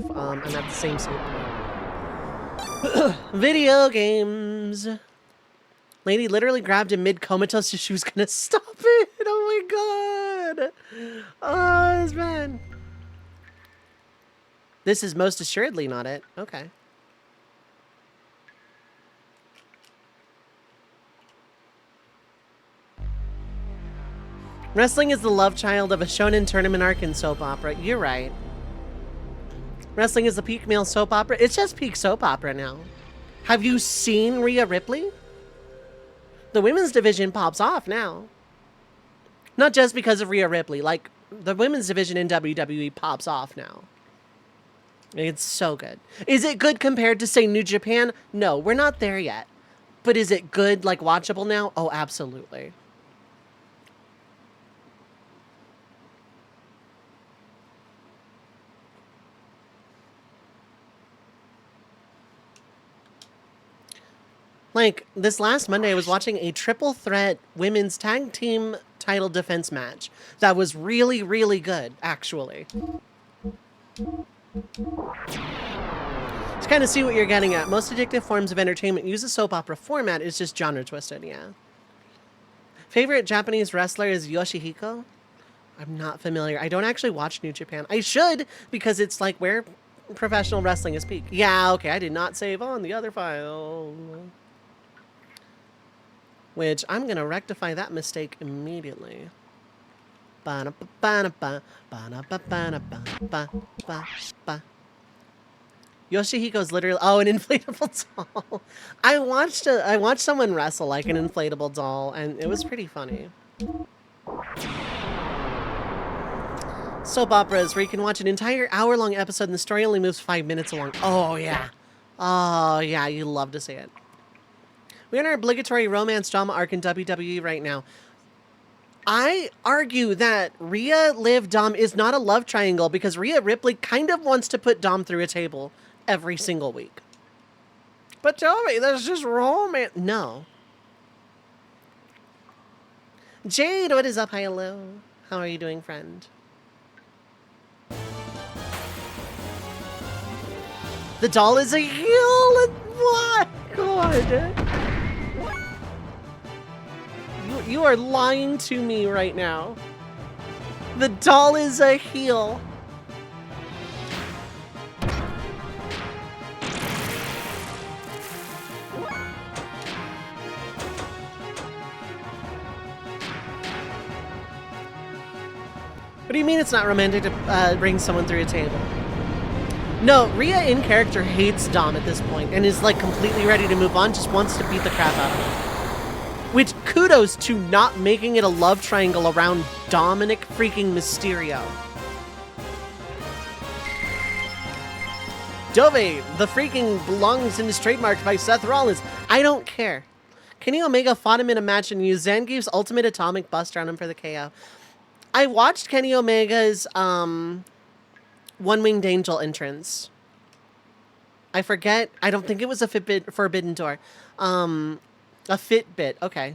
if I'm at the same state. Video games. Lady literally grabbed him mid-comatose as she was gonna stop it. Oh my god. Oh, this man. This is most assuredly not it. Okay. Wrestling is the love child of a shonen tournament arc and soap opera. You're right. Wrestling is the peak male soap opera. It's just peak soap opera now. Have you seen Rhea Ripley? The women's division pops off now. Not just because of Rhea Ripley. Like, the women's division in WWE pops off now. It's so good. Is it good compared to, say, New Japan? No, we're not there yet. But is it good, like, watchable now? Oh, absolutely. Like, this last Monday, I was watching a triple threat women's tag team title defense match that was really, really good, actually. To kind of see what you're getting at, most addictive forms of entertainment use a soap opera format. It's just genre twisted, yeah. Favorite Japanese wrestler is Yoshihiko? I'm not familiar. I don't actually watch New Japan. I should, because it's like where professional wrestling is peak. Yeah, okay, I did not save on the other file. Which, I'm going to rectify that mistake immediately. Yoshihiko's literally... Oh, an inflatable doll. I watched someone wrestle like an inflatable doll, and it was pretty funny. Soap operas where you can watch an entire hour-long episode and the story only moves 5 minutes along. Oh, yeah. Oh, yeah, you love to see it. We're in our obligatory romance drama arc in WWE right now. I argue that Rhea, Liv, Dom is not a love triangle because Rhea Ripley kind of wants to put Dom through a table every single week. But tell me, that's just romance. No. Jade, what is up? Hi, hello. How are you doing, friend? The doll is a heel. What? God. You are lying to me right now. The doll is a heel. What do you mean it's not romantic to bring someone through a table? No, Rhea in character hates Dom at this point and is like completely ready to move on, just wants to beat the crap out of him. Which, kudos to not making it a love triangle around Dominic freaking Mysterio. Dovei, the freaking belongs and is trademarked by Seth Rollins. I don't care. Kenny Omega fought him in a match and used Zangief's ultimate atomic buster on him for the KO. I watched Kenny Omega's One-Winged Angel entrance. I forget. I don't think it was a Forbidden Door. A Fitbit, okay.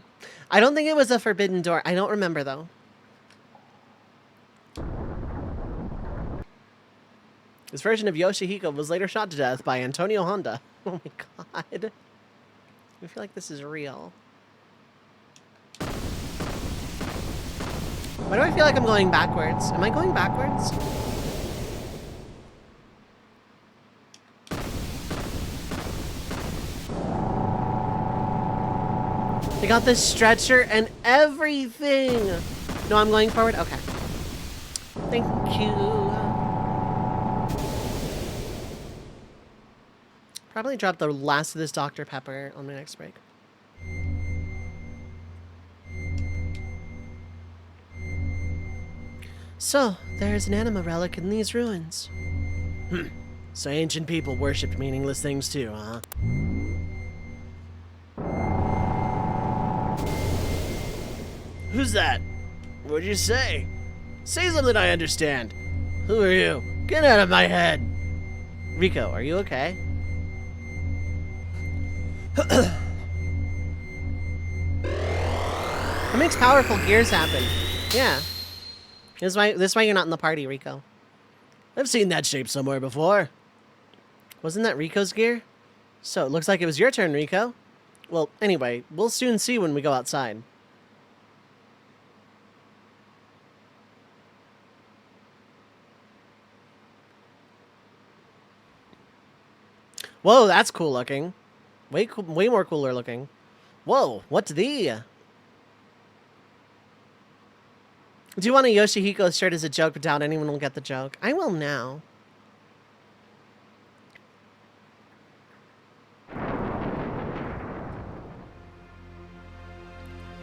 I don't think it was a Forbidden Door. I don't remember, though. This version of Yoshihiko was later shot to death by Antonio Honda. Oh my god. I feel like this is real. Why do I feel like I'm going backwards? Am I going backwards? They got this stretcher and everything. No, I'm going forward? Okay. Thank you. Probably drop the last of this Dr. Pepper on my next break. So, there's an anima relic in these ruins. So ancient people worshipped meaningless things too, huh? Who's that? What'd you say? Say something I understand. Who are you? Get out of my head. Rico, are you okay? What makes powerful gears happen? Yeah. This is why you're not in the party, Rico. I've seen that shape somewhere before. Wasn't that Rico's gear? So it looks like it was your turn, Rico. Well, anyway, we'll soon see when we go outside. Whoa, that's cool looking. Way more cooler looking. Whoa, what's the? Do you want a Yoshihiko shirt as a joke, but doubt anyone will get the joke? I will now.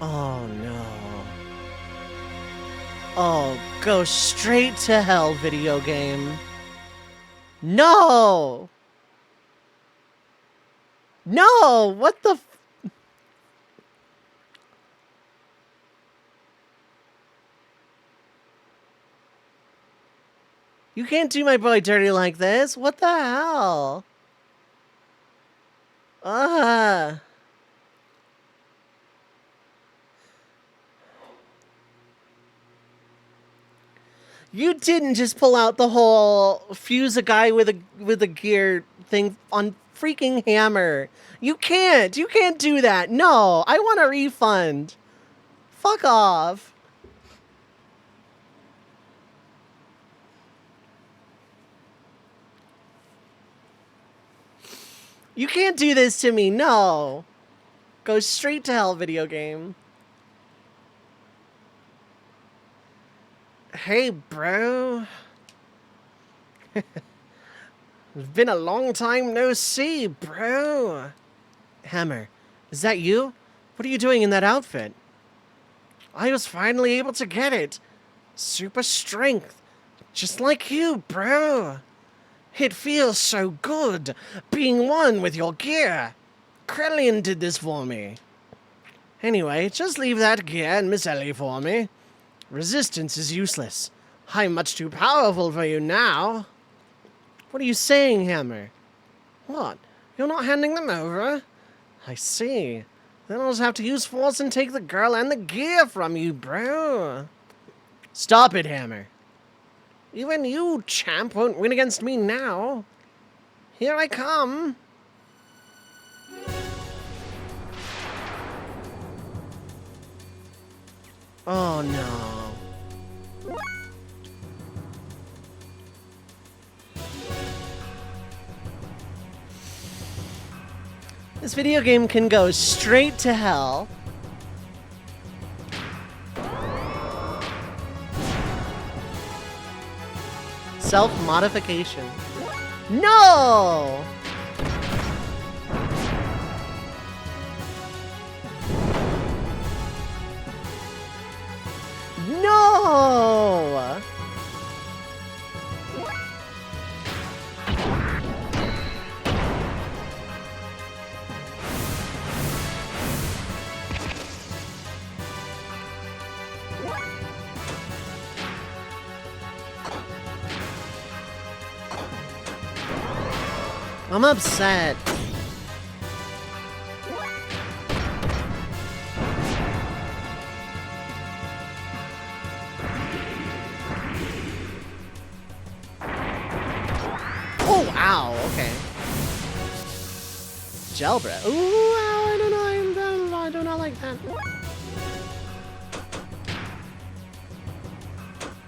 Oh, no. Oh, go straight to hell, video game. No! No! What the f- You can't do my boy dirty like this. What the hell? You didn't just pull out the whole fuse a guy with a gear thing on freaking Hammer. You can't do that. No, I want a refund. Fuck off. You can't do this to me, no. Go straight to hell, video game. Hey, bro. It's been a long time no see, bro. Hammer, is that you? What are you doing in that outfit? I was finally able to get it. Super strength. Just like you, bro. It feels so good being one with your gear. Krellian did this for me. Anyway, just leave that gear and Miss Ellie for me. Resistance is useless. I'm much too powerful for you now. What are you saying, Hammer? What? You're not handing them over? I see. Then I'll just have to use force and take the girl and the gear from you, bro. Stop it, Hammer. Even you, champ, won't win against me now. Here I come. Oh, no. This video game can go straight to hell. Self-modification. No! No! I'm upset. Oh, ow, okay. Gel breath. Ooh, ow, I don't know, I do not like that.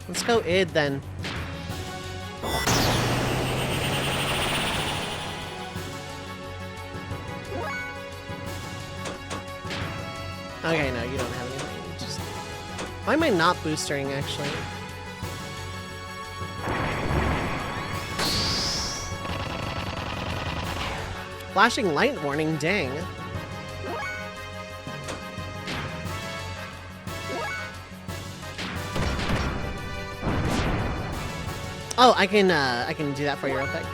Let's go id then. Okay, no, you don't have anything. Just... Why am I not boostering, actually? Flashing light warning, dang. Oh, I can do that for you real quick.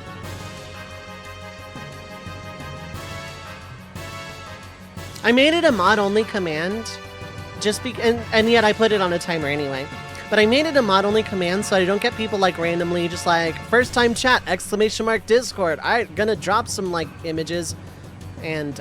I made it a mod-only command, and yet I put it on a timer anyway. But I made it a mod-only command so I don't get people like randomly just like, first time chat, exclamation mark Discord. I'm gonna drop some like images and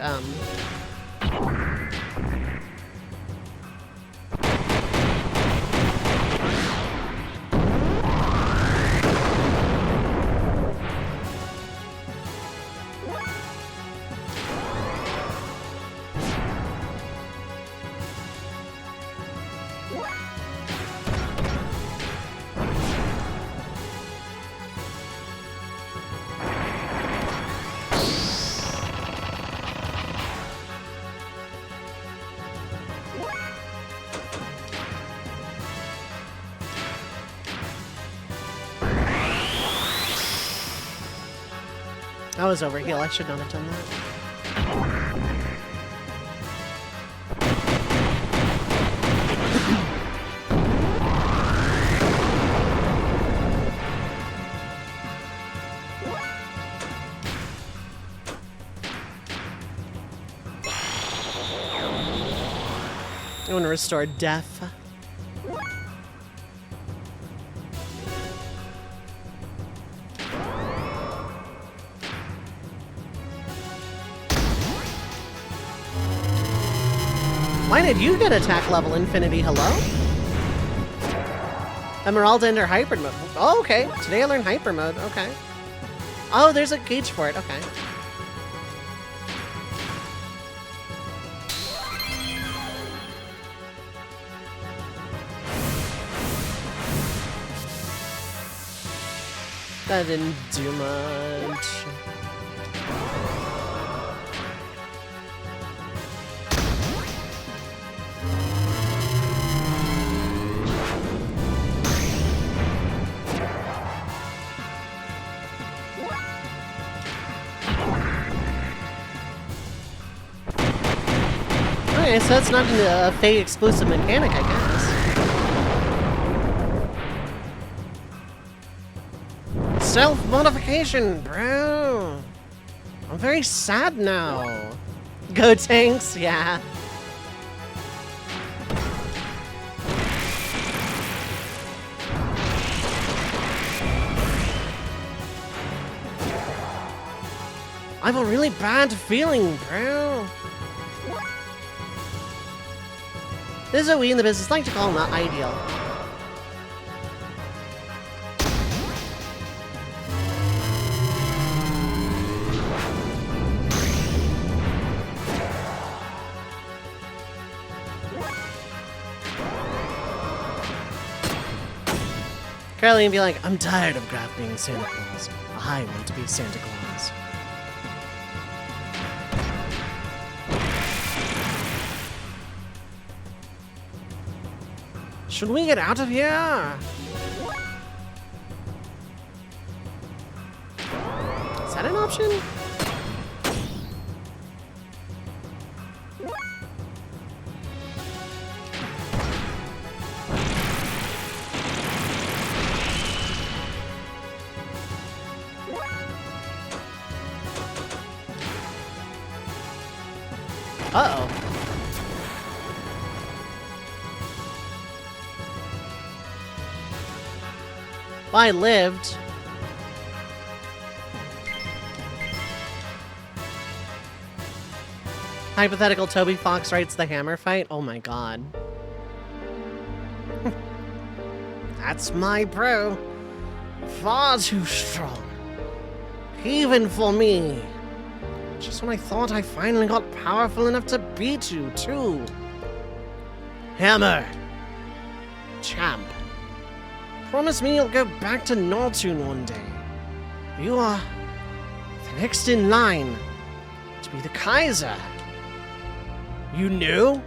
I was overheal. I should not have done that. I want to restore death. Why did you get attack level infinity? Hello? Emerald enter hyper mode. Oh, okay. Today I learned hyper mode. Okay. Oh, there's a gauge for it. Okay. That didn't do much. Okay, so that's not a Fae exclusive mechanic, I guess. Self-modification, bro! I'm very sad now. Go tanks, yeah. I have a really bad feeling, bro. This is what we in the business like to call not ideal. Caroline would be like, I'm tired of Graf being Santa Claus. I want to be Santa Claus. Should we get out of here? Is that an option? Uh-oh. Well, I lived. Hypothetical Toby Fox writes the hammer fight? Oh my god. That's my bro. Far too strong. Even for me. Just when I thought I finally got powerful enough to beat you, too. Hammer. Champ. Promise me you'll go back to Nortune one day. You are the next in line to be the Kaiser. You knew?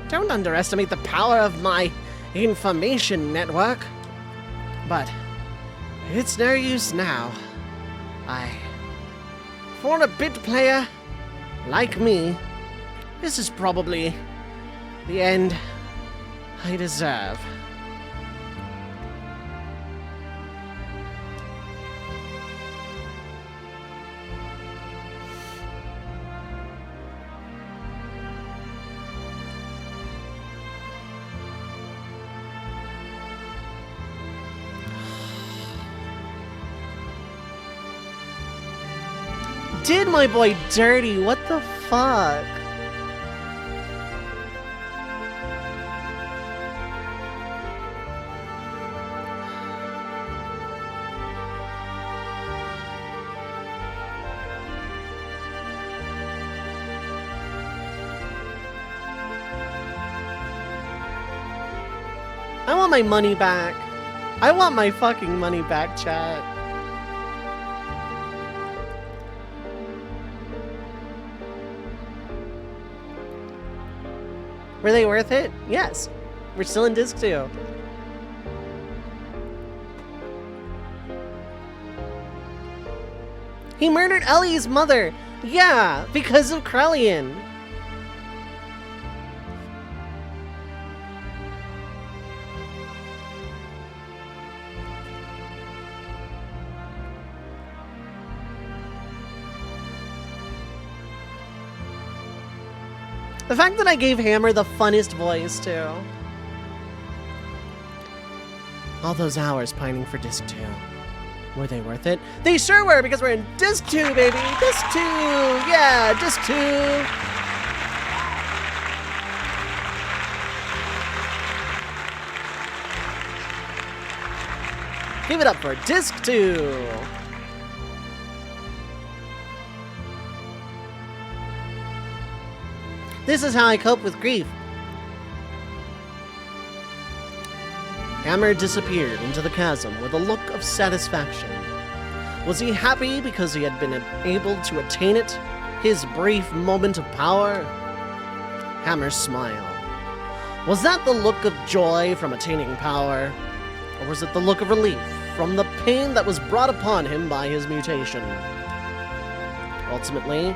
Don't underestimate the power of my information network. But it's no use now. For a bit player like me, this is probably the end I deserve. Did my boy dirty? What the fuck? I want my money back. I want my fucking money back, chat. Were they worth it? Yes. We're still in disc 2. He murdered Ellie's mother. Yeah, because of Krellian. The fact that I gave Hammer the funnest voice, too. All those hours pining for Disc 2. Were they worth it? They sure were, because we're in Disc 2, baby! Disc 2! Yeah, Disc 2! Give it up for Disc 2! This is how I cope with grief. Hammer disappeared into the chasm with a look of satisfaction. Was he happy because he had been able to attain it? His brief moment of power? Hammer's smile. Was that the look of joy from attaining power? Or was it the look of relief from the pain that was brought upon him by his mutation? Ultimately,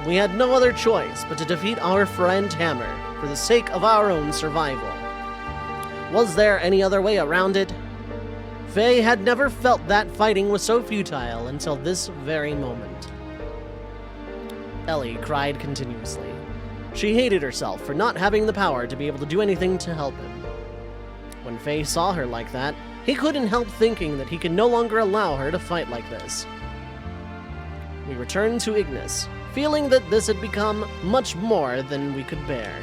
we had no other choice but to defeat our friend Hammer for the sake of our own survival. Was there any other way around it? Faye had never felt that fighting was so futile until this very moment. Ellie cried continuously. She hated herself for not having the power to be able to do anything to help him. When Faye saw her like that, he couldn't help thinking that he could no longer allow her to fight like this. We returned to Ignis, feeling that this had become much more than we could bear.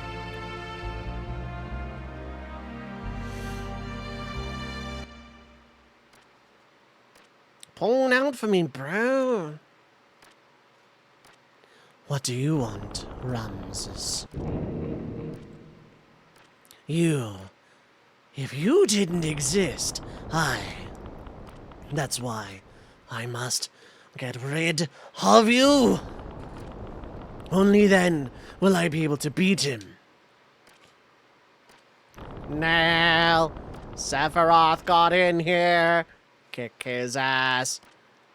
Pull out for me, bro. What do you want, Ramses? If you didn't exist, that's why I must get rid of you. Only then will I be able to beat him. No, Sephiroth got in here. Kick his ass.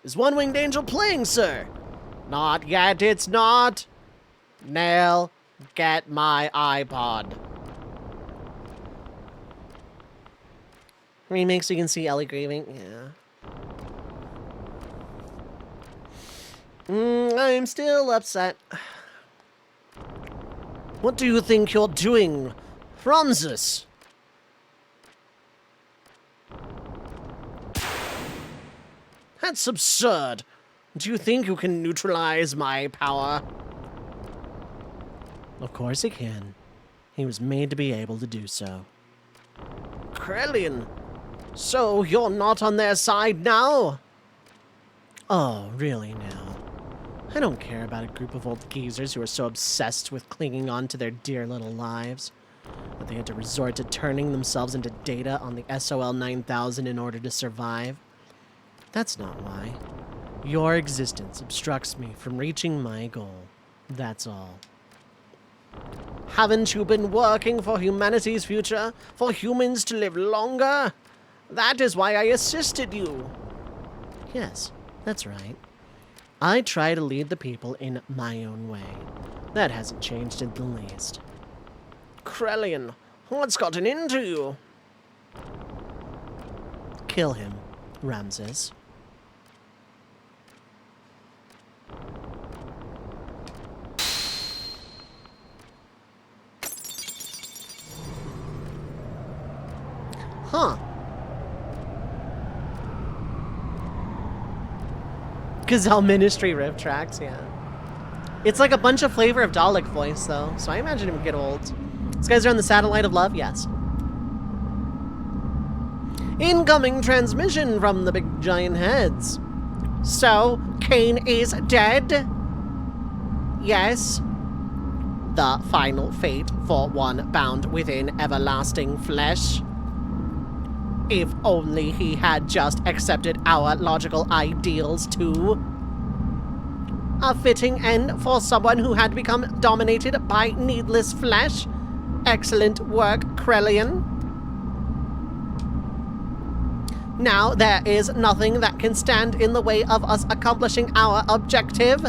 Is One-Winged Angel playing, sir? Not yet, it's not. Nail, get my iPod. Remake so you can see Ellie grieving? Yeah. I'm still upset. What do you think you're doing, Ramses? That's absurd. Do you think you can neutralize my power? Of course he can. He was made to be able to do so. Krellian, so you're not on their side now? Oh, really now? I don't care about a group of old geezers who are so obsessed with clinging on to their dear little lives that they had to resort to turning themselves into data on the SOL 9000 in order to survive. That's not why. Your existence obstructs me from reaching my goal. That's all. Haven't you been working for humanity's future? For humans to live longer? That is why I assisted you. Yes, that's right. I try to lead the people in my own way. That hasn't changed in the least. Krellian, what's gotten into you? Kill him, Ramses. Huh. Gazelle Ministry riff tracks, yeah. It's like a bunch of Flavor of Dalek voice, though, so I imagine it would get old. These guys are on the Satellite of Love? Yes. Incoming transmission from the big giant heads. So, Cain is dead? Yes. The final fate for one bound within everlasting flesh. If only he had just accepted our logical ideals, too. A fitting end for someone who had become dominated by needless flesh. Excellent work, Krellian. Now there is nothing that can stand in the way of us accomplishing our objective.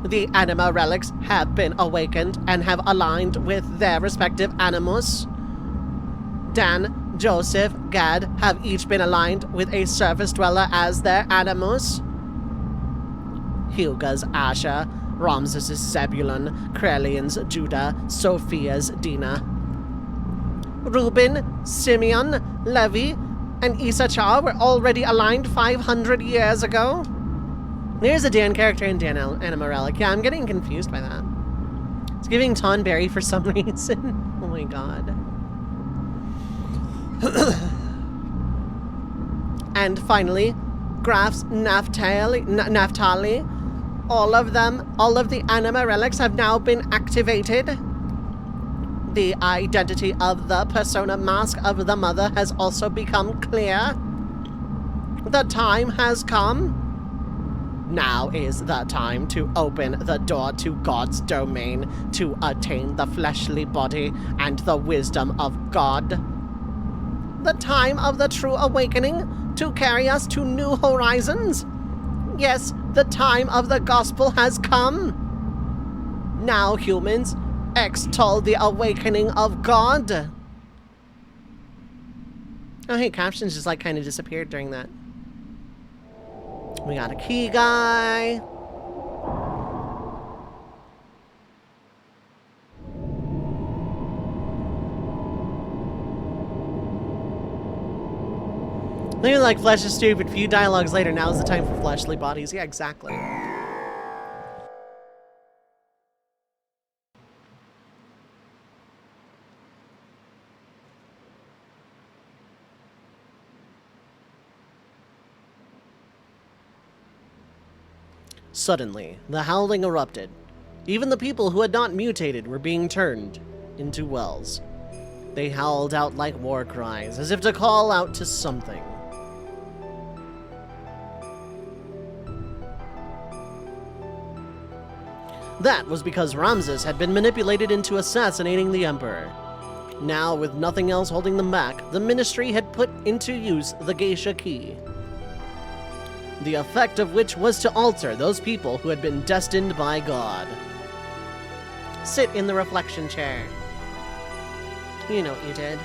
The anima relics have been awakened and have aligned with their respective animus. Dan, Joseph, Gad have each been aligned with a surface dweller as their animus. Huga's Asher, Ramses' Zebulun, Krelian's Judah, Sophia's Dinah. Reuben, Simeon, Levi, and Issachar were already aligned 500 years ago. There's a Dan character in Dan Anima Relic. Yeah, I'm getting confused by that. It's giving Tonberry for some reason. Oh my god. And finally, Graf's Naphtali. All of the Anima Relics have now been activated. The identity of the persona mask of the mother has also become clear. The time has come. Now is the time to open the door to God's domain, to attain the fleshly body and the wisdom of God. The time of the true awakening to carry us to new horizons. Yes, the time of the gospel has come. Now, humans, extol the awakening of God. Oh, hey, captions just like kind of disappeared during that. We got a key guy. Maybe like flesh is stupid. Few dialogues later, now is the time for fleshly bodies. Yeah, exactly. Suddenly, the howling erupted. Even the people who had not mutated were being turned into wells. They howled out like war cries, as if to call out to something. That was because Ramses had been manipulated into assassinating the Emperor. Now, with nothing else holding them back, the Ministry had put into use the Geisha Key. The effect of which was to alter those people who had been destined by God. Sit in the reflection chair. You know what you did.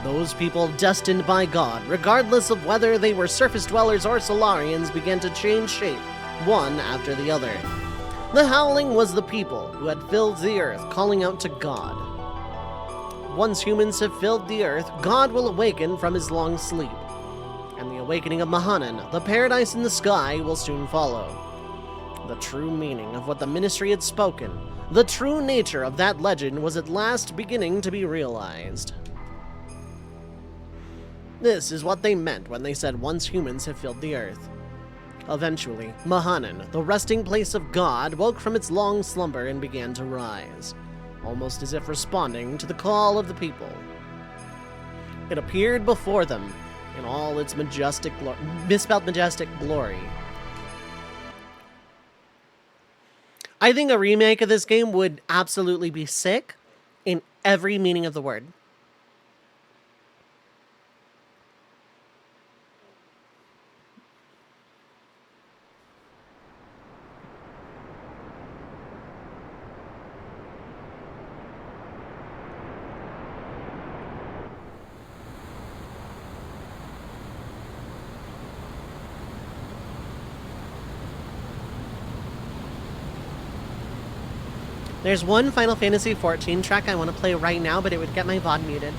Those people destined by God, regardless of whether they were surface dwellers or Solarians, began to change shape, one after the other. The howling was the people who had filled the earth, calling out to God. Once humans have filled the earth, God will awaken from his long sleep. And the awakening of Mahanan, the paradise in the sky, will soon follow. The true meaning of what the Ministry had spoken, the true nature of that legend was at last beginning to be realized. This is what they meant when they said once humans have filled the earth. Eventually, Mahanan, the resting place of God, woke from its long slumber and began to rise, almost as if responding to the call of the people. It appeared before them in all its misspelled majestic glory. I think a remake of this game would absolutely be sick in every meaning of the word. There's one Final Fantasy XIV track I want to play right now, but it would get my VOD muted.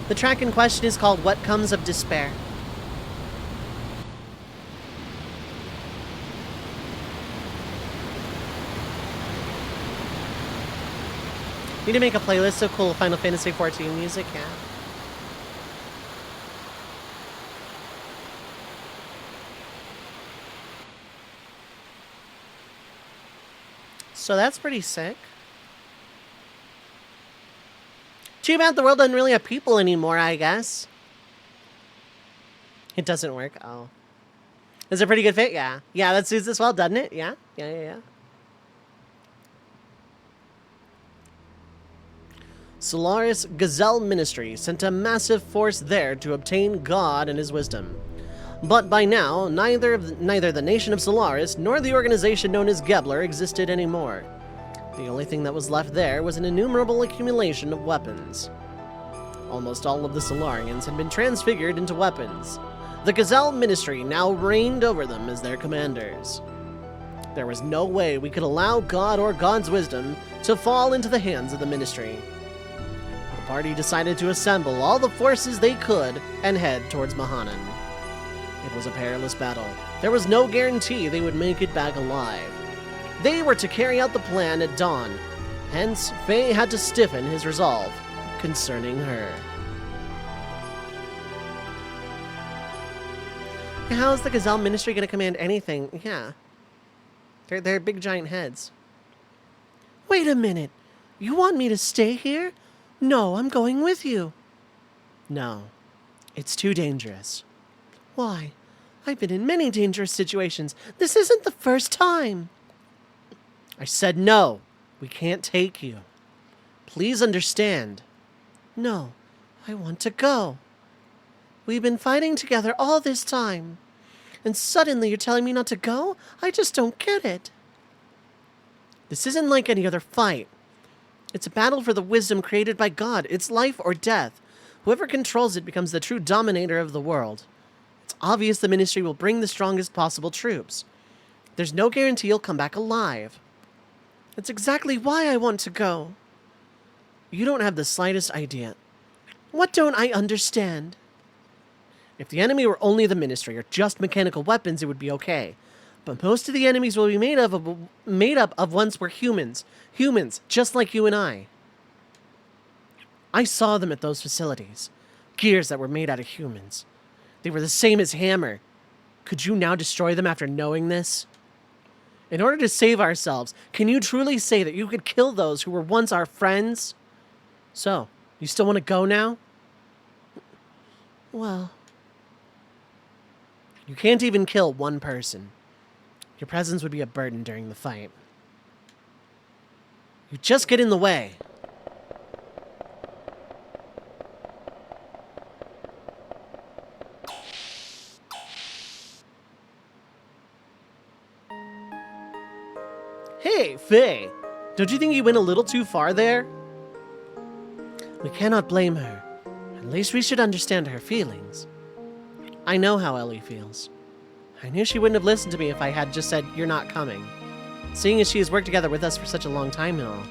The track in question is called What Comes of Despair. Need to make a playlist of cool Final Fantasy XIV music, yeah. So that's pretty sick. Too bad the world doesn't really have people anymore, I guess. It doesn't work. Oh. Is it a pretty good fit? Yeah. Yeah, that suits us well, doesn't it? Yeah. Yeah. Solaris Gazelle Ministry sent a massive force there to obtain God and his wisdom. But by now, neither the nation of Solaris nor the organization known as Gebler existed anymore. The only thing that was left there was an innumerable accumulation of weapons. Almost all of the Solarians had been transfigured into weapons. The Gazelle Ministry now reigned over them as their commanders. There was no way we could allow God or God's wisdom to fall into the hands of the Ministry. The party decided to assemble all the forces they could and head towards Mahanan. It was a perilous battle. There was no guarantee they would make it back alive. They were to carry out the plan at dawn. Hence, Faye had to stiffen his resolve concerning her. How is the Gazelle Ministry going to command anything? Yeah. They're big giant heads. Wait a minute. You want me to stay here? No, I'm going with you. No. It's too dangerous. Why? I've been in many dangerous situations. This isn't the first time. I said no. We can't take you. Please understand. No, I want to go. We've been fighting together all this time. And suddenly you're telling me not to go? I just don't get it. This isn't like any other fight. It's a battle for the wisdom created by God. It's life or death. Whoever controls it becomes the true dominator of the world. It's obvious the Ministry will bring the strongest possible troops. There's no guarantee you'll come back alive. That's exactly why I want to go. You don't have the slightest idea. What don't I understand? If the enemy were only the Ministry or just mechanical weapons, it would be okay. But most of the enemies will be made up of once were humans. Humans, just like you and I. I saw them at those facilities. Gears that were made out of humans. They were the same as Hammer. Could you now destroy them after knowing this? In order to save ourselves, can you truly say that you could kill those who were once our friends? So, you still want to go now? Well... You can't even kill one person. Your presence would be a burden during the fight. You just get in the way. Hey, Faye! Don't you think you went a little too far there? We cannot blame her. At least we should understand her feelings. I know how Ellie feels. I knew she wouldn't have listened to me if I had just said, you're not coming. Seeing as she has worked together with us for such a long time and all.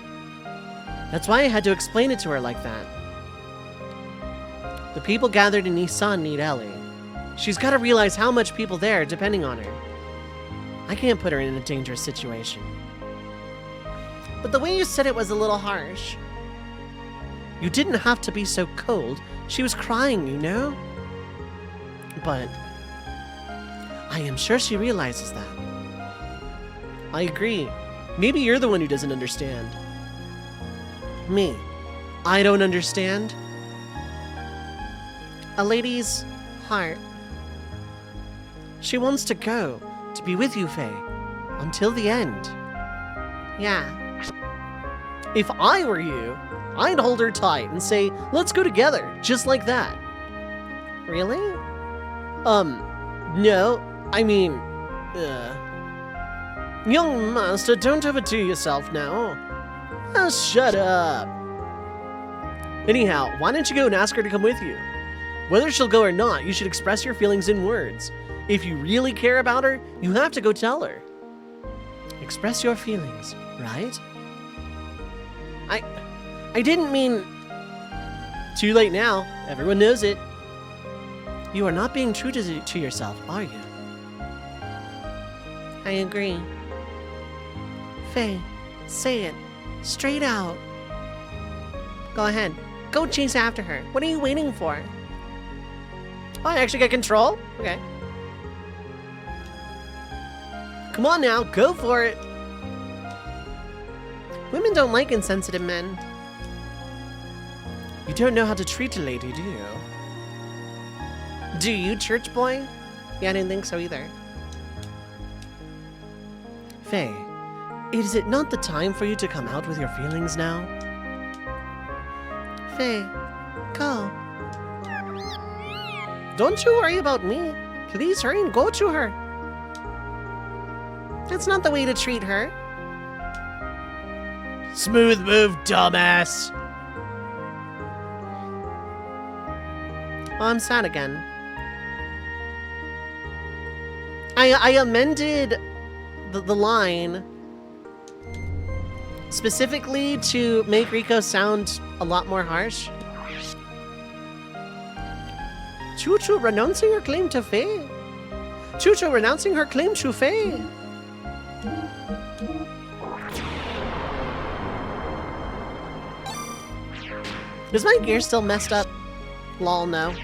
That's why I had to explain it to her like that. The people gathered in Isan need Ellie. She's got to realize how much people there are depending on her. I can't put her in a dangerous situation. But the way you said it was a little harsh. You didn't have to be so cold. She was crying, you know? But I am sure she realizes that. I agree. Maybe you're the one who doesn't understand. Me. I don't understand? A lady's heart. She wants to go, to be with you, Faye, until the end. Yeah. If I were you, I'd hold her tight and say, let's go together, just like that. Really? No. I mean, Young master, don't overdo yourself now. Oh, shut up. Anyhow, why don't you go and ask her to come with you? Whether she'll go or not, you should express your feelings in words. If you really care about her, you have to go tell her. Express your feelings, right? I didn't mean... Too late now. Everyone knows it. You are not being true to yourself, are you? I agree. Faye, say it. Straight out. Go ahead. Go chase after her. What are you waiting for? Oh, I actually got control? Okay. Come on now, go for it. Women don't like insensitive men. You don't know how to treat a lady, do you? Do you, church boy? Yeah, I didn't think so either. Faye, is it not the time for you to come out with your feelings now? Faye, go. Don't you worry about me. Please hurry and go to her. That's not the way to treat her. Smooth move, dumbass. Oh, I'm sad again. I amended the line specifically to make Rico sound a lot more harsh. Choo-Choo renouncing her claim to Faye. Choo-Choo renouncing her claim to Faye. Is my gear still messed up? Lol, no.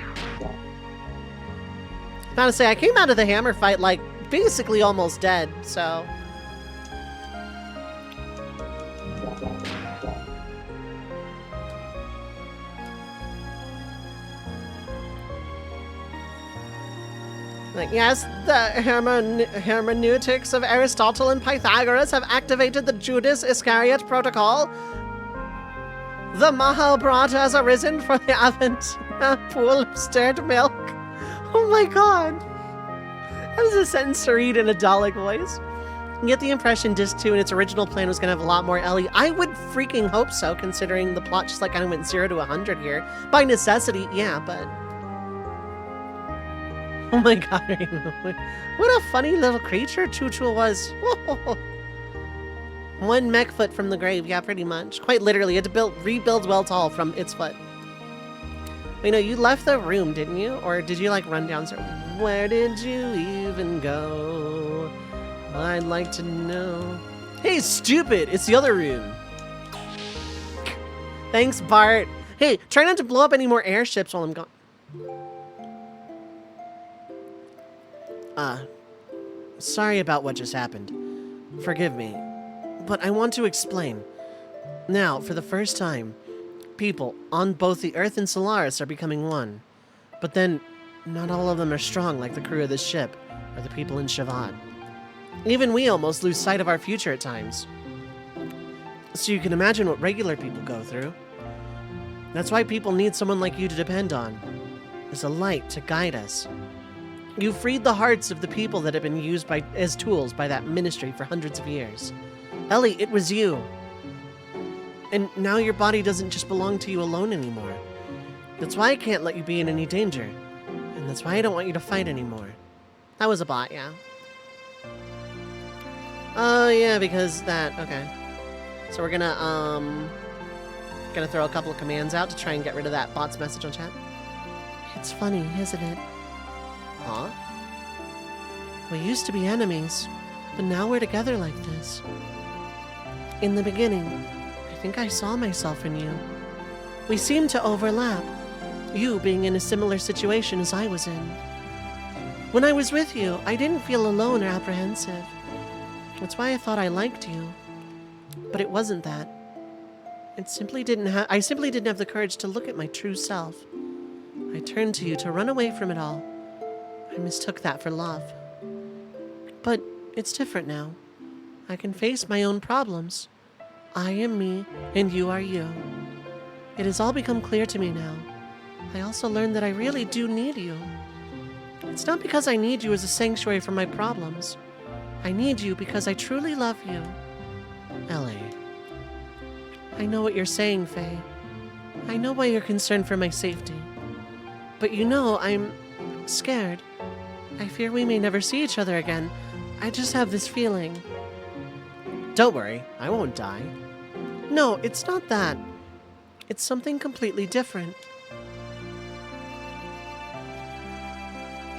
I was to say, I came out of the hammer fight, like, basically almost dead, so... Like, yes, the hermeneutics of Aristotle and Pythagoras have activated the Judas Iscariot protocol. The Mahabharata has arisen from the Avent, a pool of stirred milk. Oh my god. That is a sentence to read in a Dalek voice. You get the impression Disc 2 in its original plan was going to have a lot more Ellie. I would freaking hope so, considering the plot just like kind of went 0 to 100 here. By necessity, yeah, but... Oh my god, what a funny little creature Choo-Choo was. One mech foot from the grave, yeah, pretty much. Quite literally, had to rebuild Weltall from its foot. Wait, no, you left the room, didn't you? Or did you, like, run downstairs? Where did you even go? I'd like to know. Hey, stupid! It's the other room. Thanks, Bart. Hey, try not to blow up any more airships while I'm gone. Sorry about what just happened. Forgive me. But I want to explain. Now, for the first time, people on both the Earth and Solaris are becoming one. But then, not all of them are strong like the crew of this ship, or the people in Shavad. Even we almost lose sight of our future at times. So you can imagine what regular people go through. That's why people need someone like you to depend on. As a light to guide us. You freed the hearts of the people that have been used as tools by that ministry for hundreds of years. Ellie, it was you. And now your body doesn't just belong to you alone anymore. That's why I can't let you be in any danger. And that's why I don't want you to fight anymore. That was a bot, yeah. Oh, yeah, because that, okay. So we're gonna throw a couple of commands out to try and get rid of that bot's message on chat. It's funny, isn't it? Huh? We used to be enemies, but now we're together like this. In the beginning, I think I saw myself in you. We seemed to overlap, you being in a similar situation as I was in. When I was with you, I didn't feel alone or apprehensive. That's why I thought I liked you. But it wasn't that. I simply didn't have the courage to look at my true self. I turned to you to run away from it all. I mistook that for love. But it's different now. I can face my own problems. I am me, and you are you. It has all become clear to me now. I also learned that I really do need you. It's not because I need you as a sanctuary for my problems. I need you because I truly love you. Ellie. I know what you're saying, Faye. I know why you're concerned for my safety. But you know, I'm scared. I fear we may never see each other again. I just have this feeling. Don't worry, I won't die. No, it's not that. It's something completely different.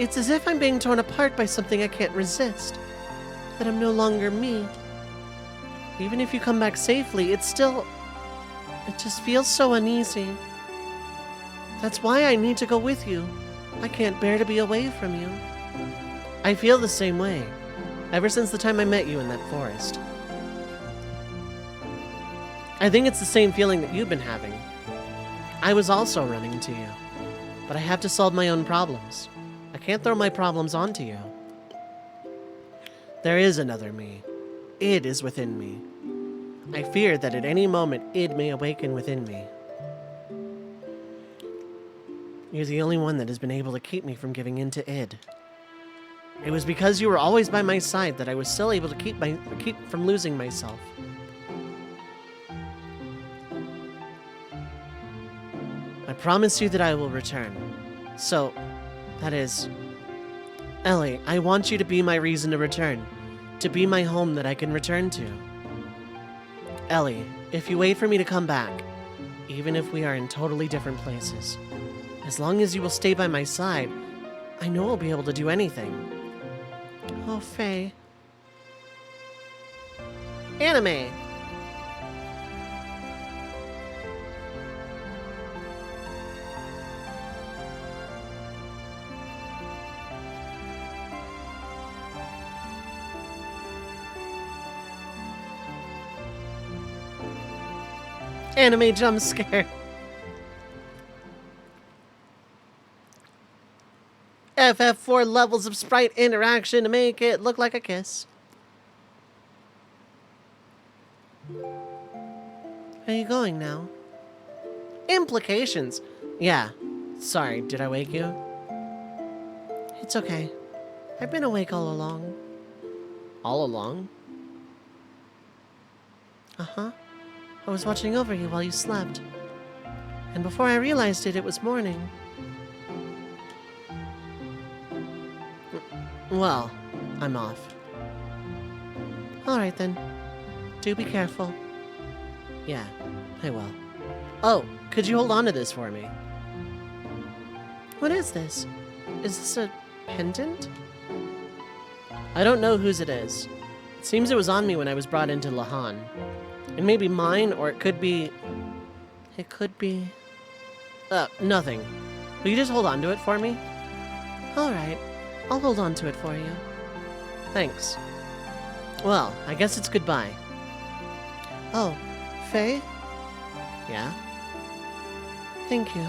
It's as if I'm being torn apart by something I can't resist. That I'm no longer me. Even if you come back safely, it just feels so uneasy. That's why I need to go with you. I can't bear to be away from you. I feel the same way, ever since the time I met you in that forest. I think it's the same feeling that you've been having. I was also running to you, but I have to solve my own problems. I can't throw my problems onto you. There is another me. Id is within me. I fear that at any moment id may awaken within me. You're the only one that has been able to keep me from giving in to id. It was because you were always by my side that I was still able to keep from losing myself. I promise you that I will return. So, that is... Ellie, I want you to be my reason to return. To be my home that I can return to. Ellie, if you wait for me to come back, even if we are in totally different places, as long as you will stay by my side, I know I'll be able to do anything. Oh, Faye. Anime! Anime jump scare. FF4 levels of sprite interaction to make it look like a kiss. Where are you going now? Implications. Yeah. Sorry, did I wake you? It's okay. I've been awake all along. All along? Uh-huh. I was watching over you while you slept. And before I realized it, it was morning. Well, I'm off. Alright then. Do be careful. Yeah, I will. Oh, could you hold on to this for me? What is this? Is this a pendant? I don't know whose it is. It seems it was on me when I was brought into Lahan. It may be mine, or it could be... It could be... nothing. Will you just hold on to it for me? Alright. I'll hold on to it for you. Thanks. Well, I guess it's goodbye. Oh, Faye? Yeah? Thank you.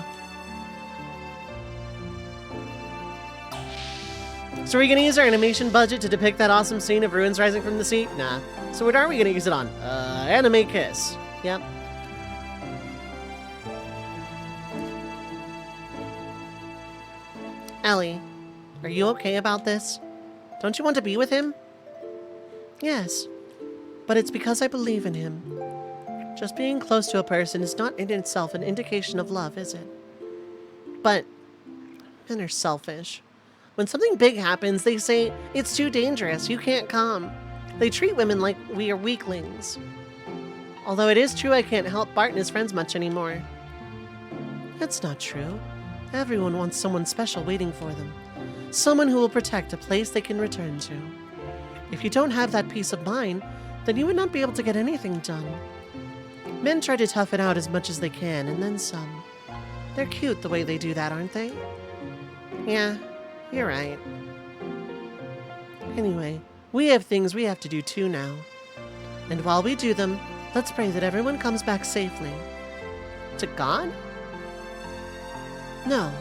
So are we gonna use our animation budget to depict that awesome scene of ruins rising from the sea? Nah. So what are we gonna use it on? Anime kiss. Yep. Ellie, are you okay about this? Don't you want to be with him? Yes, but it's because I believe in him. Just being close to a person is not in itself an indication of love, is it? But men are selfish. When something big happens, they say, it's too dangerous, you can't come. They treat women like we are weaklings. Although it is true I can't help Bart and his friends much anymore. That's not true. Everyone wants someone special waiting for them. Someone who will protect a place they can return to. If you don't have that peace of mind, then you would not be able to get anything done. Men try to tough it out as much as they can, and then some. They're cute the way they do that, aren't they? Yeah, you're right. Anyway, we have things we have to do too now. And while we do them, let's pray that everyone comes back safely. To God? No.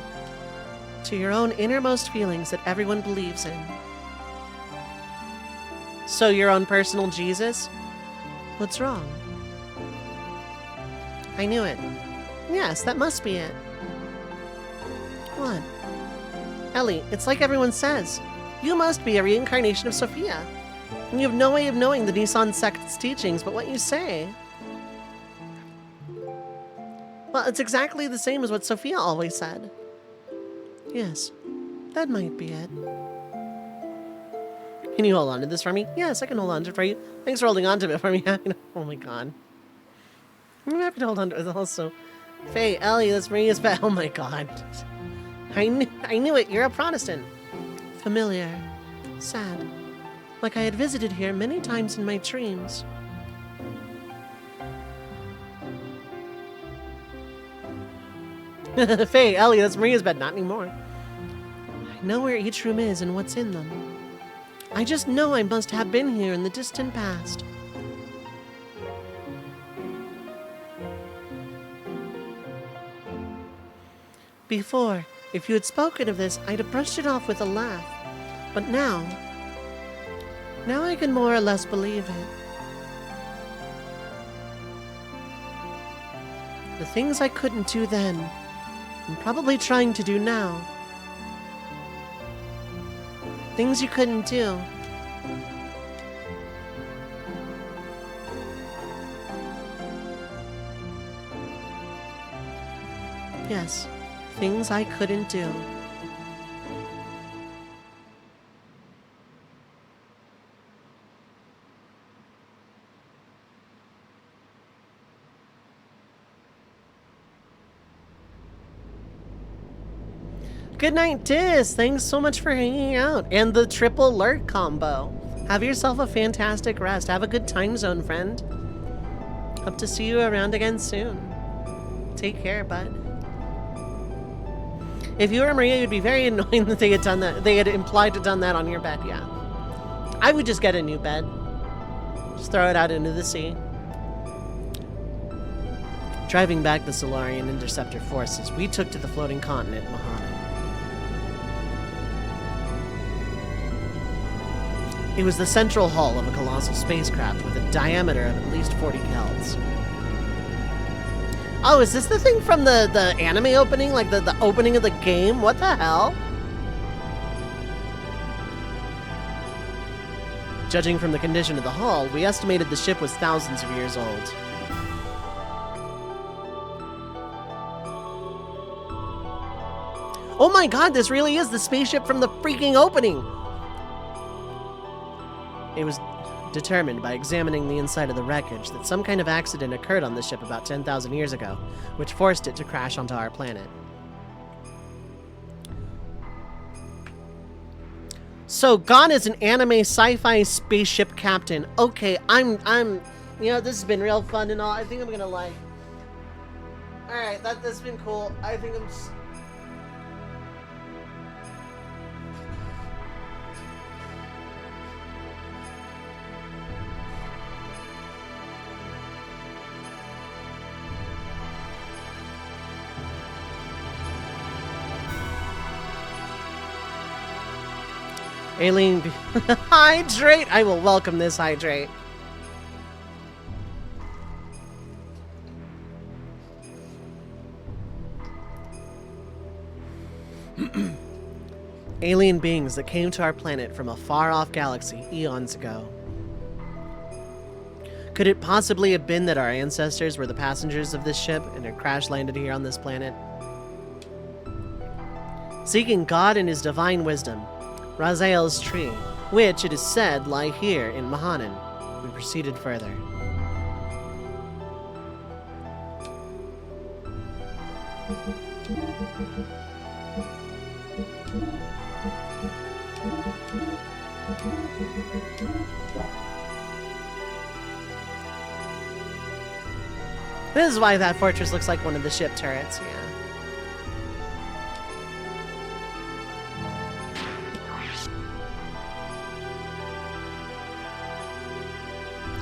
To your own innermost feelings that everyone believes in. So your own personal Jesus? What's wrong? I knew it. Yes, that must be it. What? Ellie, it's like everyone says. You must be a reincarnation of Sophia. And you have no way of knowing the Nissan sect's teachings but what you say. Well, it's exactly the same as what Sophia always said. Yes, that might be it. Can you hold on to this for me? Yes, I can hold on to it for you. Thanks for holding on to it for me. Oh my god. I'm happy to hold on to it also. Faye, Ellie, that's Maria's pet. Oh my god. I knew it. You're a Protestant. Familiar. Sad. Like I had visited here many times in my dreams. Faye, Ellie, that's Maria's bed. Not anymore. I know where each room is and what's in them. I just know I must have been here in the distant past. Before, if you had spoken of this, I'd have brushed it off with a laugh. But now I can more or less believe it. The things I couldn't do then, I'm probably trying to do now. Things you couldn't do. Yes, things I couldn't do. Good night, Dis. Thanks so much for hanging out. And the triple lurk combo. Have yourself a fantastic rest. Have a good time zone, friend. Hope to see you around again soon. Take care, bud. If you were Maria, you'd be very annoying that they had done that. They had implied to done that on your bed, yeah. I would just get a new bed. Just throw it out into the sea. Driving back the Solarian Interceptor forces, we took to the floating continent, Mahana. It was the central hull of a colossal spacecraft with a diameter of at least 40 kelts. Oh, is this the thing from the anime opening? Like the opening of the game? What the hell? Judging from the condition of the hull, we estimated the ship was thousands of years old. Oh my god, this really is the spaceship from the freaking opening! It was determined by examining the inside of the wreckage that some kind of accident occurred on the ship about 10,000 years ago, which forced it to crash onto our planet. So, Gon is an anime sci-fi spaceship captain. Okay, I'm, you know, this has been real fun and all. I think I'm gonna like... Alright, that's been cool. I think I'm just... Alien... Hydrate! I will welcome this hydrate. Alien beings that came to our planet from a far-off galaxy eons ago. Could it possibly have been that our ancestors were the passengers of this ship and had crash-landed here on this planet? Seeking God and his divine wisdom, Raziel's tree, which, it is said, lie here in Mahanan, we proceeded further. This is why that fortress looks like one of the ship turrets, yeah.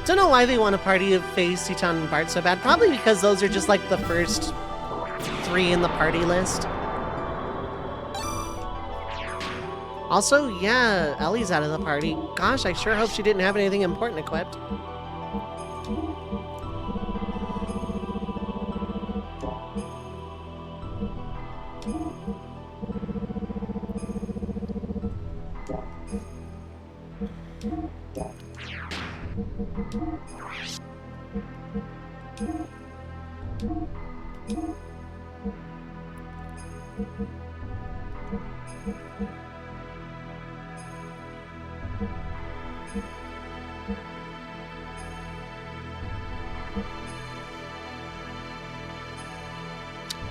Don't know why they want a party of Faye, Citan, and Bart so bad. Probably because those are just like the first 3 in the party list. Also, yeah, Ellie's out of the party. Gosh, I sure hope she didn't have anything important equipped.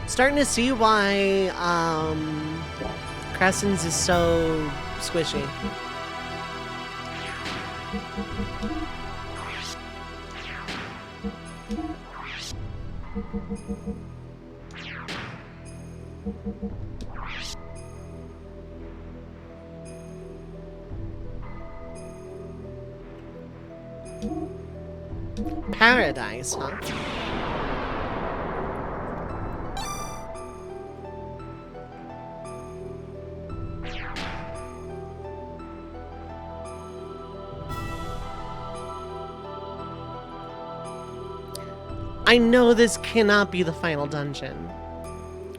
Starting to see why Crescens is so squishy. Paradise, huh? I know this cannot be the final dungeon.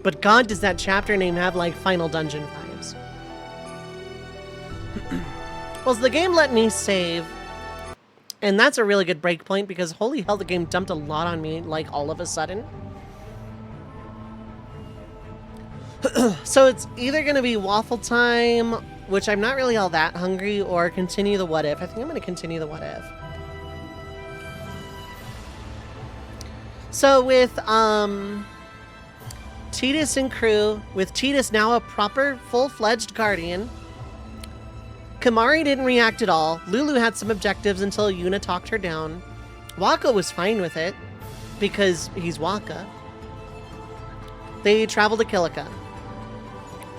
But God, does that chapter name have like final dungeon vibes. Well, so the game let me save. And that's a really good break point because holy hell, the game dumped a lot on me like all of a sudden. So it's either going to be waffle time, which I'm not really all that hungry, or continue the what if. I think I'm going to continue the what if. So with Tidus and crew, with Tidus now a proper full-fledged guardian, Kimahri didn't react at all. Lulu had some objectives until Yuna talked her down. Wakka was fine with it because he's Wakka. They travel to Kilika.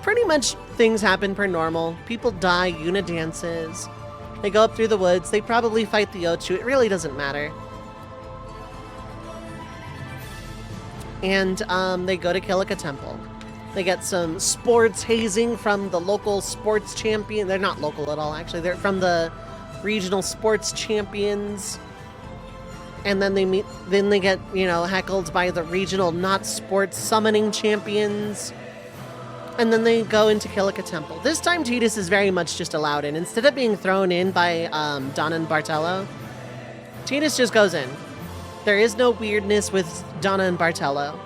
Pretty much things happen per normal. People die, Yuna dances. They go up through the woods. They probably fight the Ochu. It really doesn't matter. And they go to Kilika Temple. They get some sports hazing from the local sports champion. They're not local at all, actually. They're from the regional sports champions. And then they get, you know, heckled by the regional not sports summoning champions. And then they go into Kilika Temple. This time Tidus is very much just allowed in. Instead of being thrown in by Donna and Bartello, Tidus just goes in. There is no weirdness with Donna and Bartello.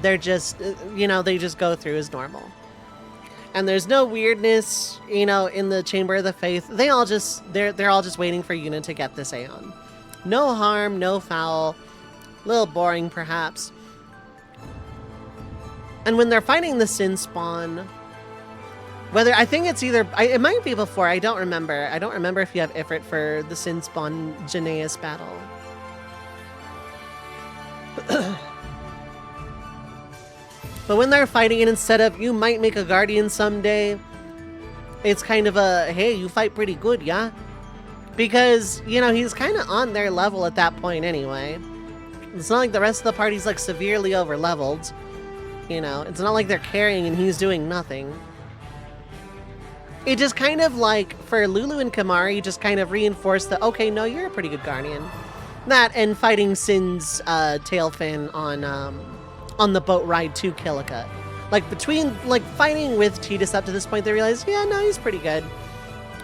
They're just, you know, they just go through as normal. And there's no weirdness, you know, in the Chamber of the Faith. They're all just waiting for Yuna to get this Aeon. No harm, no foul. A little boring, perhaps. And when they're fighting the Sin Spawn, whether, I think it's either, it might be before, I don't remember. I don't remember if you have Ifrit for the Sin Spawn Janaeus battle. But when they're fighting it, instead of, you might make a Guardian someday, it's kind of a, hey, you fight pretty good, yeah? Because, you know, he's kind of on their level at that point anyway. It's not like the rest of the party's like severely over-leveled. You know, it's not like they're carrying and he's doing nothing. It just kind of like, for Lulu and Kimahri, just kind of reinforced that, okay, no, you're a pretty good Guardian. That and fighting Sin's tail fin on the boat ride to Kilika. Like, between, like, fighting with Tidus up to this point, they realized, yeah, no, he's pretty good.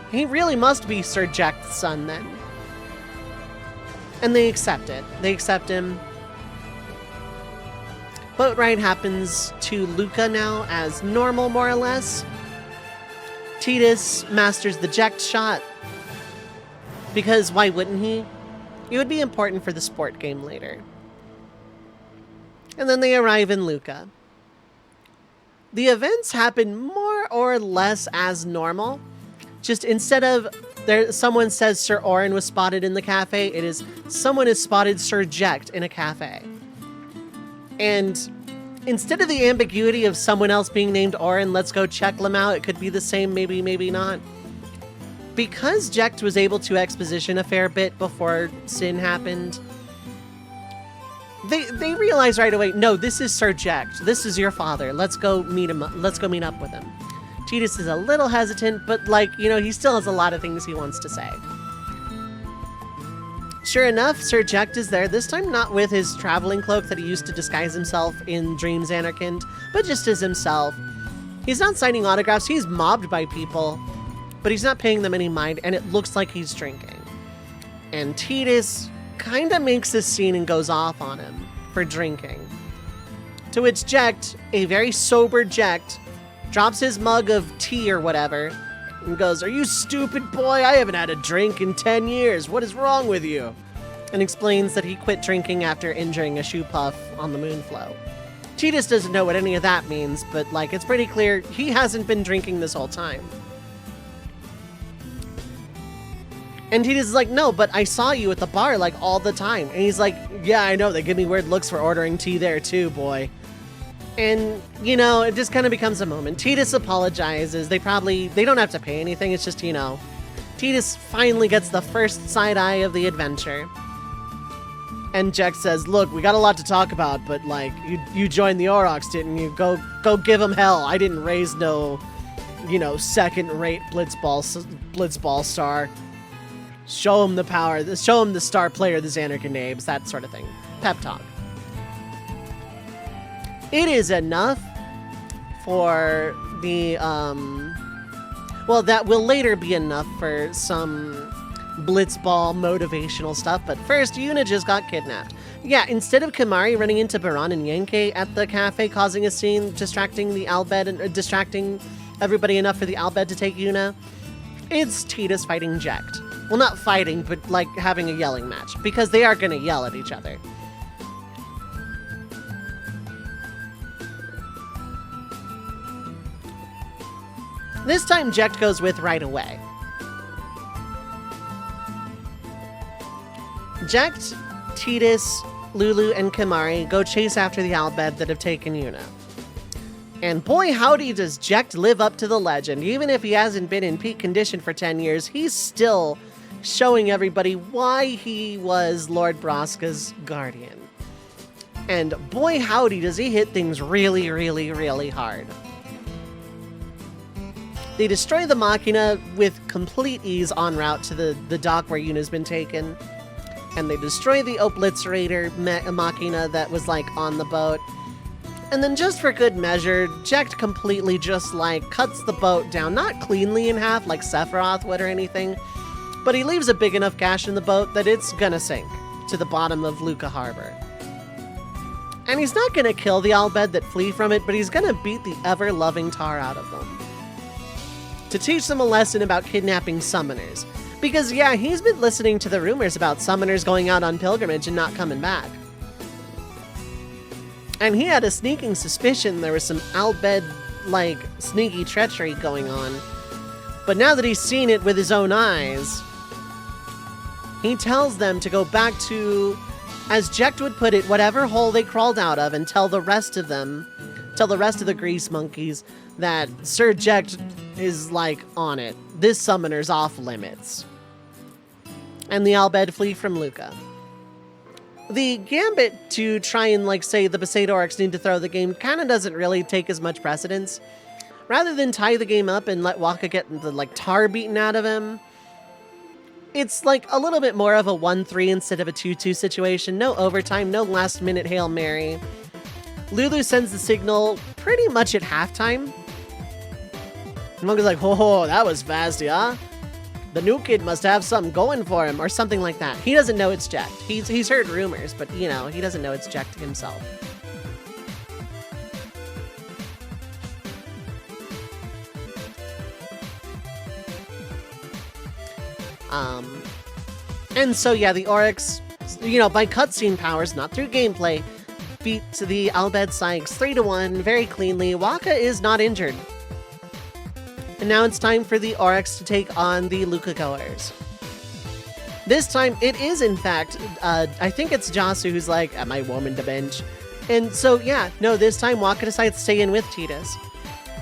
He really must be Sir Jecht's son, then. And they accept it. They accept him. Boat ride happens to Luca now as normal, more or less. Tidus masters the Jecht shot. Because why wouldn't he? It would be important for the sport game later. And then they arrive in Luca. The events happen more or less as normal. Just instead of someone says Sir Orin was spotted in the cafe, it is someone has spotted Sir Jecht in a cafe. And instead of the ambiguity of someone else being named Orin, let's go check them out, it could be the same, maybe, maybe not. Because Jecht was able to exposition a fair bit before Sin happened, they realize right away, no, this is Sir Jecht. This is your father. Let's go meet him. Let's go meet up with him. Tidus is a little hesitant, but like, you know, he still has a lot of things he wants to say. Sure enough, Sir Jecht is there, this time not with his traveling cloak that he used to disguise himself in Dreams Anarchind, but just as himself. He's not signing autographs, he's mobbed by people, but he's not paying them any mind, and it looks like he's drinking. And Tidus kinda makes this scene and goes off on him for drinking. To which Jecht, a very sober Jecht, drops his mug of tea or whatever, and goes, "Are you stupid, boy? I haven't had a drink in 10 years. What is wrong with you?" And explains that he quit drinking after injuring a shoe puff on the Moonflow. Tidus doesn't know what any of that means, but like, it's pretty clear he hasn't been drinking this whole time. And Tidus is like, "No, but I saw you at the bar like all the time." And he's like, "Yeah, I know. They give me weird looks for ordering tea there too, boy." And, you know, it just kind of becomes a moment. Tidus apologizes. They don't have to pay anything. It's just, you know, Tidus finally gets the first side eye of the adventure. And Jecht says, "Look, we got a lot to talk about, but like, you joined the Aurochs, didn't you? Go give them hell. I didn't raise no, you know, second-rate blitzball star." Show him the power, show him the star player, the Xanakin Nabes, that sort of thing. Pep talk. It is enough for the, well, that will later be enough for some blitzball motivational stuff, but first, Yuna just got kidnapped. Yeah, instead of Kimahri running into Baran and Yankei at the cafe, causing a scene, distracting the Albed, and distracting everybody enough for the Albed to take Yuna, it's Tidus fighting Jecht. Well, not fighting, but like having a yelling match, because they are gonna yell at each other. This time, Jecht goes with right away. Jecht, Tidus, Lulu, and Kimahri go chase after the Albed that have taken Yuna. And boy howdy does Jecht live up to the legend. Even if he hasn't been in peak condition for 10 years, he's still showing everybody why he was Lord Braska's guardian. And boy howdy does he hit things really, really, really hard. They destroy the Machina with complete ease en route to the dock where Yuna's been taken. And they destroy the Obliterator Machina that was like on the boat. And then just for good measure, Jecht completely just like cuts the boat down, not cleanly in half like Sephiroth would or anything, but he leaves a big enough gash in the boat that it's gonna sink to the bottom of Luca Harbor. And he's not gonna kill the Albed that flee from it, but he's gonna beat the ever-loving tar out of them. To teach them a lesson about kidnapping summoners. Because yeah, he's been listening to the rumors about summoners going out on pilgrimage and not coming back. And he had a sneaking suspicion there was some Albed, like, sneaky treachery going on. But now that he's seen it with his own eyes, he tells them to go back to, as Jecht would put it, whatever hole they crawled out of, and tell the rest of the grease monkeys that Sir Jecht is, like, on it. This summoner's off limits. And the Albed flee from Luca. The gambit to try and, like, say the Besaid need to throw the game kind of doesn't really take as much precedence. Rather than tie the game up and let Wakka get the, like, tar beaten out of him, it's, like, a little bit more of a 1-3 instead of a 2-2 situation. No overtime, no last-minute Hail Mary. Lulu sends the signal pretty much at halftime. And Wakka's like, oh, that was fast, yeah? The new kid must have something going for him, or something like that. He doesn't know it's Jecht. He's heard rumors, but, you know, he doesn't know it's Jecht himself. And so, yeah, the Oryx, you know, by cutscene powers, not through gameplay, beat the Albed Sykes 3-1 very cleanly. Wakka is not injured. And now it's time for the Oryx to take on the Luca Goers. This time, it is, in fact, I think it's Jasu who's like, am I woman to bench? And so, yeah, no, this time Wakka decides to stay in with Tidus.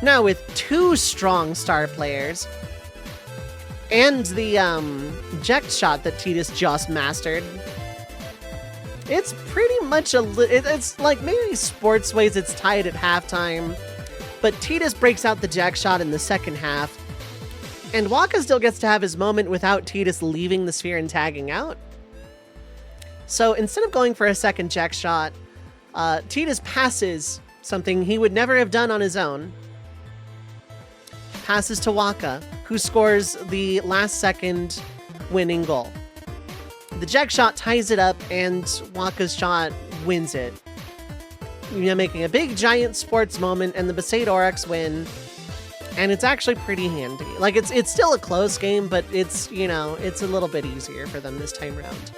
Now, with two strong star players, and the Jecht shot that Tidus just mastered, it's pretty much it's like maybe sports ways it's tied at halftime. But Tidus breaks out the Jecht shot in the second half, and Wakka still gets to have his moment without Tidus leaving the sphere and tagging out. So instead of going for a second Jecht shot, Tidus passes something he would never have done on his own. Passes to Wakka, who scores the last second winning goal. The Jecht shot ties it up, and Wakka's shot wins it. You know, making a big giant sports moment, and the Besaid Oryx win. And it's actually pretty handy. Like, it's still a close game, but it's, you know, it's a little bit easier for them this time around.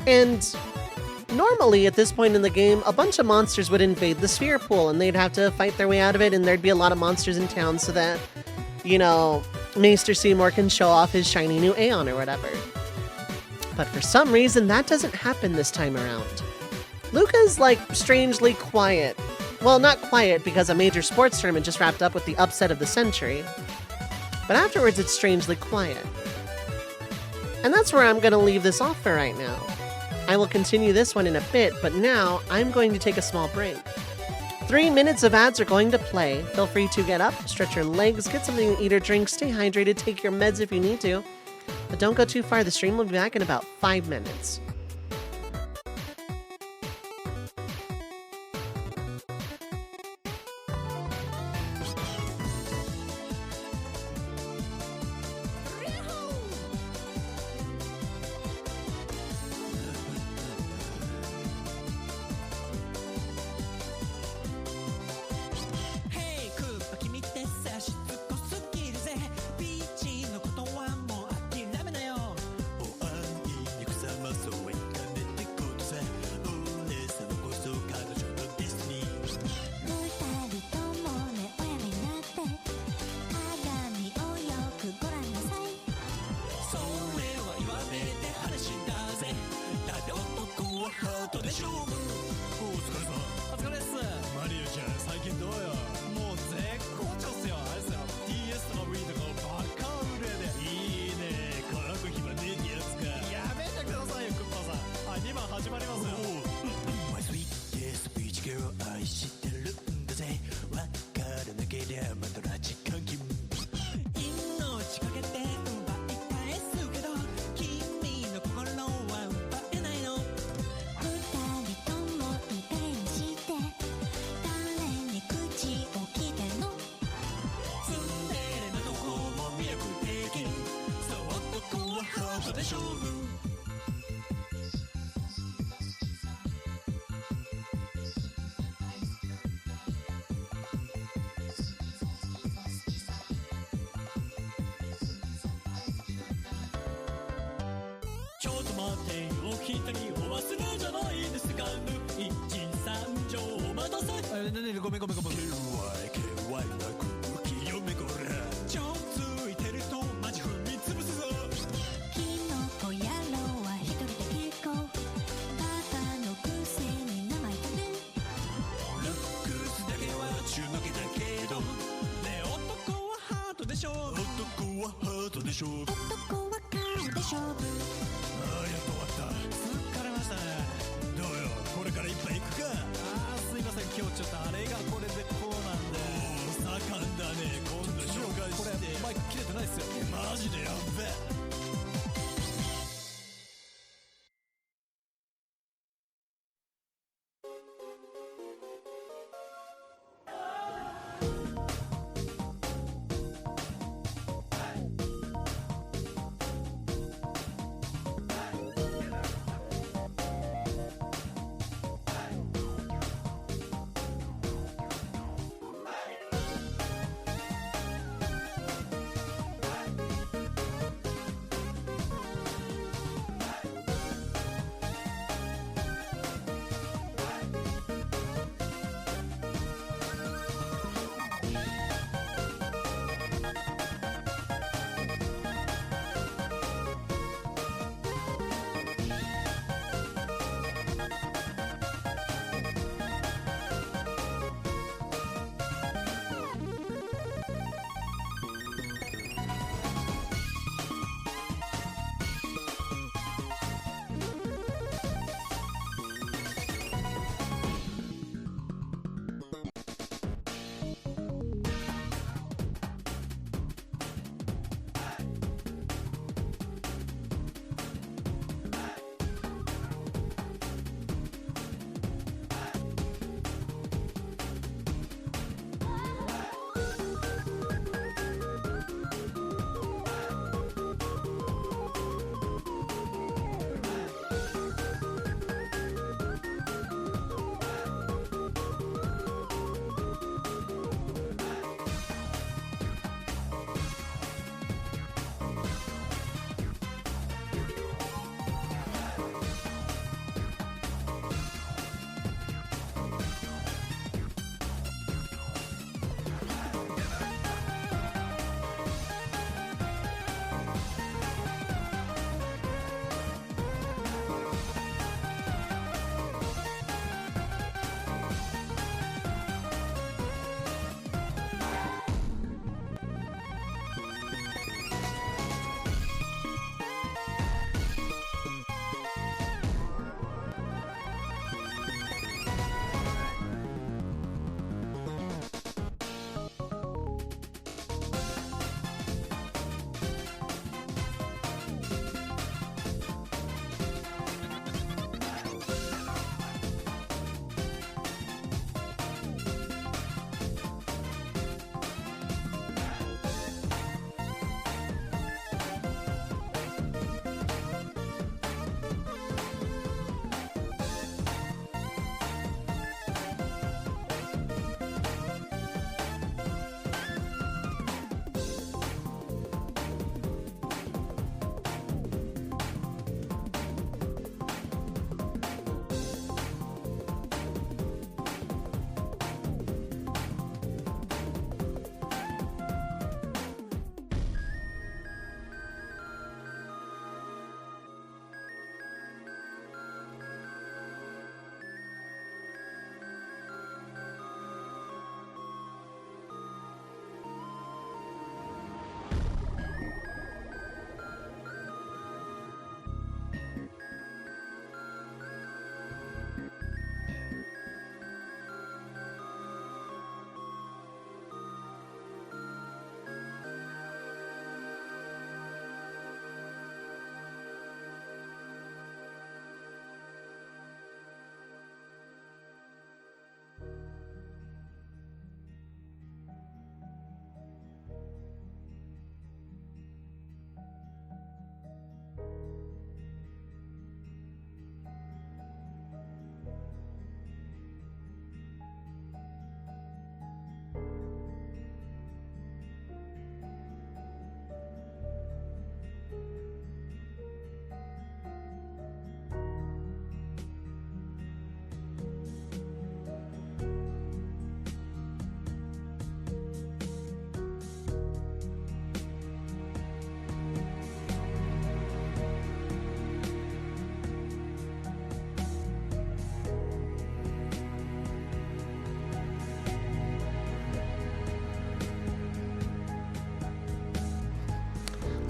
And normally at this point in the game, a bunch of monsters would invade the sphere pool, and they'd have to fight their way out of it, and there'd be a lot of monsters in town so that, you know, Maester Seymour can show off his shiny new Aeon or whatever. But for some reason, that doesn't happen this time around. Luca's, like, strangely quiet. Well, not quiet because a major sports tournament just wrapped up with the upset of the century. But afterwards, it's strangely quiet. And that's where I'm going to leave this off for right now. I will continue this one in a bit, but now I'm going to take a small break. 3 minutes of ads are going to play. Feel free to get up, stretch your legs, get something to eat or drink, stay hydrated, take your meds if you need to. But don't go too far. The stream will be back in about 5 minutes.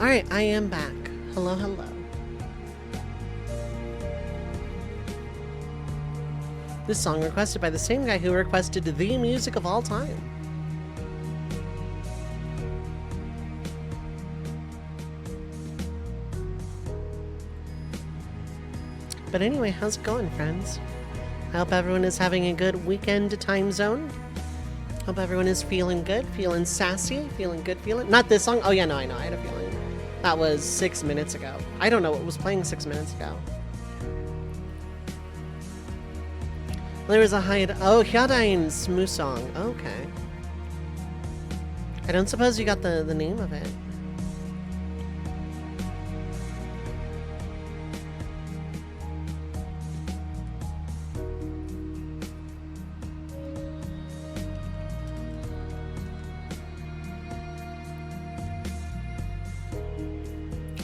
Alright, I am back. Hello, hello. This song requested by the same guy who requested the music of all time. But anyway, how's it going, friends? I hope everyone is having a good weekend time zone. Hope everyone is feeling good, feeling sassy, feeling good, feeling... Not this song. Oh, yeah, no, I know. I had a feeling. That was 6 minutes ago. I don't know what was playing 6 minutes ago. There was a hide... Oh, Hyadain's Musong. Okay. I don't suppose you got the name of it.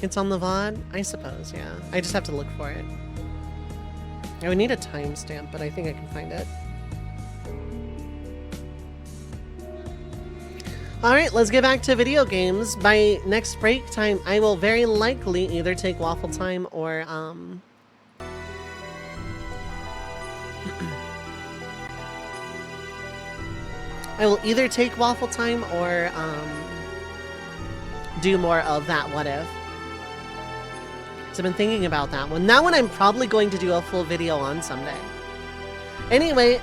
It's on the VOD? I suppose, yeah. I just have to look for it. I would need a timestamp, but I think I can find it. Alright, let's get back to video games. By next break time, I will very likely either take waffle time or, I will either take waffle time or, do more of that what if. So I've been thinking about that one. That one I'm probably going to do a full video on someday. Anyway,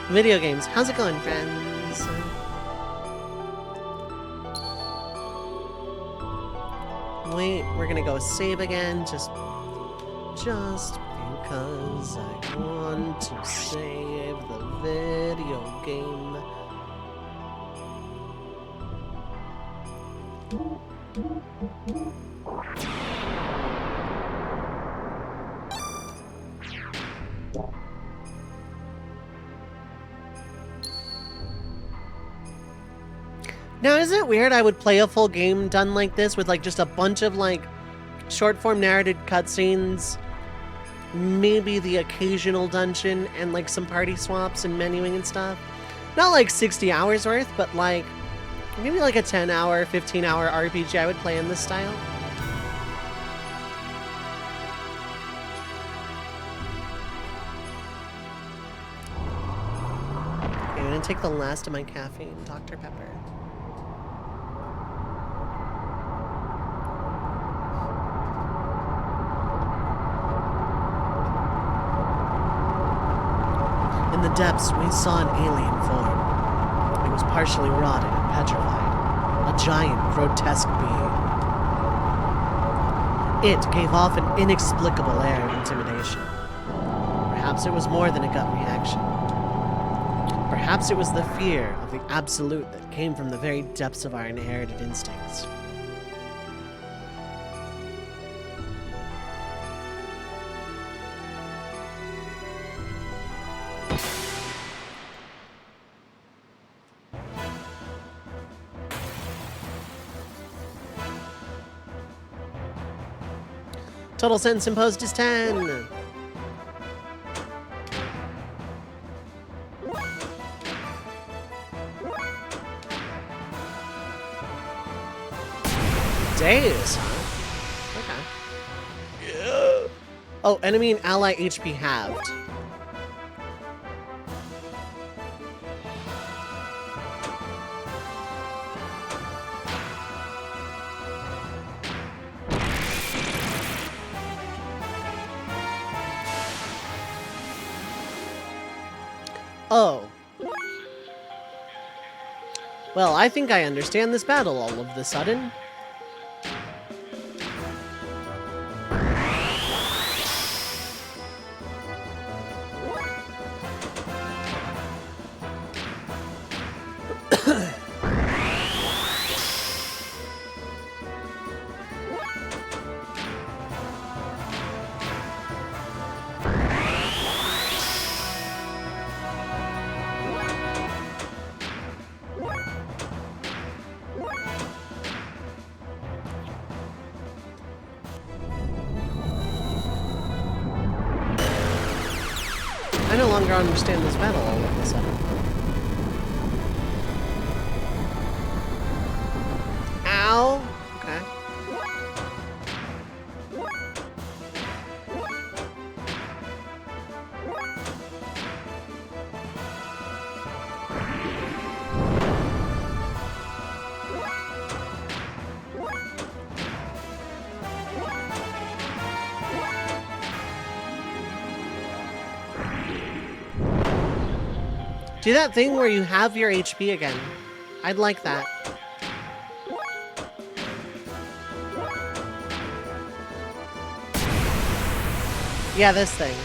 video games. How's it going, friends? Wait, we're gonna go save again, just because I want to save the video game. Now, isn't it weird I would play a full game done like this with, like, just a bunch of, like, short-form narrated cutscenes, maybe the occasional dungeon, and, like, some party swaps and menuing and stuff? Not, like, 60 hours worth, but, like, maybe, like, a 10-hour, 15-hour RPG I would play in this style. Okay, I'm gonna take the last of my caffeine, Dr. Pepper. In the depths, we saw an alien form. It was partially rotted and petrified. A giant, grotesque being. It gave off an inexplicable air of intimidation. Perhaps it was more than a gut reaction. Perhaps it was the fear of the absolute that came from the very depths of our inherited instincts. Total sentence imposed is 10. Days, huh? Okay. Yeah. Oh, enemy and ally HP halved. Oh. Well, I think I understand this battle all of the sudden. I no longer understand this battle all of a sudden. Ow! Do that thing where you have your HP again. I'd like that. Yeah, this thing.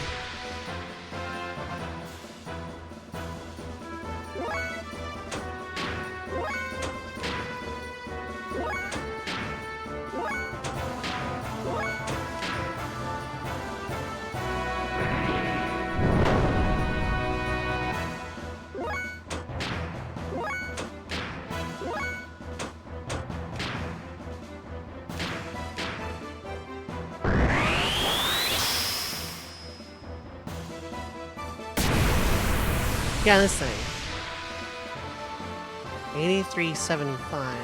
Yeah, this thing. 8375.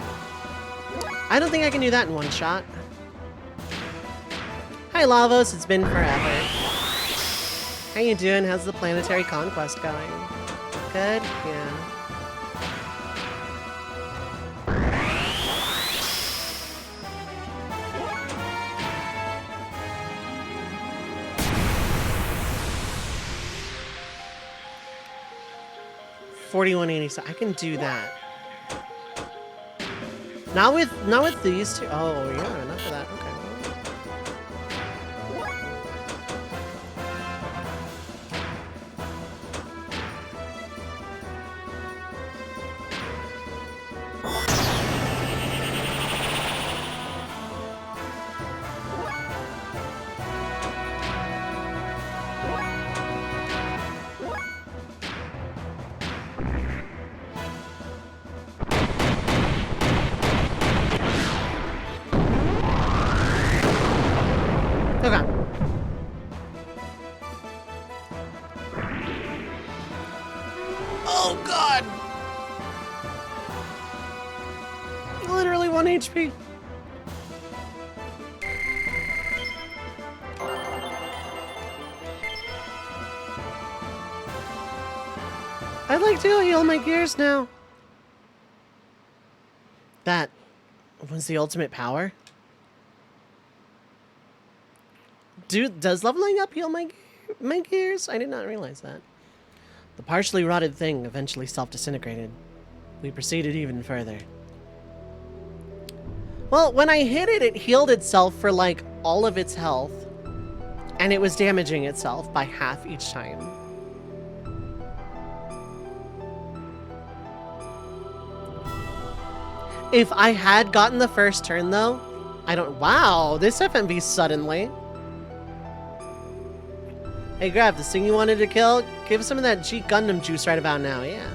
I don't think I can do that in one shot. Hi, Lavos. It's been forever. How you doing? How's the planetary conquest going? Good? Yeah. $41.87. I can do that. Not with these two. Oh yeah, enough of that. Okay. Okay. Oh god! Literally 1 HP. I'd like to heal my gears now. That was the ultimate power? Does leveling up heal my gears? I did not realize that. The partially rotted thing eventually self-disintegrated. We proceeded even further. Well, when I hit it, it healed itself for like all of its health. And it was damaging itself by half each time. If I had gotten the first turn though, wow, this FMV suddenly. Hey, Grab, this thing you wanted to kill? Give some of that G Gundam juice right about now, yeah.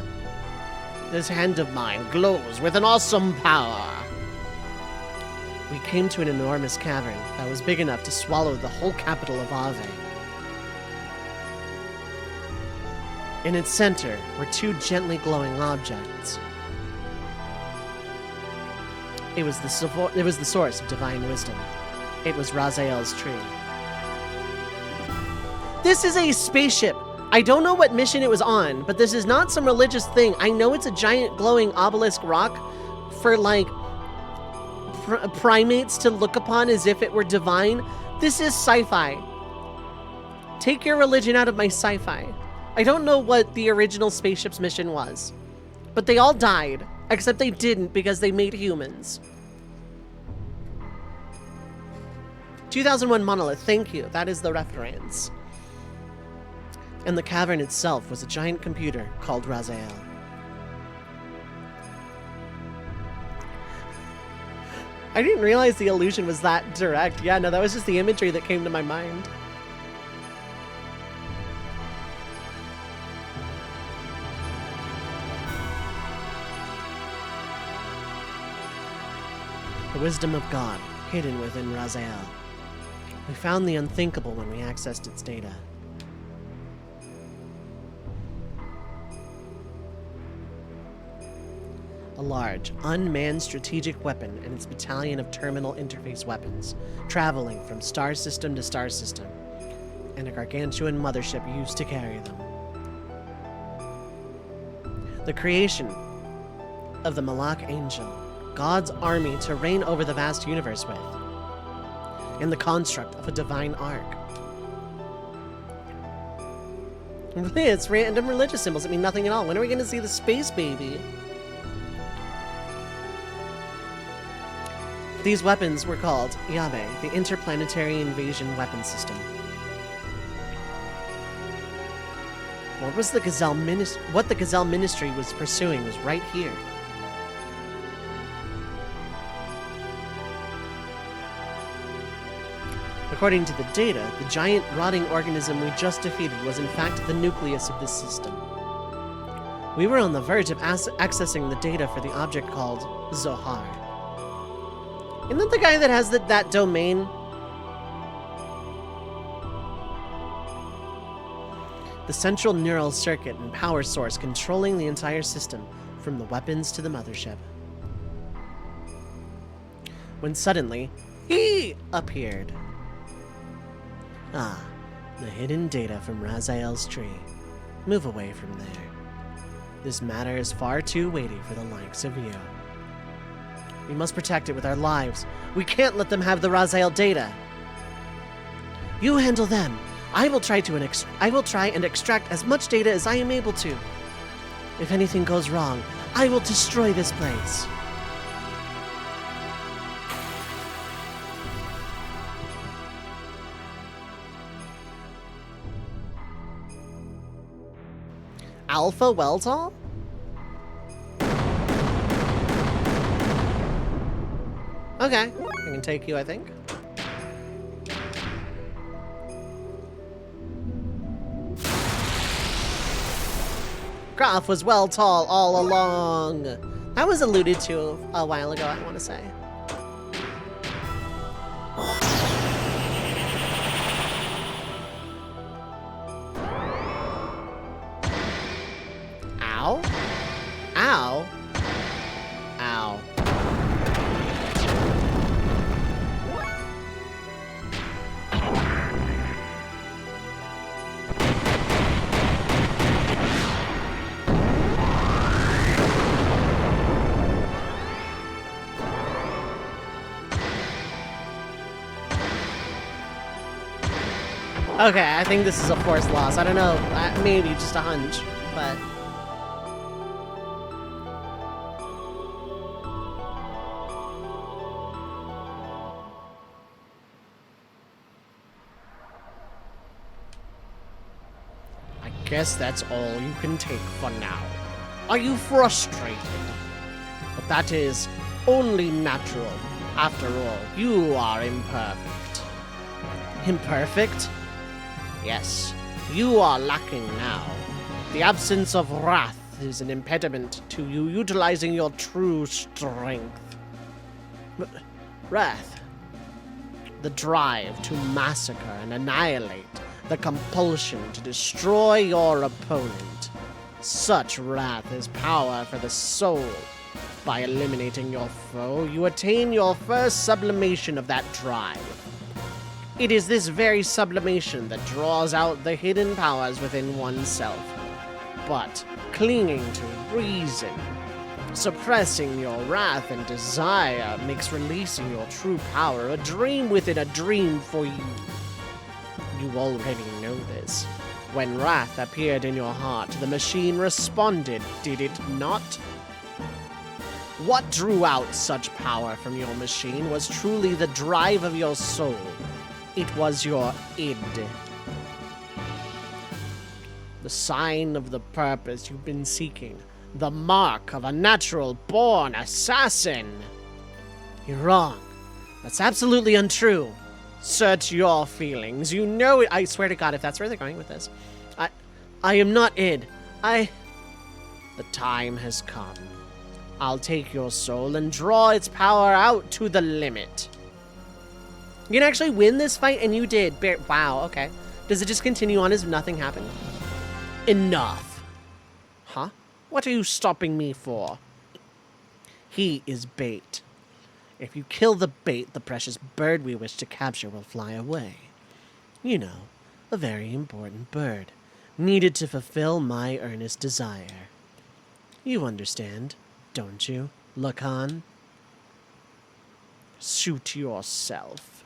This hand of mine glows with an awesome power. We came to an enormous cavern that was big enough to swallow the whole capital of Ave. In its center were two gently glowing objects. It was the source of divine wisdom. It was Raziel's tree. This is a spaceship. I don't know what mission it was on, but this is not some religious thing. I know it's a giant glowing obelisk rock for like primates to look upon as if it were divine. This is sci-fi. Take your religion out of my sci-fi. I don't know what the original spaceship's mission was, but they all died, except they didn't because they made humans. 2001 Monolith, thank you. That is the reference. And the cavern itself was a giant computer called Raziel. I didn't realize the illusion was that direct. Yeah, no, that was just the imagery that came to my mind. The wisdom of God, hidden within Raziel. We found the unthinkable when we accessed its data. A large, unmanned strategic weapon and its battalion of terminal interface weapons, traveling from star system to star system, and a gargantuan mothership used to carry them. The creation of the Malak Angel, God's army to reign over the vast universe with, and the construct of a divine ark. It's random religious symbols that mean nothing at all. When are we going to see the space baby? These weapons were called Yabe, the Interplanetary Invasion Weapon System. What the Gazelle Ministry was pursuing was right here. According to the data, the giant rotting organism we just defeated was in fact the nucleus of this system. We were on the verge of accessing the data for the object called Zohar. Isn't that the guy that has that domain? The central neural circuit and power source controlling the entire system, from the weapons to the mothership. When suddenly, he appeared. Ah, the hidden data from Raziel's tree. Move away from there. This matter is far too weighty for the likes of you. We must protect it with our lives. We can't let them have the Raziel data. You handle them. I will try and extract as much data as I am able to. If anything goes wrong, I will destroy this place. Alpha Weltall? Okay, I can take you, I think. Graf was Weltall all along. That was alluded to a while ago, I want to say. Ow. Ow. Ow. Okay, I think this is a forced loss. I don't know, maybe just a hunch, but... I guess that's all you can take for now. Are you frustrated? But that is only natural. After all, you are imperfect. Imperfect? Yes, you are lacking now. The absence of wrath is an impediment to you utilizing your true strength. Wrath. The drive to massacre and annihilate. The compulsion to destroy your opponent. Such wrath is power for the soul. By eliminating your foe, you attain your first sublimation of that drive. It is this very sublimation that draws out the hidden powers within oneself. But clinging to reason, suppressing your wrath and desire makes releasing your true power a dream within a dream for you. You already know this. When wrath appeared in your heart, the machine responded, did it not? What drew out such power from your machine was truly the drive of your soul. It was your id. The sign of the purpose you've been seeking. The mark of a natural-born assassin. You're wrong. That's absolutely untrue. Search your feelings. You know it. I swear to God, if that's where they're going with this. I am not id. The time has come. I'll take your soul and draw its power out to the limit. You can actually win this fight, and you did. Wow, okay. Does it just continue on as nothing happened? Enough. Huh? What are you stopping me for? He is bait. If you kill the bait, the precious bird we wish to capture will fly away. You know, a very important bird, needed to fulfill my earnest desire. You understand, don't you, Lacan? Suit yourself.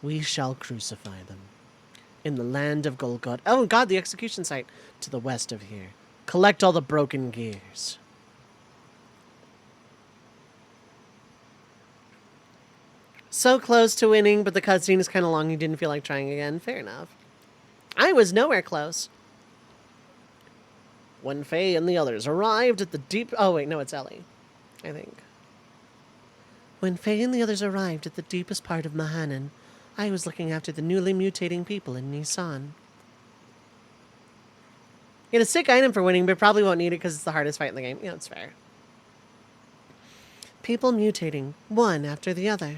We shall crucify them. In the land of Golgotha. Oh, God, the execution site. To the west of here. Collect all the broken gears. So close to winning, but the cutscene is kind of long. You didn't feel like trying again. Fair enough. I was nowhere close. When Faye and the others arrived at the deep... Oh, wait, no, it's Ellie, I think. When Faye and the others arrived at the deepest part of Mahanan, I was looking after the newly mutating people in Nissan. Get a sick item for winning, but probably won't need it because it's the hardest fight in the game. Yeah, it's fair. People mutating, one after the other.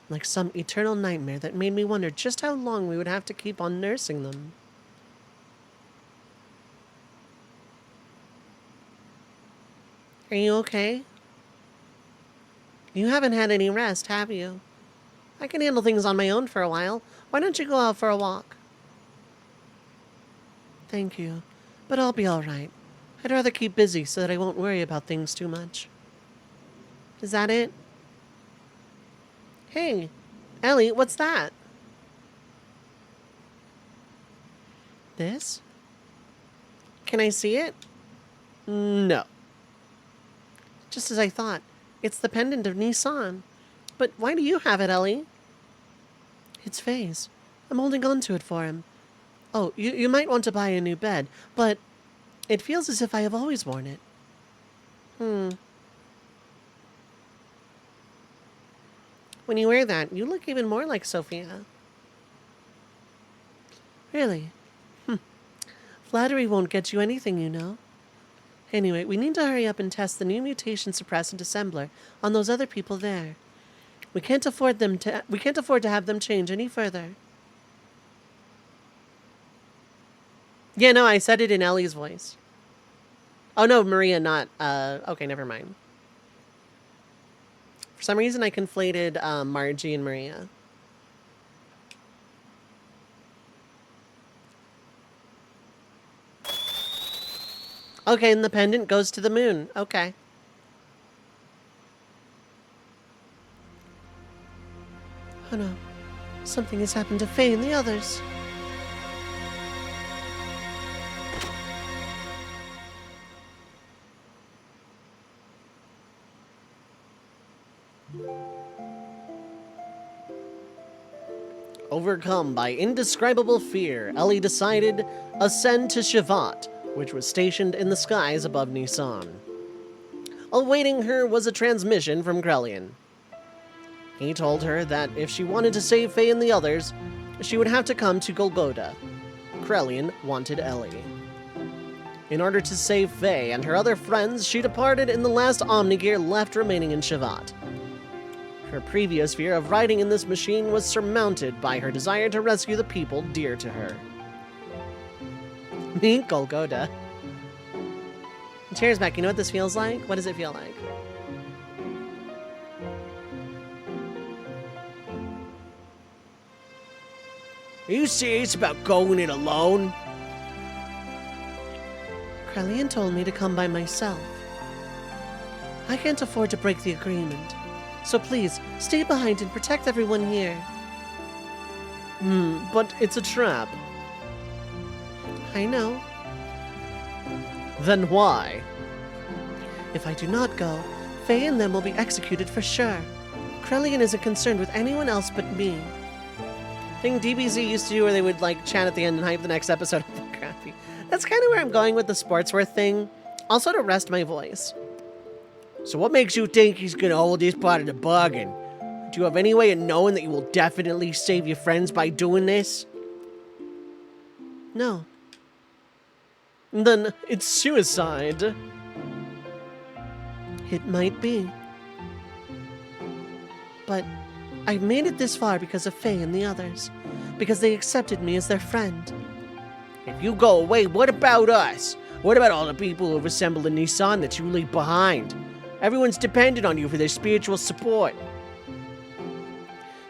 Like some eternal nightmare that made me wonder just how long we would have to keep on nursing them. Are you okay? You haven't had any rest, have you? I can handle things on my own for a while. Why don't you go out for a walk? Thank you, but I'll be all right. I'd rather keep busy so that I won't worry about things too much. Is that it? Hey, Ellie, what's that? This? Can I see it? No. Just as I thought. It's the pendant of Nissan. But why do you have it, Ellie? It's Faye's. I'm holding on to it for him. Oh, you might want to buy a new bed, but it feels as if I have always worn it. When you wear that, you look even more like Sophia. Really? Flattery won't get you anything, you know. Anyway, we need to hurry up and test the new mutation suppressant assembler on those other people there. We can't afford to have them change any further. Yeah, no, I said it in Ellie's voice. Oh no, Maria, not okay, never mind. For some reason I conflated Margie and Maria. Okay, and the pendant goes to the moon. Okay. Oh no. Something has happened to Faye and the others. Overcome by indescribable fear, Ellie decided ascend to Shavat, which was stationed in the skies above Nissan. Awaiting her was a transmission from Krelian. He told her that if she wanted to save Faye and the others, she would have to come to Golgotha. Krelian wanted Ellie. In order to save Faye and her other friends, she departed in the last Omnigear left remaining in Shavat. Her previous fear of riding in this machine was surmounted by her desire to rescue the people dear to her. Meet Golgotha. Cheers, Beck. You know what this feels like? What does it feel like? Are you serious about going it alone? Krelian told me to come by myself. I can't afford to break the agreement. So please, stay behind and protect everyone here. But it's a trap. I know. Then why? If I do not go, Faye and them will be executed for sure. Krelian isn't concerned with anyone else but me. Thing DBZ used to do where they would like chat at the end and hype the next episode. Crappy. That's kind of where I'm going with the Sportsworth thing. Also to rest my voice. So what makes you think he's gonna hold this part of the bargain? Do you have any way of knowing that you will definitely save your friends by doing this? No. Then it's suicide. It might be. But I've made it this far because of Faye and the others. Because they accepted me as their friend. If you go away, what about us? What about all the people who've assembled in Nissan that you leave behind? Everyone's dependent on you for their spiritual support.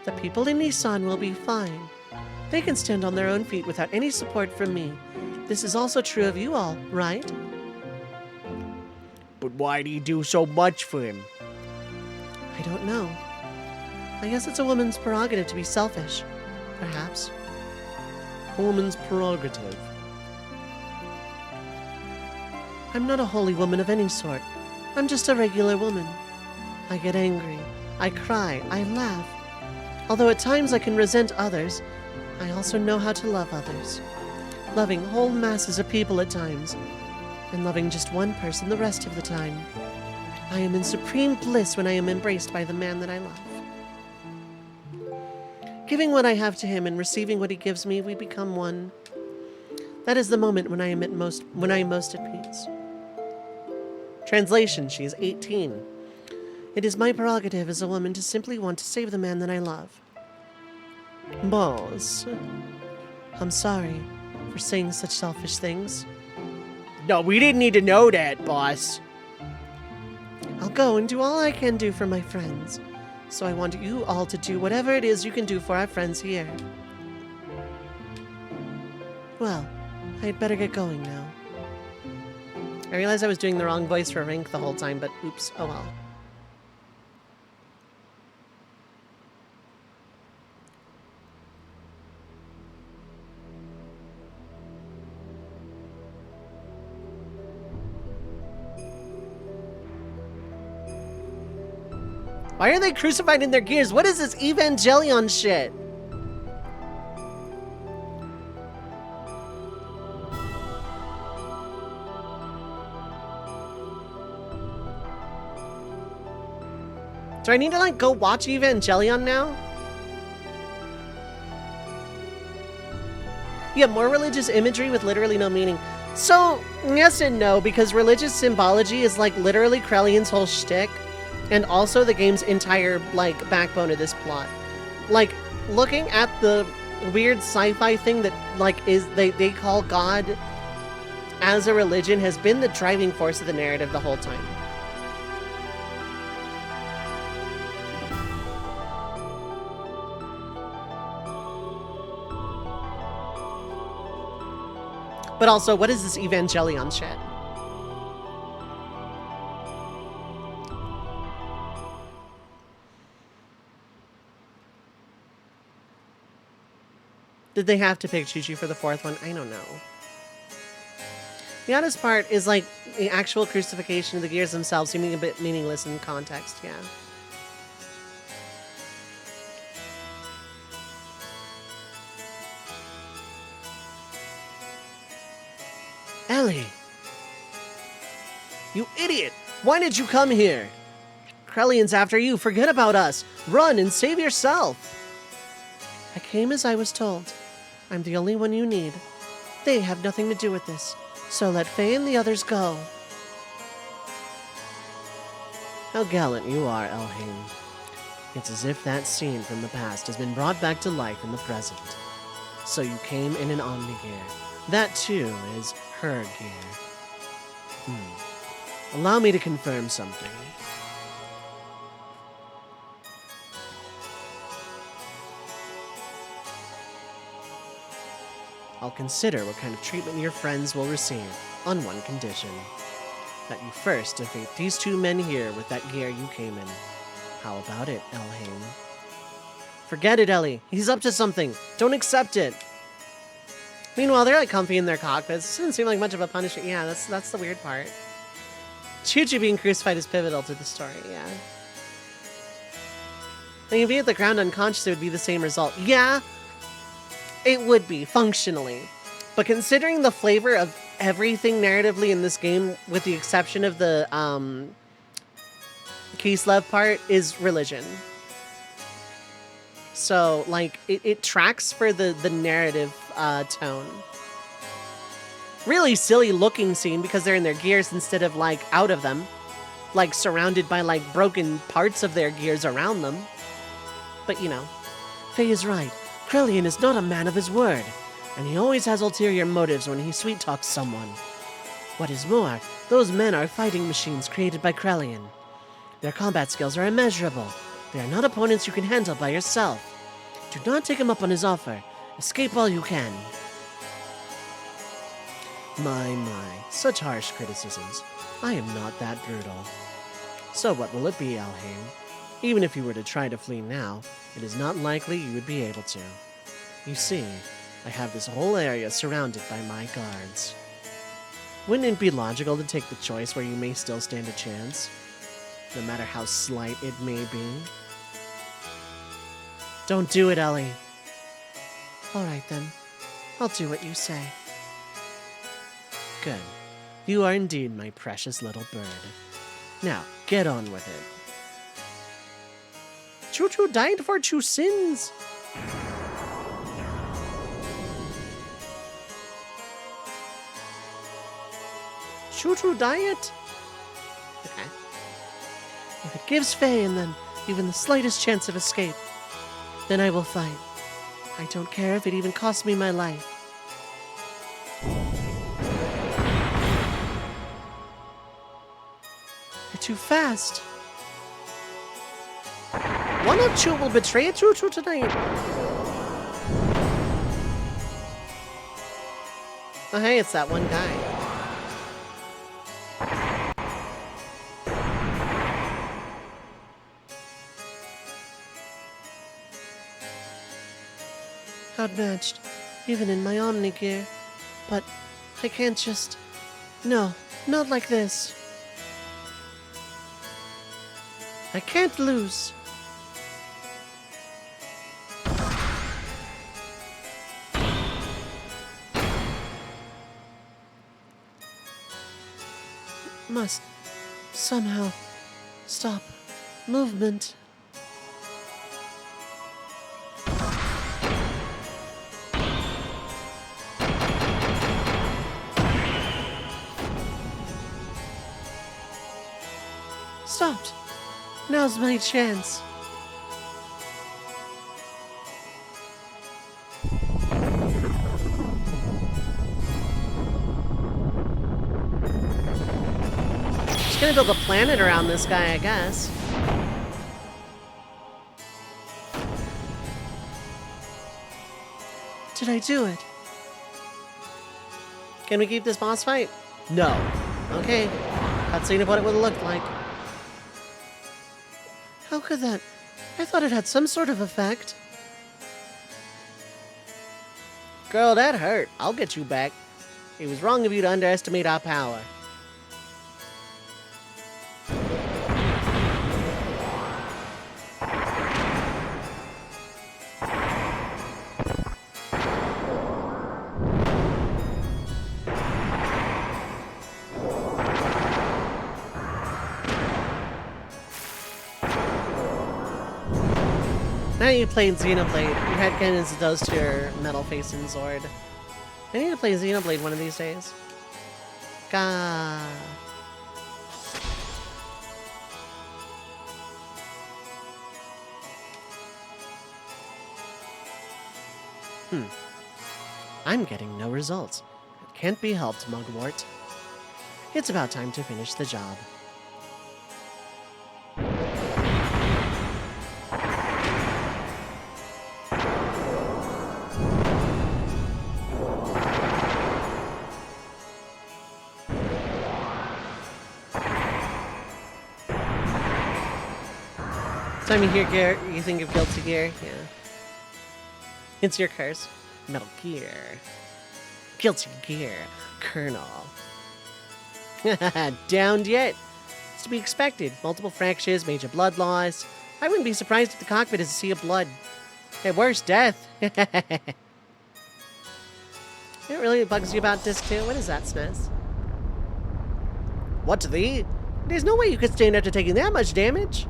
The people in Nissan will be fine. They can stand on their own feet without any support from me. This is also true of you all, right? Why'd he do so much for him? I don't know. I guess it's a woman's prerogative to be selfish. Perhaps. A woman's prerogative. I'm not a holy woman of any sort. I'm just a regular woman. I get angry. I cry. I laugh. Although at times I can resent others, I also know how to love others. Loving whole masses of people at times, and loving just one person the rest of the time. I am in supreme bliss when I am embraced by the man that I love. Giving what I have to him and receiving what he gives me, we become one. That is the moment when I am most at peace. Translation, she is 18. It is my prerogative as a woman to simply want to save the man that I love. Boss, I'm sorry for saying such selfish things. No, we didn't need to know that, boss. I'll go and do all I can do for my friends. So I want you all to do whatever it is you can do for our friends here. Well, I'd better get going now. I realized I was doing the wrong voice for Rank the whole time, but oops, oh well. Why are they crucified in their gears? What is this Evangelion shit? Do I need to, like, go watch Evangelion now? Yeah, more religious imagery with literally no meaning. So, yes and no, because religious symbology is, like, literally Krellion's whole shtick. And also the game's entire, like, backbone of this plot. Like, looking at the weird sci-fi thing that, like, they call God as a religion has been the driving force of the narrative the whole time. But also, what is this Evangelion shit? Did they have to pick Chi-Chi for the fourth one? I don't know. The oddest part is, like, the actual crucifixion of the gears themselves seeming a bit meaningless in context, yeah. Ellie! You idiot! Why did you come here? Krellion's after you. Forget about us. Run and save yourself. I came as I was told. I'm the only one you need. They have nothing to do with this, so let Faye and the others go. How gallant you are, Elhain. It's as if that scene from the past has been brought back to life in the present. So you came in an Omni-Gear. That, too, is her gear. Allow me to confirm something. I'll consider what kind of treatment your friends will receive, on one condition. That you first defeat these two men here with that gear you came in. How about it, Elhain? Forget it, Ellie. He's up to something. Don't accept it. Meanwhile, they're like comfy in their cockpits. This doesn't seem like much of a punishment. Yeah, that's the weird part. Chi-Chi being crucified is pivotal to the story, yeah. Like, if he hit the ground unconscious, it would be the same result. Yeah, it would be, functionally. But considering the flavor of everything narratively in this game, with the exception of the Kislev part, is religion. So, like, it tracks for the narrative tone. Really silly looking scene because they're in their gears instead of, like, out of them. Like, surrounded by, like, broken parts of their gears around them. But, you know. Faye is right. Krellion is not a man of his word, and he always has ulterior motives when he sweet-talks someone. What is more, those men are fighting machines created by Krellion. Their combat skills are immeasurable. They are not opponents you can handle by yourself. Do not take him up on his offer. Escape while you can. My, such harsh criticisms. I am not that brutal. So what will it be, Alhain? Even if you were to try to flee now, it is not likely you would be able to. You see, I have this whole area surrounded by my guards. Wouldn't it be logical to take the choice where you may still stand a chance, no matter how slight it may be? Don't do it, Ellie. All right, then. I'll do what you say. Good. You are indeed my precious little bird. Now, get on with it. Choo-choo died for 2 sins. Choo-choo diet? Okay. If it gives Faye and them even the slightest chance of escape, then I will fight. I don't care if it even costs me my life. You're too fast. One of you will betray Choo-choo tonight. Oh hey, it's that one guy. Outmatched, even in my Omni gear. But I can't just... No, not like this. I can't lose. Must somehow stop movement. Stopped. Now's my chance. Just gonna build a planet around this guy, I guess. Did I do it? Can we keep this boss fight? No. Okay. Cutscene of what it would have looked like. How could that? I thought it had some sort of effect. Girl, that hurt. I'll get you back. It was wrong of you to underestimate our power. Now you played Xenoblade. Your head cannon does to your metal face and sword. I need to play Xenoblade one of these days. Gah. I'm getting no results. It can't be helped, Mugwort. It's about time to finish the job. Time you hear Gear, you think of Guilty Gear? Yeah. It's your curse. Metal Gear. Guilty Gear. Colonel. Downed yet? It's to be expected. Multiple fractures, major blood loss. I wouldn't be surprised if the cockpit is a sea of blood. At worst, death. It really bugs you about Disc 2? What is that, SNES? What the? There's no way you could stand after taking that much damage.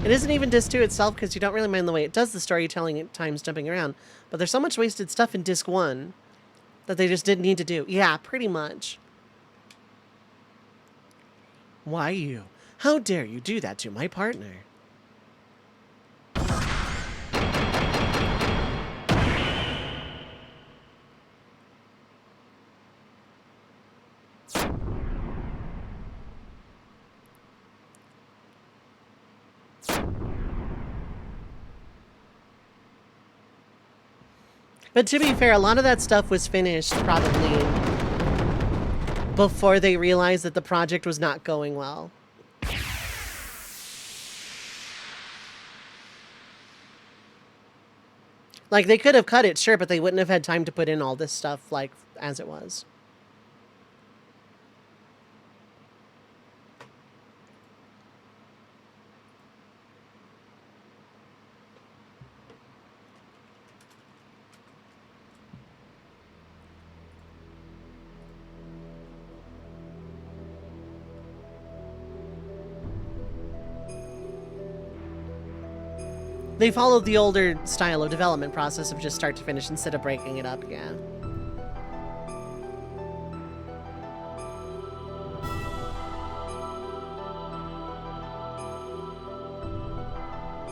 It isn't even Disc 2 itself, because you don't really mind the way it does the storytelling at times jumping around. But there's so much wasted stuff in Disc 1 that they just didn't need to do. Yeah, pretty much. Why you? How dare you do that to my partner? But to be fair, a lot of that stuff was finished probably before they realized that the project was not going well. Like, they could have cut it, sure, but they wouldn't have had time to put in all this stuff, like, as it was. They followed the older style of development process of just start to finish instead of breaking it up, yeah.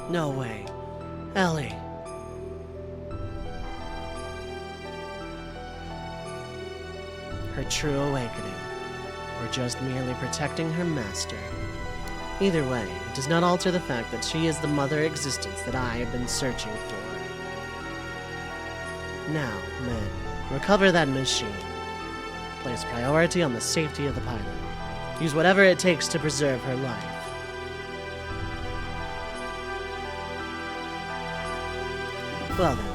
No way. Ellie. Her true awakening, or just merely protecting her master. Either way, it does not alter the fact that she is the mother existence that I have been searching for. Now, men, recover that machine. Place priority on the safety of the pilot. Use whatever it takes to preserve her life. Well then,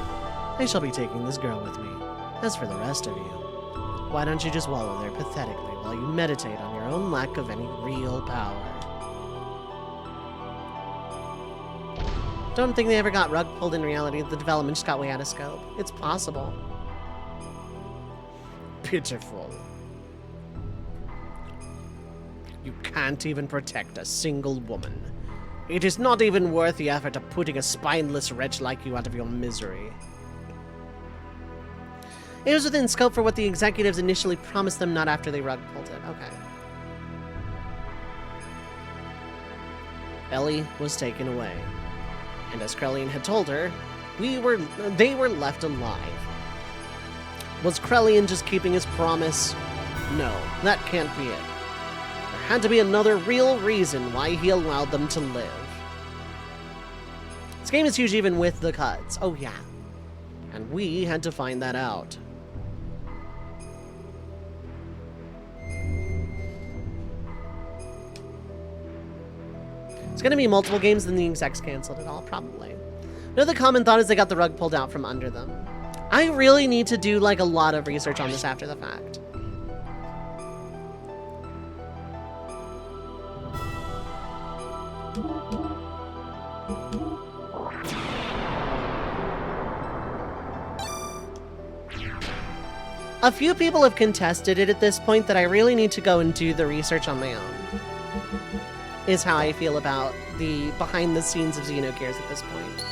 I shall be taking this girl with me. As for the rest of you, why don't you just wallow there pathetically while you meditate on your own lack of any real power? Don't think they ever got rug pulled in reality. The development just got way out of scope. It's possible. Pitiful. You can't even protect a single woman. It is not even worth the effort of putting a spineless wretch like you out of your misery. It was within scope for what the executives initially promised them, not after they rug pulled it. Okay. Ellie was taken away. And as Krellian had told her, they were left alive. Was Krellian just keeping his promise? No, that can't be it. There had to be another real reason why he allowed them to live. This game is huge even with the cuts. Oh yeah. And we had to find that out. It's gonna be multiple games, then the execs canceled it all, probably. Another common thought is they got the rug pulled out from under them. I really need to do like a lot of research on this after the fact. A few people have contested it at this point that I really need to go and do the research on my own. Is how I feel about the behind the scenes of Xenogears at this point.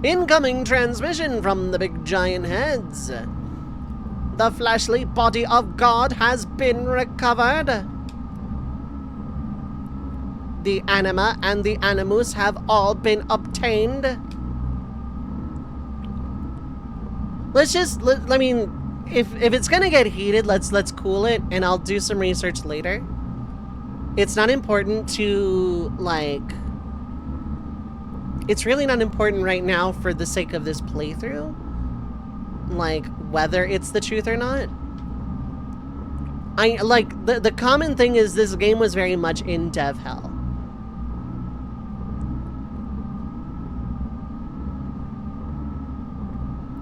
Incoming transmission from the big giant heads. The fleshly body of God has been recovered. The anima and the animus have all been obtained. Let's just, I mean, if it's gonna get heated, let's cool it, and I'll do some research later. It's not important to, like, it's really not important right now for the sake of this playthrough, like, whether it's the truth or not. The common thing is this game was very much in dev hell.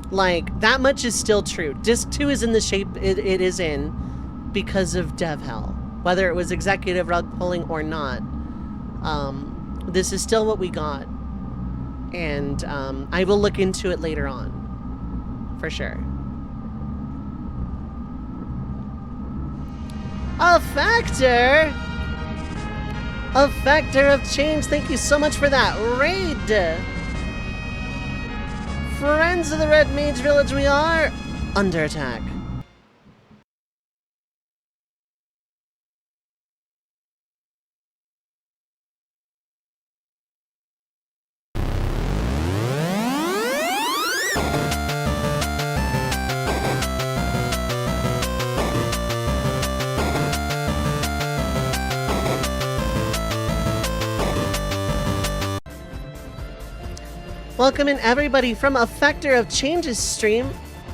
Like, that much is still true. Disc 2 is in the shape it is in because of dev hell. Whether it was executive rug pulling or not. This is still what we got. And I will look into it later on. For sure. A factor! A factor of change. Thank you so much for that raid! Friends of the Red Mage Village, we are under attack. Welcome in everybody from A Factor of Change's stream.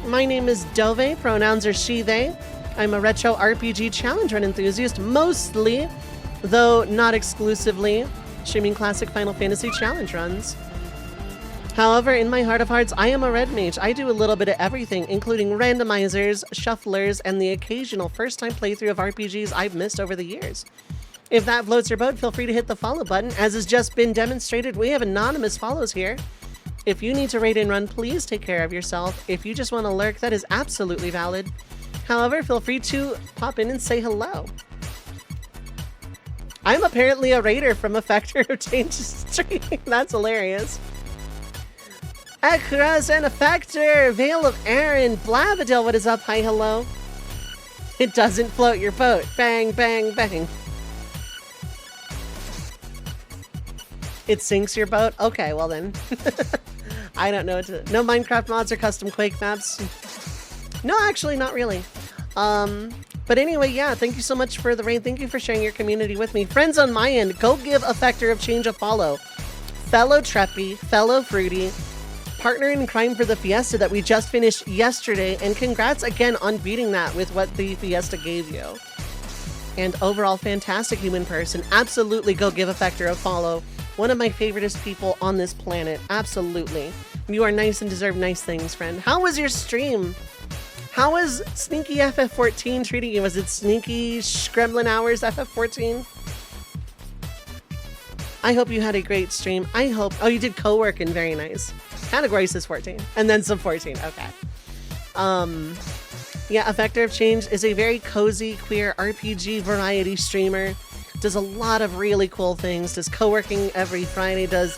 My name is Dovei, pronouns are she, they. I'm a retro RPG challenge run enthusiast, mostly, though not exclusively, streaming classic Final Fantasy challenge runs. However, in my heart of hearts, I am a red mage. I do a little bit of everything, including randomizers, shufflers, and the occasional first-time playthrough of RPGs I've missed over the years. If that floats your boat, feel free to hit the follow button. As has just been demonstrated, we have anonymous follows here. If you need to raid and run, please take care of yourself. If you just want to lurk, that is absolutely valid. However, feel free to pop in and say hello. I'm apparently a raider from A Factor of Change's stream. That's hilarious. Akras and A Factor, Veil of Aaron, Blavadil, what is up? Hi, hello. It doesn't float your boat. Bang, bang, bang. It sinks your boat? Okay, well then. I don't know what to... No Minecraft mods or custom Quake maps? No, actually, not really. But anyway, yeah, thank you so much for the raid. Thank you for sharing your community with me. Friends on my end, go give A Factor of Change a follow. Fellow Treppy, fellow Fruity, partner in crime for the Fiesta that we just finished yesterday, and congrats again on beating that with what the Fiesta gave you. And overall fantastic human person. Absolutely go give A Factor a follow. One of my favoriteest people on this planet. Absolutely. You are nice and deserve nice things, friend. How was your stream? How was Sneaky FF14 treating you? Was it Sneaky Gremlin Hours FF14? I hope you had a great stream. I hope... Oh, you did co-working. Very nice. Category says 14. And then some 14. Okay. Yeah, A Factor of Change is a very cozy, queer RPG variety streamer. Does a lot of really cool things. Does co-working every Friday. Does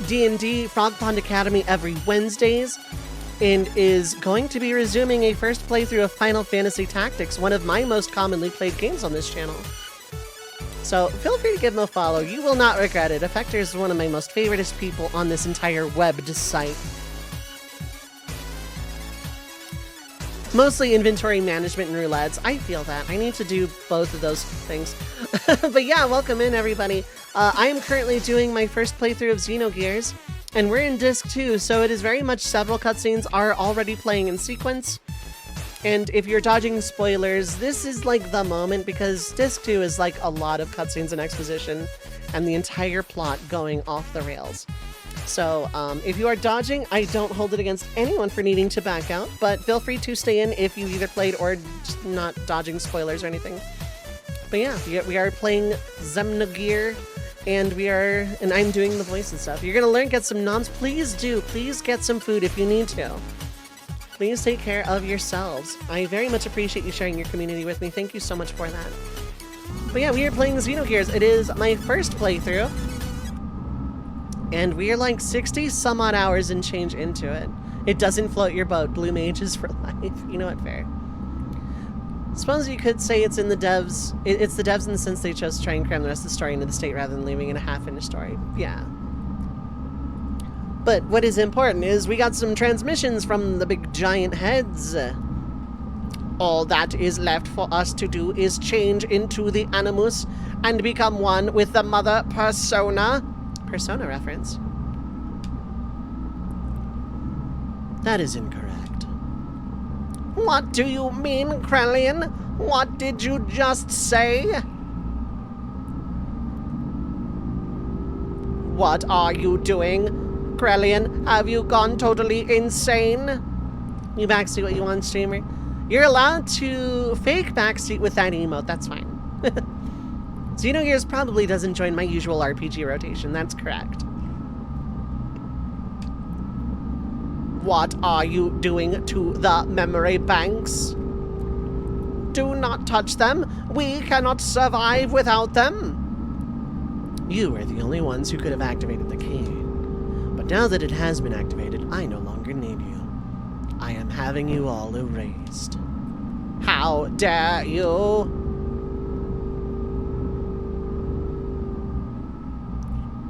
D&D Frog Pond Academy every Wednesdays. And is going to be resuming a first playthrough of Final Fantasy Tactics, one of my most commonly played games on this channel. So feel free to give him a follow. You will not regret it. A Factor is one of my most favoriteest people on this entire webbed site. Mostly inventory management and roulettes. I feel that. I need to do both of those things. But yeah, welcome in everybody. I am currently doing my first playthrough of Xenogears, and we're in Disc 2, so it is very much several cutscenes are already playing in sequence. And if you're dodging spoilers, this is like the moment, because Disc 2 is like a lot of cutscenes and exposition, and the entire plot going off the rails. So if you are dodging, I don't hold it against anyone for needing to back out, but feel free to stay in if you either played or just not dodging spoilers or anything. But yeah, we are playing Xenogears, and I'm doing the voice and stuff. You're gonna learn, get some noms. Please do. Please get some food if you need to. Please take care of yourselves. I very much appreciate you sharing your community with me. Thank you so much for that. But yeah, we are playing Xenogears. It is my first playthrough. And we are like 60 some odd hours and change into it. It doesn't float your boat. Blue mages for life. You know what, fair. Suppose you could say it's in the devs. It's the devs in the sense they chose to try and cram the rest of the story into the state rather than leaving it a half-finished story. Yeah. But what is important is we got some transmissions from the big giant heads. All that is left for us to do is change into the Animus and become one with the mother persona. Persona reference. That is incorrect. What do you mean, Krellian? What did you just say? What are you doing? Krellian, have you gone totally insane? You backseat what you want, streamer. You're allowed to fake backseat with that emote, that's fine. Xenogears probably doesn't join my usual RPG rotation, that's correct. What are you doing to the memory banks? Do not touch them. We cannot survive without them. You are the only ones who could have activated the key. But now that it has been activated, I no longer need you. I am having you all erased. How dare you?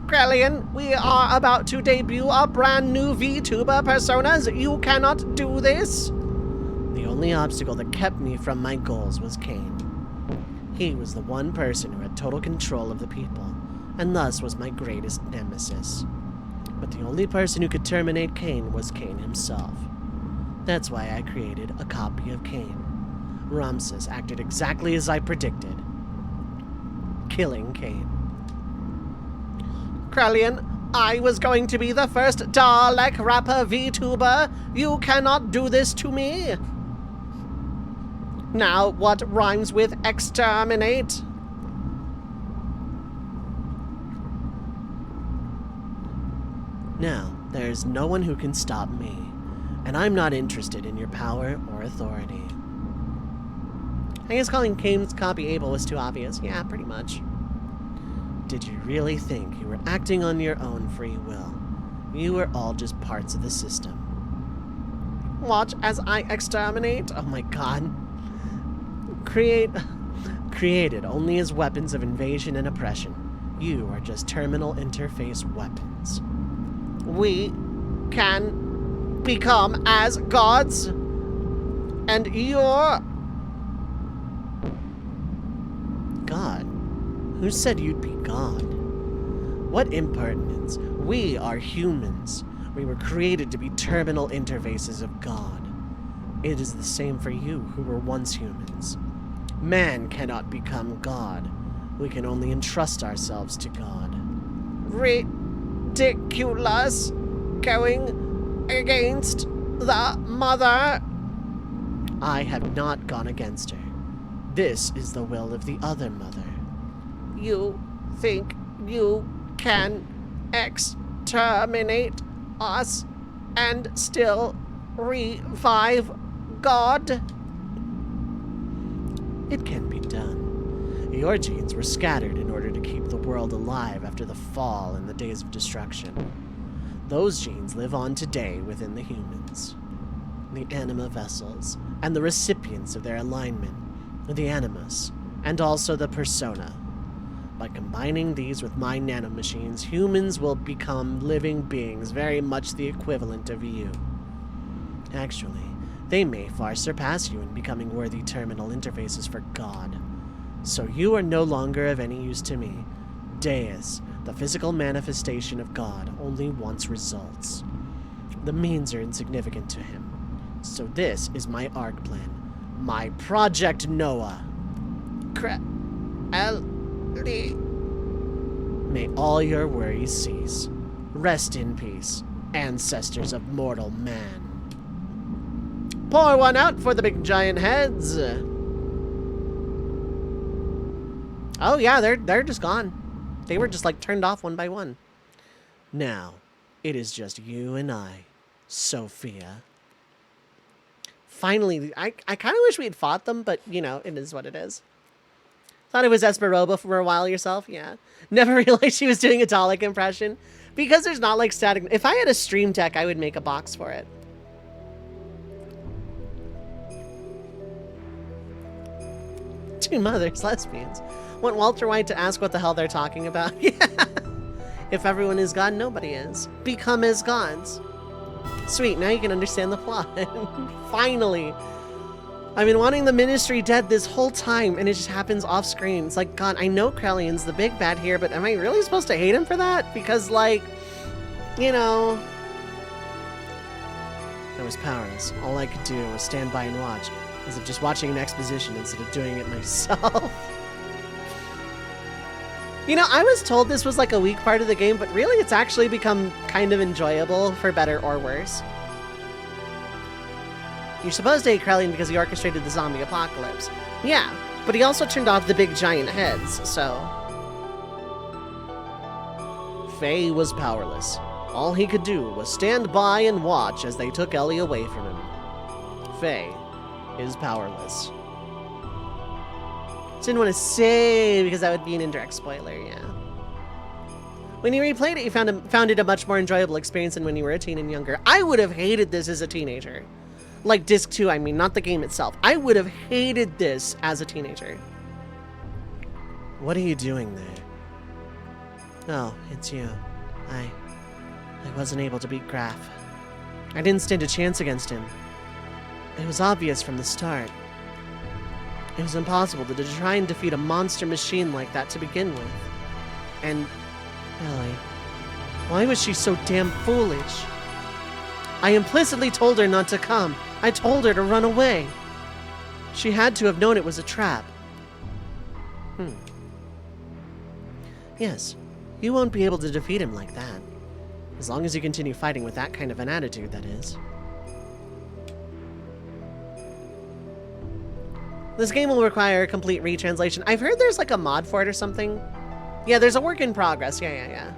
Krellian, we are about to debut our brand new VTuber personas. You cannot do this. The only obstacle that kept me from my goals was Cain. He was the one person who had total control of the people, and thus was my greatest nemesis. But the only person who could terminate Cain was Cain himself. That's why I created a copy of Cain. Ramses acted exactly as I predicted, killing Cain. Krelian, I was going to be the first Dalek rapper VTuber. You cannot do this to me. Now, what rhymes with exterminate? Now, there's no one who can stop me, and I'm not interested in your power or authority. I guess calling Cain's copy Abel was too obvious. Yeah, pretty much. Did you really think you were acting on your own free will? You were all just parts of the system. Watch as I exterminate? Oh my god. Created only as weapons of invasion and oppression. You are just terminal interface weapons. We can become as gods, and you're... God? Who said you'd be God? What impertinence. We are humans. We were created to be terminal interfaces of God. It is the same for you who were once humans. Man cannot become God. We can only entrust ourselves to God. Ridiculous. Going against the mother. I have not gone against her. This is the will of the other mother. You think you can exterminate us and still revive God? It can be done. Your genes were scattered in order to keep the world alive after the fall and the days of destruction. Those genes live on today within the humans, the anima vessels, and the recipients of their alignment, the animus, and also the persona. By combining these with my nanomachines, humans will become living beings very much the equivalent of you. Actually, they may far surpass you in becoming worthy terminal interfaces for God. So you are no longer of any use to me. Deus, the physical manifestation of God, only wants results. The means are insignificant to him. So this is my arc plan. My Project Noah. May all your worries cease. Rest in peace, ancestors of mortal man. Pour one out for the big giant heads. Oh yeah, they're just gone. They were just like turned off one by one. Now, it is just you and I, Sophia. Finally, I kind of wish we had fought them, but you know, it is what it is. Thought it was Esperoba for a while yourself, yeah. Never realized she was doing a Dalek impression. Because there's not like static... If I had a stream deck, I would make a box for it. Two mothers, lesbians. Want Walter White to ask what the hell they're talking about? Yeah. If everyone is God, nobody is. Become as gods. Sweet, now you can understand the plot. Finally. I've been wanting the Ministry dead this whole time, and it just happens off screen. It's like, God, I know Krelian's the big bad here, but am I really supposed to hate him for that? Because, like, you know... I was powerless. All I could do was stand by and watch, as if just watching an exposition instead of doing it myself. You know, I was told this was like a weak part of the game, but really it's actually become kind of enjoyable, for better or worse. You're supposed to hate Krelian because he orchestrated the zombie apocalypse. Yeah, but he also turned off the big giant heads, so... Faye was powerless. All he could do was stand by and watch as they took Ellie away from him. Faye is powerless. Didn't want to say because that would be an indirect spoiler, yeah. When you replayed it, you found it a much more enjoyable experience than when you were a teen and younger. I would have hated this as a teenager. Like Disc 2, I mean, not the game itself. I would have hated this as a teenager. What are you doing there? Oh, it's you. I wasn't able to beat Graf. I didn't stand a chance against him. It was obvious from the start. It was impossible to try and defeat a monster machine like that to begin with. And, Ellie, Why was she so damn foolish? I implicitly told her not to come. I told her to run away. She had to have known it was a trap. Yes, you won't be able to defeat him like that. As long as you continue fighting with that kind of an attitude, that is. This game will require a complete retranslation. I've heard there's like a mod for it or something. Yeah, there's a work in progress. Yeah.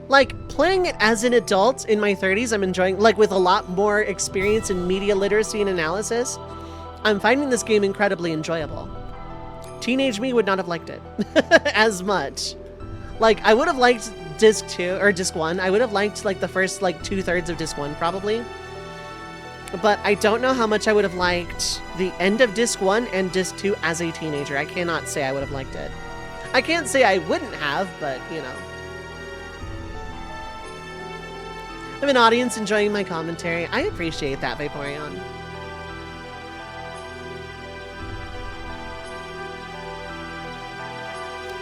Like, playing it as an adult in my 30s, I'm enjoying, like, with a lot more experience in media literacy and analysis, I'm finding this game incredibly enjoyable. Teenage me would not have liked it as much. Like, I would have liked Disc 2, or Disc 1. I would have liked, like, the first, like, 2/3 of Disc 1, probably. But I don't know how much I would have liked the end of Disc 1 and Disc 2 as a teenager. I cannot say I would have liked it. I can't say I wouldn't have, but, you know. I have an audience enjoying my commentary. I appreciate that, Vaporeon.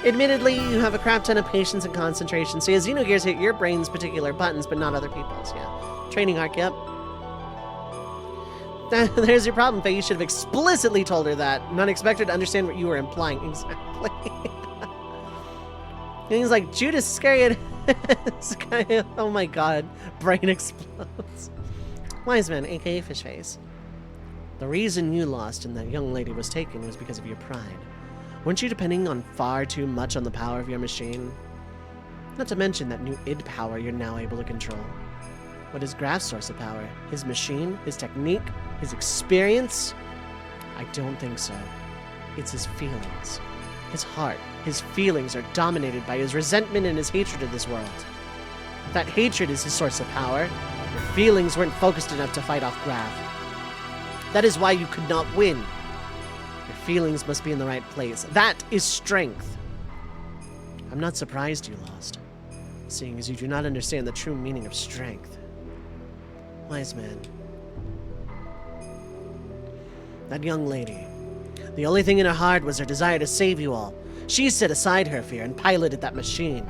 Admittedly, you have a crap ton of patience and concentration, so yeah, Xenogears hit your brain's particular buttons, but not other people's, yeah. Training arc, yep. There's your problem, Faye. You should have explicitly told her that. Not expected to understand what you were implying. Exactly. Things like Judas Iscariot. Oh my god. Brain explodes. Wise man, aka Fish Face. The reason you lost and that young lady was taken was because of your pride. Weren't you depending on far too much on the power of your machine? Not to mention that new id power you're now able to control. What is Graf's source of power? His machine? His technique? His experience? I don't think so. It's his feelings. His heart. His feelings are dominated by his resentment and his hatred of this world. That hatred is his source of power. Your feelings weren't focused enough to fight off Graf. That is why you could not win. Your feelings must be in the right place. That is strength. I'm not surprised you lost, seeing as you do not understand the true meaning of strength. Wise man. That young lady. The only thing in her heart was her desire to save you all. She set aside her fear and piloted that machine.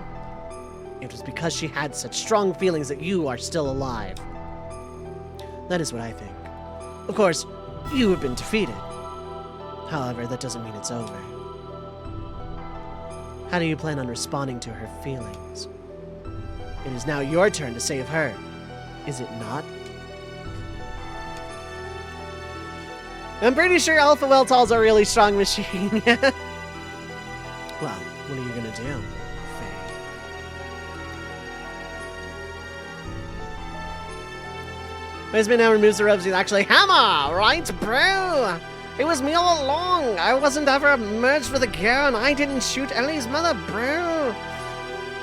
It was because she had such strong feelings that you are still alive. That is what I think. Of course, you have been defeated. However, that doesn't mean it's over. How do you plan on responding to her feelings? It is now your turn to save her. Is it not? I'm pretty sure Alpha Weltal's a really strong machine. Well, what are you gonna do, Faye? Wiseman now removes the robes. He's actually Hammer, right, bro? It was me all along. I wasn't ever merged with a girl, and I didn't shoot Ellie's mother, bro.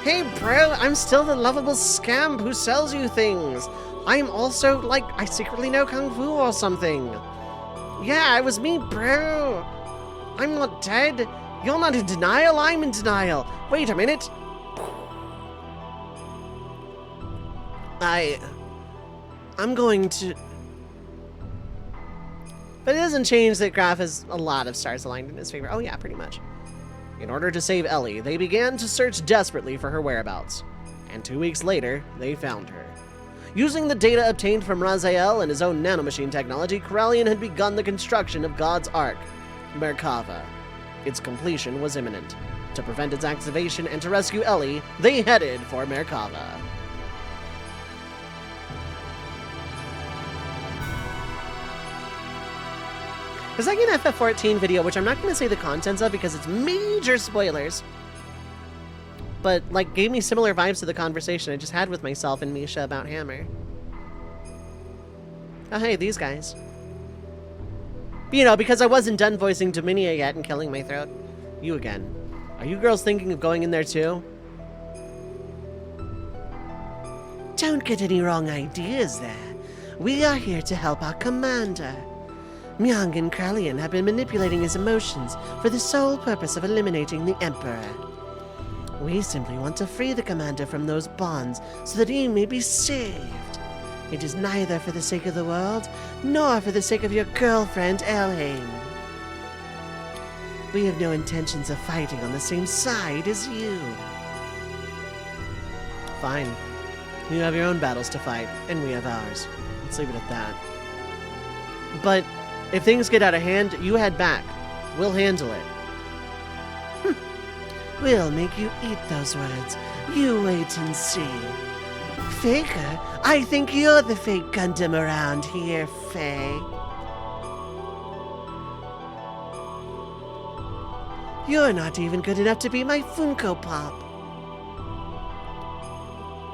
Hey, bro, I'm still the lovable scamp who sells you things. I'm also, like, I secretly know Kung Fu or something. Yeah, it was me, bro. I'm not dead. You're not in denial, I'm in denial. Wait a minute. I'm going to... But it doesn't change that Graf has a lot of stars aligned in his favor. Oh yeah, pretty much. In order to save Ellie, they began to search desperately for her whereabouts. And 2 weeks later, they found her. Using the data obtained from Raziel and his own nanomachine technology, Corellian had begun the construction of God's Ark, Merkava. Its completion was imminent. To prevent its activation and to rescue Ellie, they headed for Merkava. There's like an FF14 video, which I'm not going to say the contents of because it's major spoilers. But, like, gave me similar vibes to the conversation I just had with myself and Misha about Hammer. Oh, hey, these guys. You know, because I wasn't done voicing Dominia yet and killing my throat. You again. Are you girls thinking of going in there too? Don't get any wrong ideas there. We are here to help our commander. Myung and Krallian have been manipulating his emotions for the sole purpose of eliminating the Emperor. We simply want to free the commander from those bonds so that he may be saved. It is neither for the sake of the world, nor for the sake of your girlfriend, Elhain. We have no intentions of fighting on the same side as you. Fine. You have your own battles to fight, and we have ours. Let's leave it at that. But if things get out of hand, you head back. We'll handle it. We'll make you eat those words. You wait and see. Faker, I think you're the fake Gundam around here, Faye. You're not even good enough to be my Funko Pop.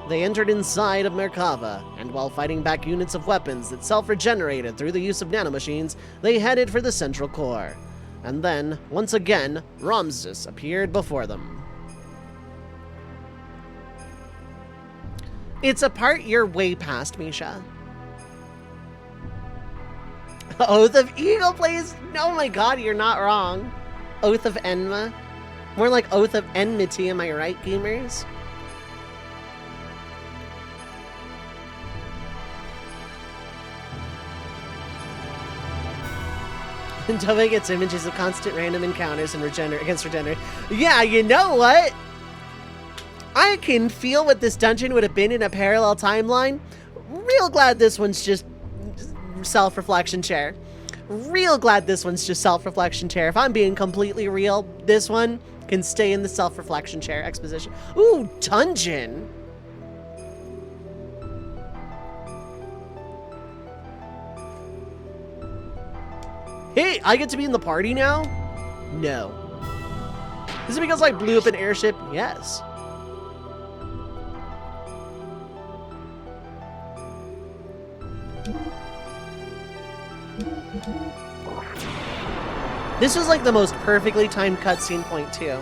They entered inside of Merkava, and while fighting back units of weapons that self-regenerated through the use of nanomachines, they headed for the central core. And then, once again, Ramses appeared before them. It's a part you're way past, Misha. Oath of Eagle, please! Oh my god, you're not wrong. Oath of Enma. More like Oath of Enmity, am I right, gamers? And Dovei gets images of constant random encounters and against Regenerate. Yeah, you know what? I can feel what this dungeon would have been in a parallel timeline. Real glad this one's just self-reflection chair. Real glad this one's just self-reflection chair. If I'm being completely real, this one can stay in the self-reflection chair exposition. Ooh, dungeon. Hey, I get to be in the party now? No. Is it because I blew up an airship? Yes. This was like the most perfectly timed cutscene point too,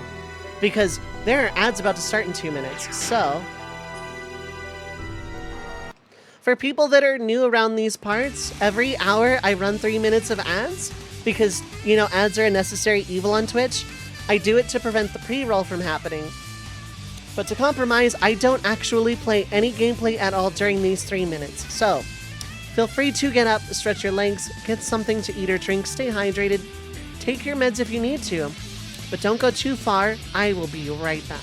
because there are ads about to start in 2 minutes, so... For people that are new around these parts, every hour I run 3 minutes of ads, because, you know, ads are a necessary evil on Twitch. I do it to prevent the pre-roll from happening. But to compromise, I don't actually play any gameplay at all during these 3 minutes, so feel free to get up, stretch your legs, get something to eat or drink, stay hydrated, take your meds if you need to, but don't go too far. I will be right back.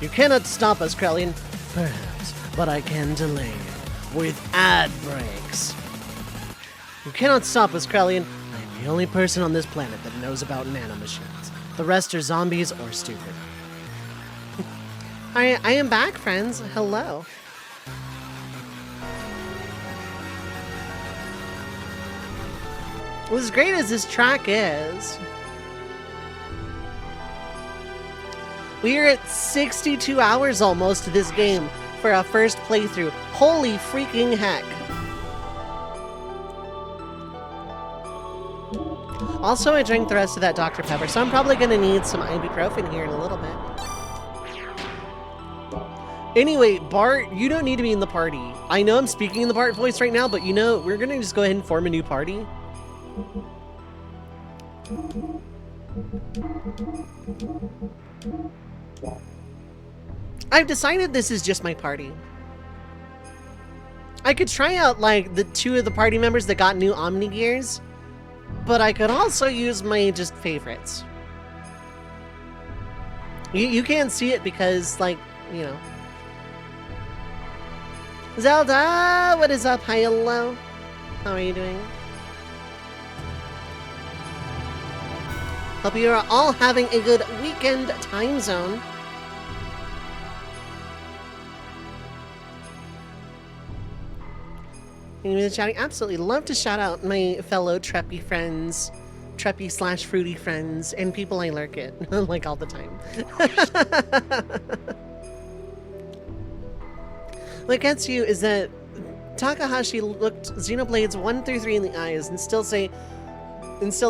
You cannot stop us, Krellian. Perhaps, but I can delay it with ad breaks. You cannot stop us, Krellian. I am the only person on this planet that knows about nanomachines. The rest are zombies or stupid. I am back, friends. Hello. Well, as great as this track is, we are at 62 hours almost to this game for our first playthrough. Holy freaking heck. Also, I drank the rest of that Dr. Pepper, so I'm probably going to need some ibuprofen here in a little bit. Anyway, Bart, you don't need to be in the party. I know I'm speaking in the Bart voice right now, but you know, we're going to just go ahead and form a new party. I've decided this is just my party. I could try out, like, the 2 of the party members that got new Omni-Gears, but I could also use my just favorites. You can't see it because, like, you know. Zelda, what is up? Hi, hello. How are you doing? Hope you are all having a good weekend time zone. Anyone chatting? Absolutely love to shout out my fellow Treppy friends, Treppy/fruity friends, and people I lurk at, like all the time. What gets you is that Takahashi looked Xenoblades 1 through 3 in the eyes and still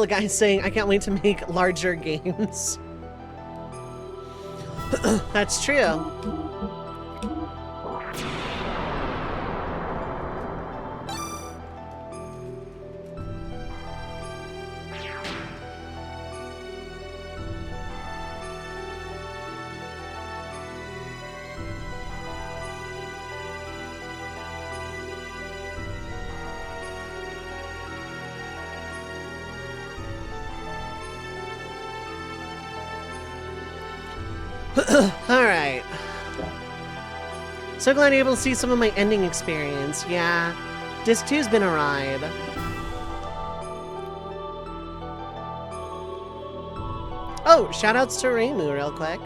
a guy saying, I can't wait to make larger games. That's true. Alright. So glad you're able to see some of my ending experience. Yeah. Disc 2's been a ride. Oh, shoutouts to Reimu real quick.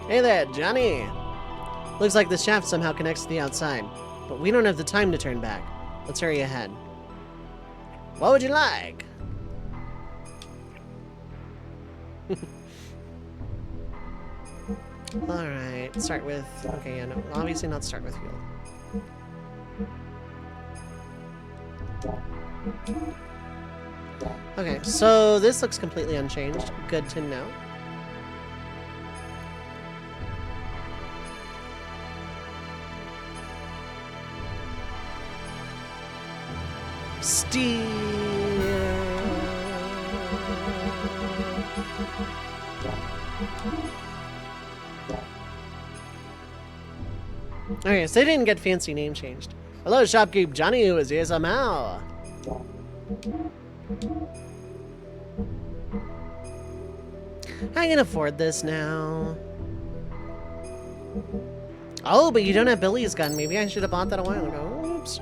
Hey there, Johnny. Looks like the shaft somehow connects to the outside, but we don't have the time to turn back. Let's hurry ahead. What would you like? Alright, start with... Okay, yeah, no, obviously not start with fuel. Okay, so this looks completely unchanged. Good to know. Steel. Okay, so they didn't get fancy name changed. Hello, shopkeep Johnny, who is here somehow. I can afford this now. Oh, but you don't have Billy's gun. Maybe I should have bought that a while ago. Oops.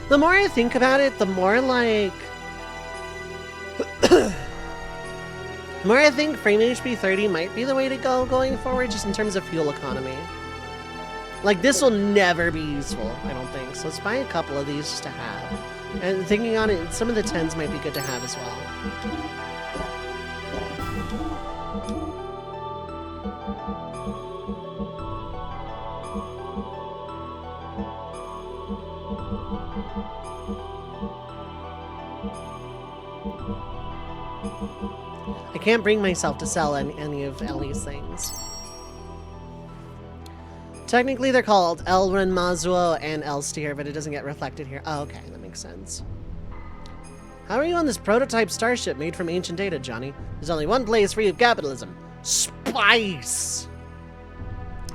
The more I think about it, the more like... the more I think frame HP 30 might be the way to go going forward, just in terms of fuel economy. Like, this will never be useful, I don't think. So let's buy a couple of these just to have. And thinking on it, some of the 10s might be good to have as well. I can't bring myself to sell any of Ellie's things. Technically, they're called Elrond Mazuo and Elstyr, but it doesn't get reflected here. Oh, okay, that makes sense. How are you on this prototype starship made from ancient data, Johnny? There's only one place free of capitalism. Spice!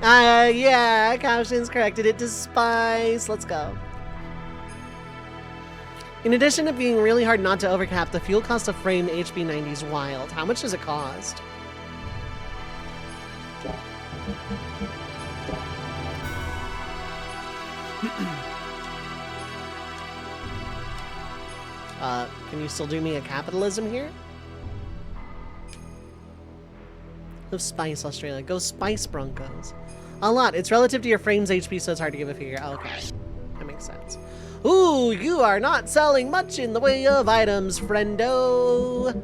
Yeah, Kaushin's corrected it to spice. Let's go. In addition to being really hard not to overcap, the fuel cost of frame HB90 is wild. How much does it cost? Can you still do me a capitalism here? Of Spice, Australia. Go Spice Broncos. A lot. It's relative to your frame's HP, so it's hard to give a figure. Oh, okay. That makes sense. Ooh, you are not selling much in the way of items, friendo.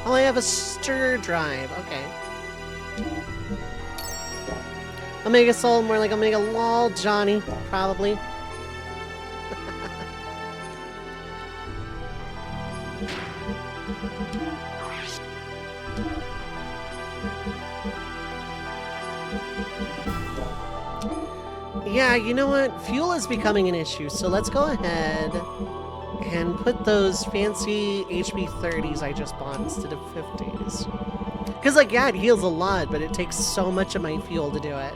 Oh, I have a stir drive. Okay. Omega Soul, more like Omega Lol, Johnny, probably. Yeah, you know what? Fuel is becoming an issue, so let's go ahead and put those fancy HP 30s I just bought instead of 50s. Because, like, yeah, it heals a lot, but it takes so much of my fuel to do it.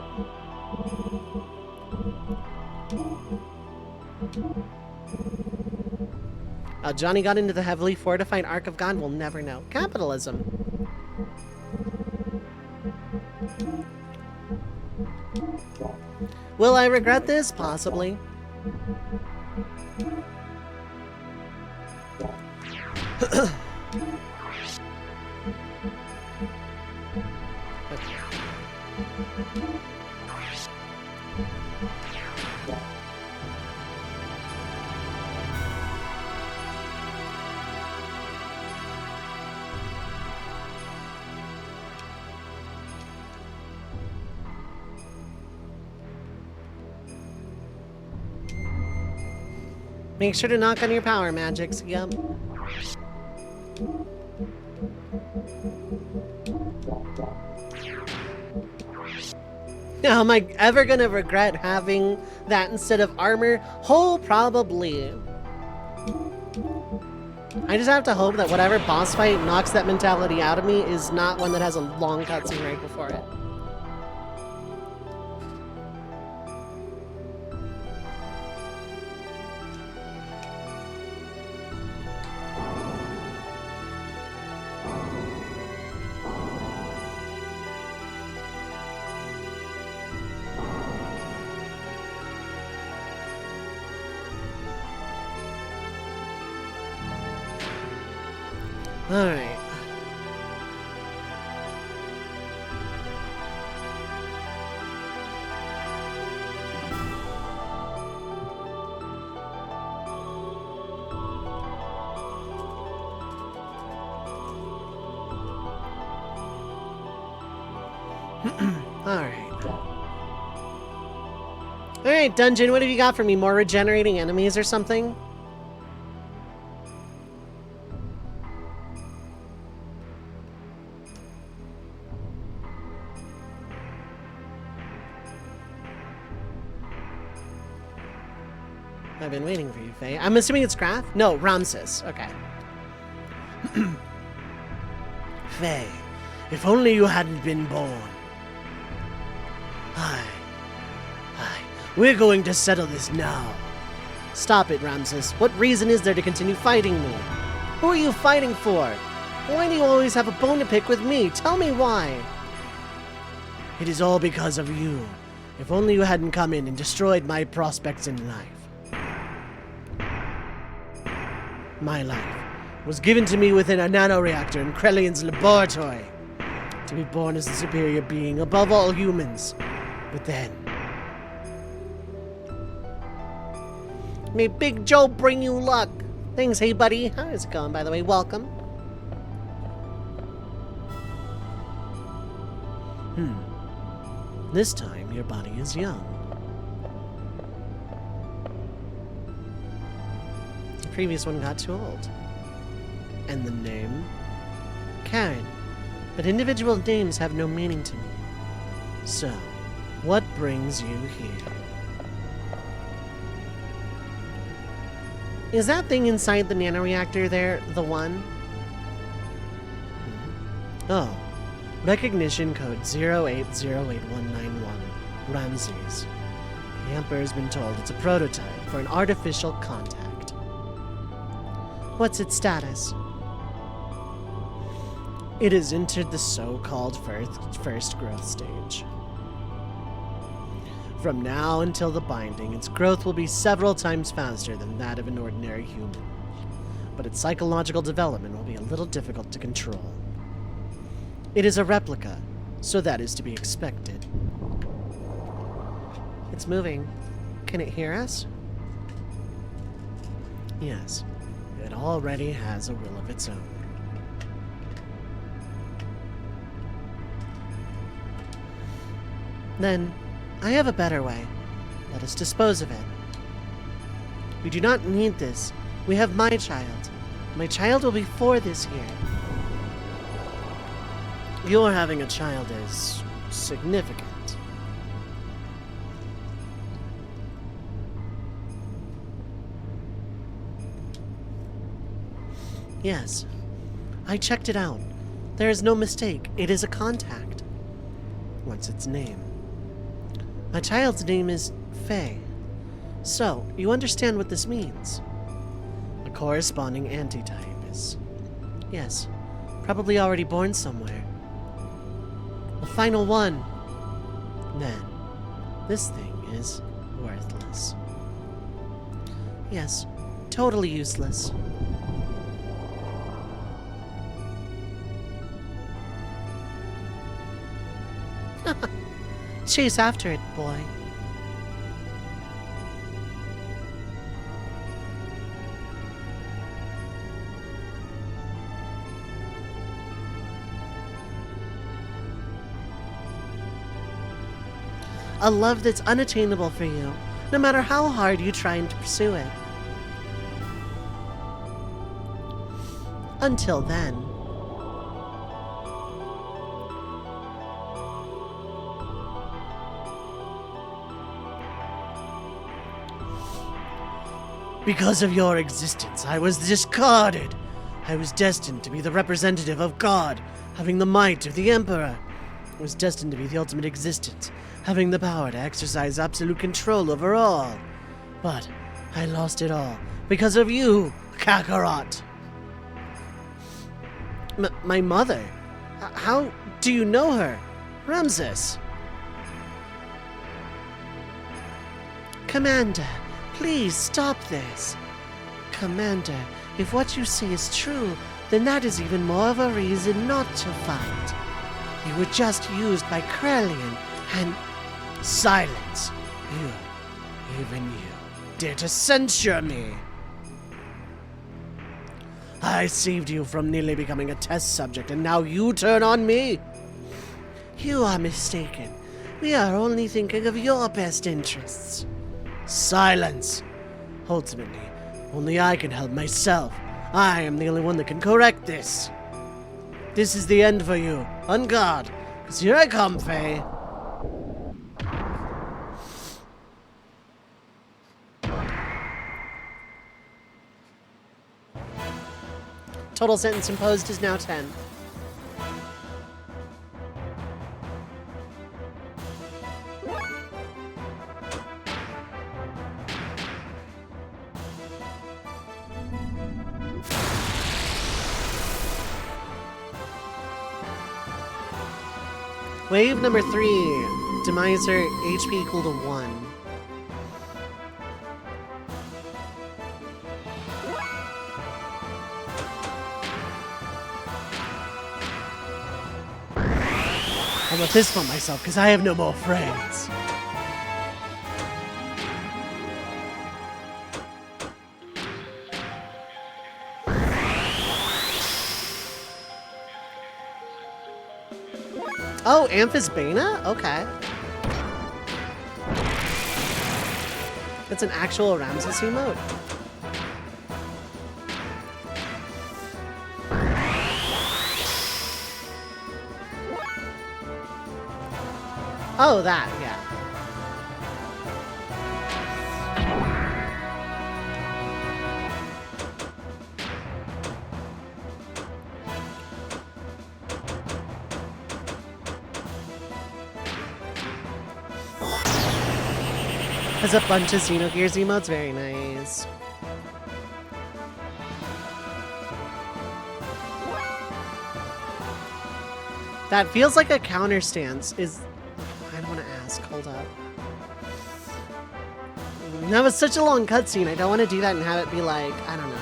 How Johnny got into the heavily fortified Ark of God, we'll never know. Capitalism. Will I regret this? Possibly. Make sure to knock on your power magics. Yep. Am I ever gonna regret having that instead of armor? Oh, probably. I just have to hope that whatever boss fight knocks that mentality out of me is not one that has a long cutscene right before it. Alright. Alright, Dungeon, what have you got for me? More regenerating enemies or something? I've been waiting for you, Faye. I'm assuming it's Graf? No, Ramses. Okay. Faye, if only you hadn't been born. We're going to settle this now. Stop it, Ramses. What reason is there to continue fighting me? Who are you fighting for? Why do you always have a bone to pick with me? Tell me why. It is all because of you. If only you hadn't come in and destroyed my prospects in life. My life was given to me within a nanoreactor in Krellian's laboratory. To be born as a superior being above all humans. But then... May Big Joe bring you luck. Thanks, hey buddy. How's it going, by the way? Welcome. This time, your body is young. The previous one got too old. And the name? Karen. But individual names have no meaning to me. So, what brings you here? Is that thing inside the nanoreactor there the one? Oh. Recognition code 0808191. Ramses. The Emperor's been told it's a prototype for an artificial contact. What's its status? It has entered the so-called first growth stage. From now until the binding, its growth will be several times faster than that of an ordinary human. But its psychological development will be a little difficult to control. It is a replica, so that is to be expected. It's moving. Can it hear us? Yes, it already has a will of its own. Then, I have a better way. Let us dispose of it. We do not need this. We have my child. My child will be 4 this year. Your having a child is significant. Yes. I checked it out. There is no mistake. It is a contact. What's its name? My child's name is Faye. So, you understand what this means. A corresponding antitype is... Yes, probably already born somewhere. The final one. Then, this thing is worthless. Yes, totally useless. Chase after it, boy. A love that's unattainable for you, no matter how hard you try to pursue it. Until then. Because of your existence, I was discarded. I was destined to be the representative of God, having the might of the Emperor. I was destined to be the ultimate existence, having the power to exercise absolute control over all. But I lost it all because of you, Kakarot. My mother? How do you know her? Ramses. Commander, please stop this. Commander, if what you say is true, then that is even more of a reason not to fight. You were just used by Krelian and... Silence! You, even you, dare to censure me! I saved you from nearly becoming a test subject, and now you turn on me? You are mistaken. We are only thinking of your best interests. Silence! Ultimately, only I can help myself. I am the only one that can correct this. This is the end for you. On guard. 'Cause here I come, Faye. Total sentence imposed is now 10. Wave number 3. Demiser HP equal to 1. I'm gonna fist bump myself because I have no more friends. Oh, Amphisbaena? Okay. It's an actual Ramses emote. Oh, that, yeah. Has a bunch of Xenogears emotes, very nice. That feels like a counter stance. I don't want to ask. Hold up. That was such a long cutscene. I don't want to do that and have it be like, I don't know.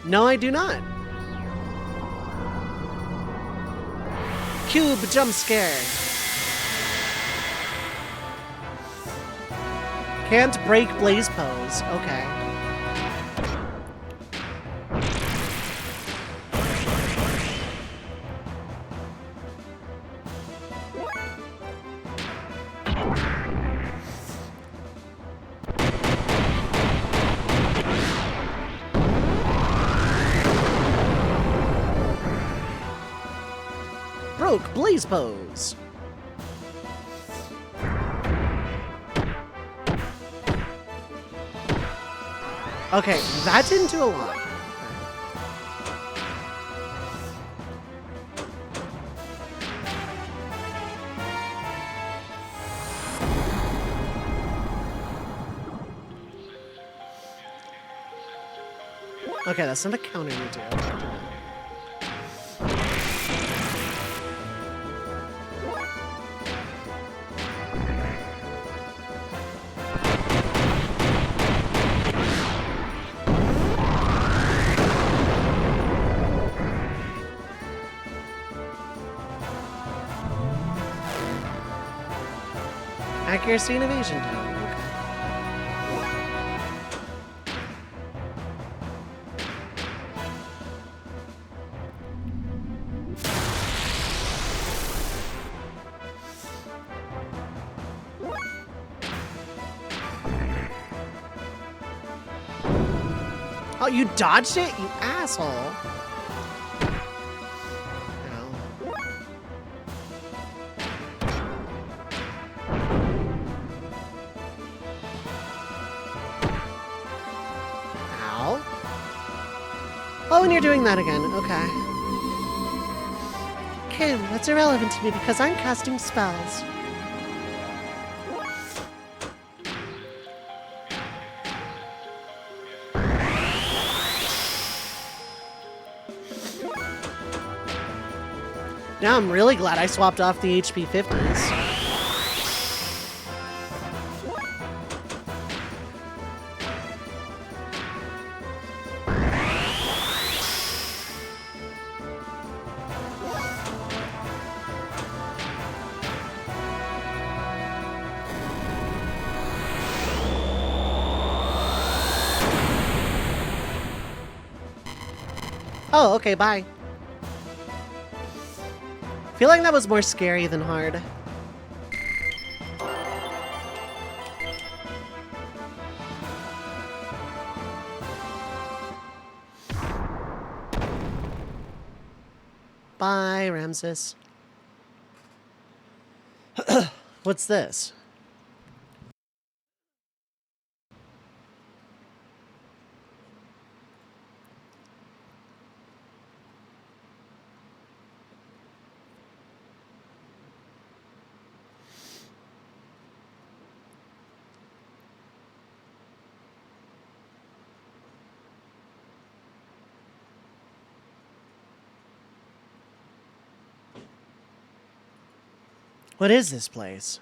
No, I do not. Cube jump scare. Can't break blaze pose. Okay. Broke blaze pose. Okay, that didn't do a lot. Okay, that's not a counter you do. Accuracy and evasion down. Okay. Oh, you dodged it, you asshole. Oh, and you're doing that again. Okay. Kim, that's irrelevant to me because I'm casting spells. Now I'm really glad I swapped off the HP 50s. Oh, okay, bye. I feel like that was more scary than hard. Bye, Ramses. What's this? What is this place?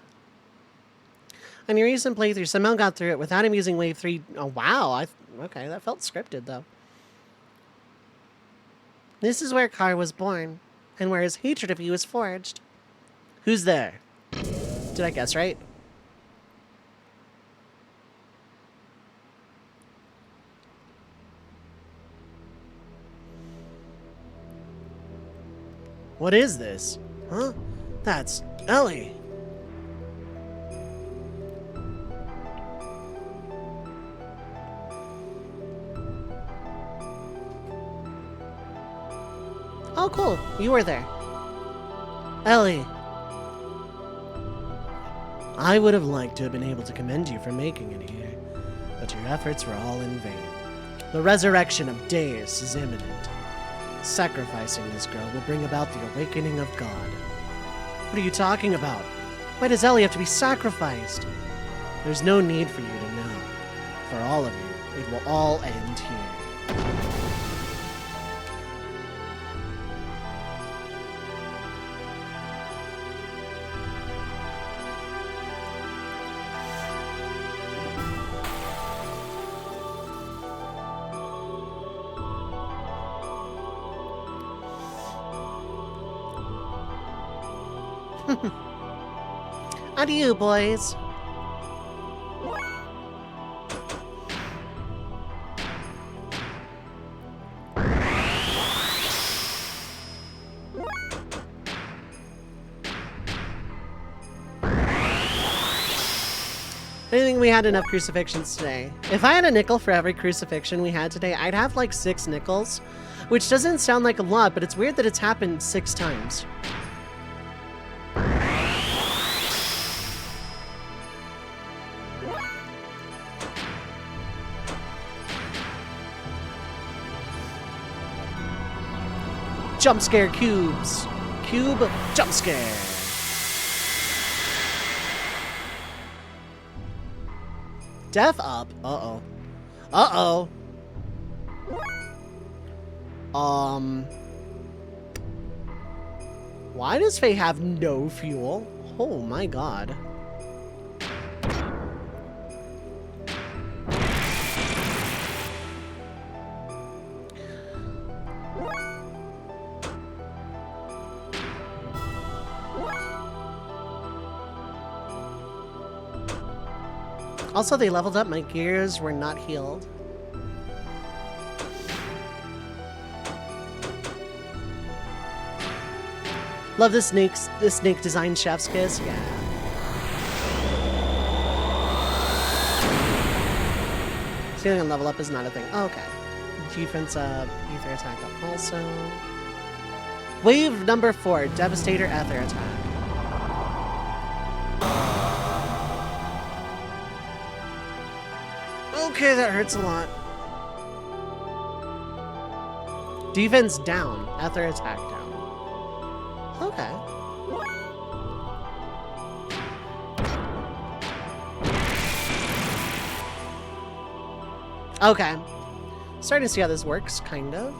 On your recent playthrough, somehow got through it without him using Wave 3. Oh, wow. Okay, that felt scripted, though. This is where Carr was born, and where his hatred of you was forged. Who's there? Did I guess right? What is this? Huh? That's Ellie. Oh, cool. You were there. Ellie. I would have liked to have been able to commend you for making it here, but your efforts were all in vain. The resurrection of Deus is imminent. Sacrificing this girl will bring about the awakening of God. What are you talking about? Why does Ellie have to be sacrificed? There's no need for you to know. For all of you, it will all end here. Adieu, boys. I think we had enough crucifixions today. If I had a nickel for every crucifixion we had today, I'd have like 6 nickels, which doesn't sound like a lot, but it's weird that it's happened 6 times. Jump scare cubes. Cube jump scare. Death up. Uh-oh. Uh-oh. Why does Faye have no fuel? Oh my god. Also, they leveled up. My gears were not healed. Love this snake design chef's kiss. Yeah. Stealing on level up is not a thing. Oh, okay. Defense up, ether attack up also. Wave number 4, Devastator ether attack. Okay, that hurts a lot. Defense down, ether attack down. Okay. Okay. Starting to see how this works, kind of.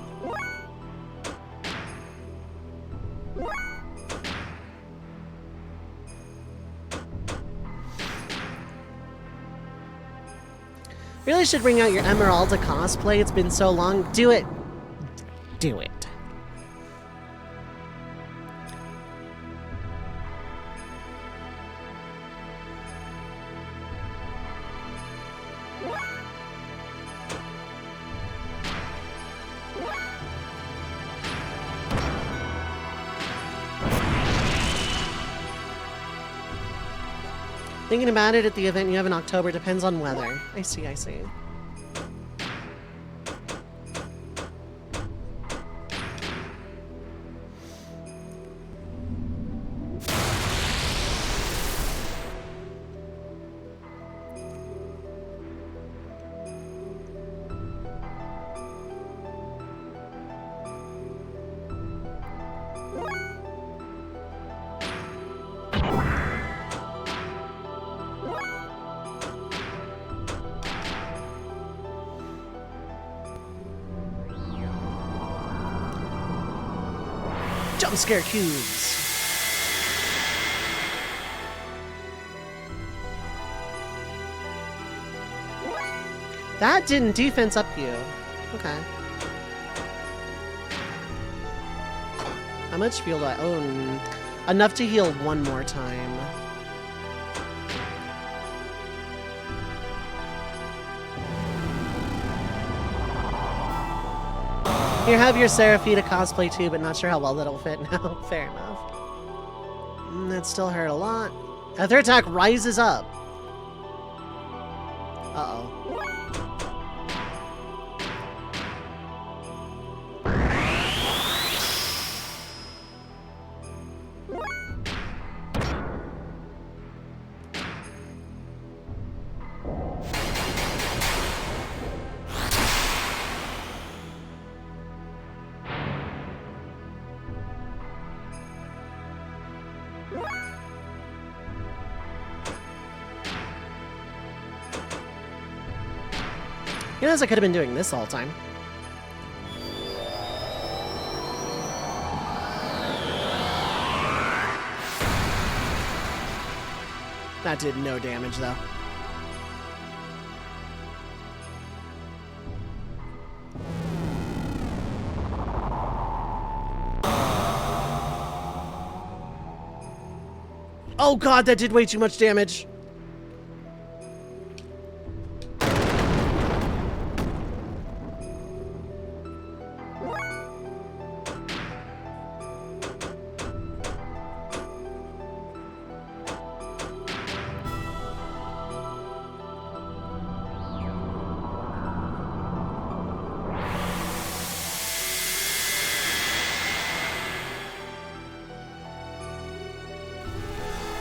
Really should bring out your Emeralda cosplay. It's been so long. Do it. Do it. Thinking about it at the event you have in October depends on weather. I see, I see. Jump scare cubes. That didn't defense up you. Okay. How much fuel do I own? Enough to heal one more time. Here, have your Seraphita cosplay too, but not sure how well that'll fit now. Fair enough. That still hurt a lot. Their attack rises up. Uh-oh. You know, I could have been doing this all the time. That did no damage, though. Oh god, that did way too much damage.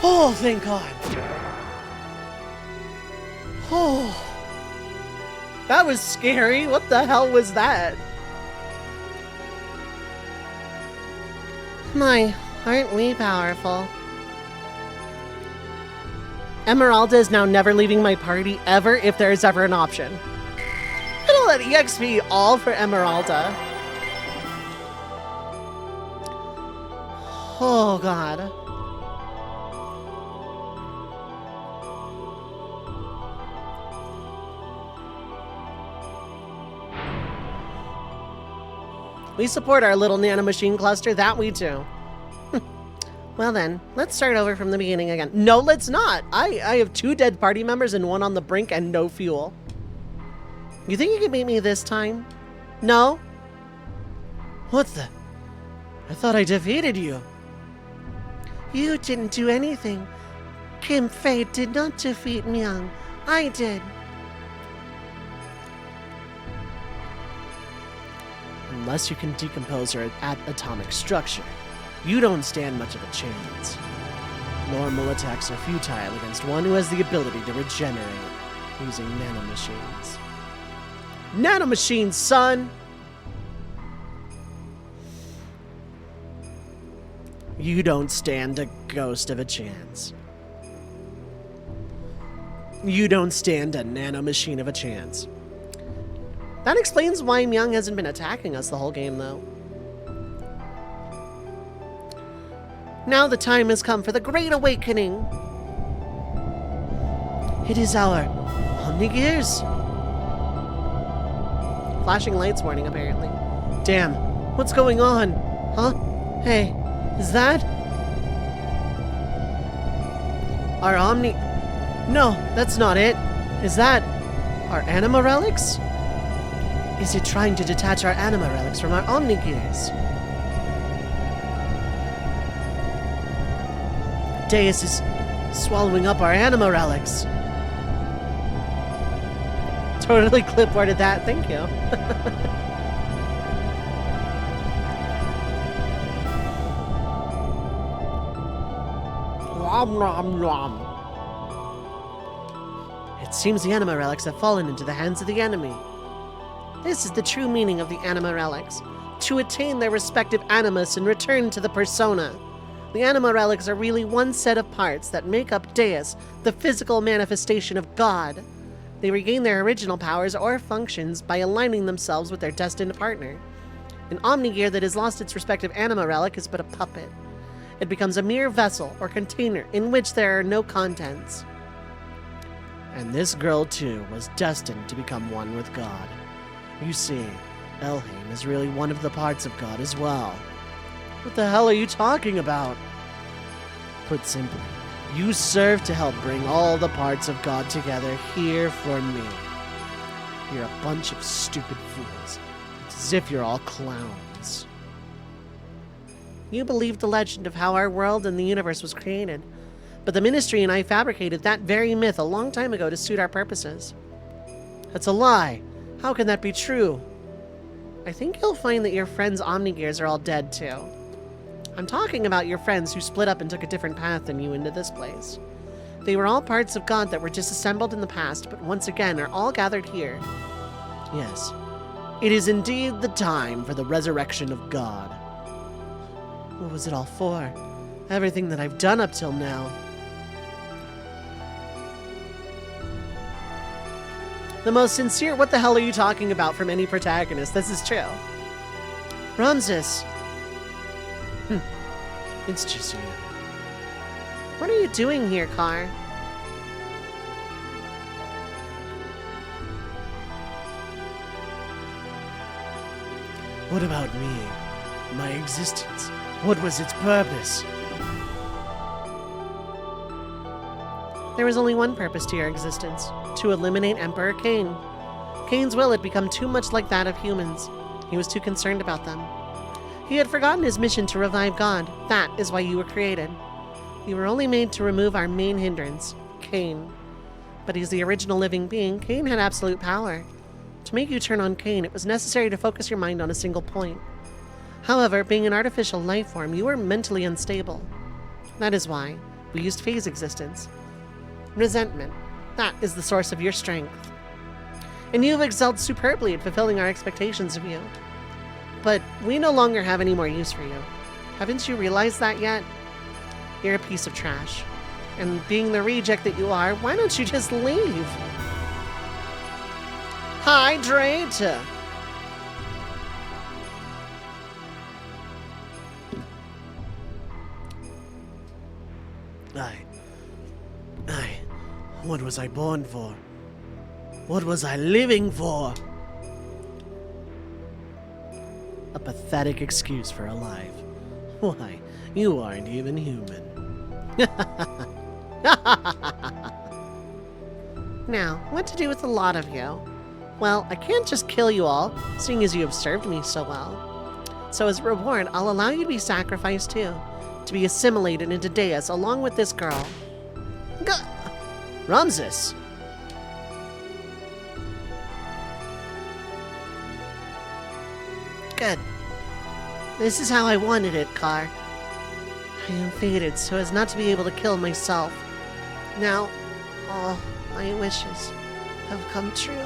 Oh, thank God. Oh. That was scary. What the hell was that? My, aren't we powerful? Emeralda is now never leaving my party ever if there is ever an option. Look at all that EXP all for Emeralda. Oh, God. We support our little nanomachine cluster, that we do. Well then, let's start over from the beginning again. No, let's not! I have 2 dead party members and 1 on the brink and no fuel. You think you can beat me this time? No? What the? I thought I defeated you. You didn't do anything. Kim Fei did not defeat Myung. I did. Unless you can decompose her at atomic structure, you don't stand much of a chance. Normal attacks are futile against one who has the ability to regenerate using nanomachines. Nanomachines, son! You don't stand a ghost of a chance. You don't stand a nanomachine of a chance. That explains why Myung hasn't been attacking us the whole game, though. Now the time has come for the Great Awakening. It is our Xenogears. Flashing lights warning, apparently. Damn, what's going on? Huh? Hey, is that? Our Omni... No, that's not it. Is that our anima relics? Is it trying to detach our anima relics from our Omnigears? Deus is swallowing up our anima relics. Totally clipboarded that, thank you. Nom nom nom. It seems the anima relics have fallen into the hands of the enemy. This is the true meaning of the anima relics. To attain their respective animus and return to the persona. The anima relics are really one set of parts that make up Deus, the physical manifestation of God. They regain their original powers or functions by aligning themselves with their destined partner. An Omnigear that has lost its respective anima relic is but a puppet. It becomes a mere vessel or container in which there are no contents. And this girl, too, was destined to become one with God. You see, Elhain is really one of the parts of God as well. What the hell are you talking about? Put simply, you serve to help bring all the parts of God together here for me. You're a bunch of stupid fools. It's as if you're all clowns. You believe the legend of how our world and the universe was created, but the Ministry and I fabricated that very myth a long time ago to suit our purposes. That's a lie. How can that be true? I think you'll find that your friends' Omnigears are all dead too. I'm talking about your friends who split up and took a different path than you into this place. They were all parts of God that were disassembled in the past, but once again are all gathered here. Yes, it is indeed the time for the resurrection of God. What was it all for? Everything that I've done up till now. The most sincere what the hell are you talking about from any protagonist. This is true. Ramses. It's just you. What are you doing here, Car? What about me? My existence? What was its purpose? There was only one purpose to your existence, to eliminate Emperor Cain. Cain's will had become too much like that of humans. He was too concerned about them. He had forgotten his mission to revive God. That is why you were created. You were only made to remove our main hindrance, Cain. But as the original living being, Cain had absolute power. To make you turn on Cain, it was necessary to focus your mind on a single point. However, being an artificial life form, you were mentally unstable. That is why we used phase existence. Resentment. That is the source of your strength. And you have excelled superbly at fulfilling our expectations of you. But we no longer have any more use for you. Haven't you realized that yet? You're a piece of trash. And being the reject that you are, why don't you just leave? Hydrate! What was I born for? What was I living for? A pathetic excuse for a life. Why, you aren't even human. Now, what to do with the lot of you? Well, I can't just kill you all, seeing as you have served me so well. So as a reward, I'll allow you to be sacrificed too, to be assimilated into Deus along with this girl. Ramses! Good. This is how I wanted it, Car. I am fated so as not to be able to kill myself. Now, all my wishes have come true.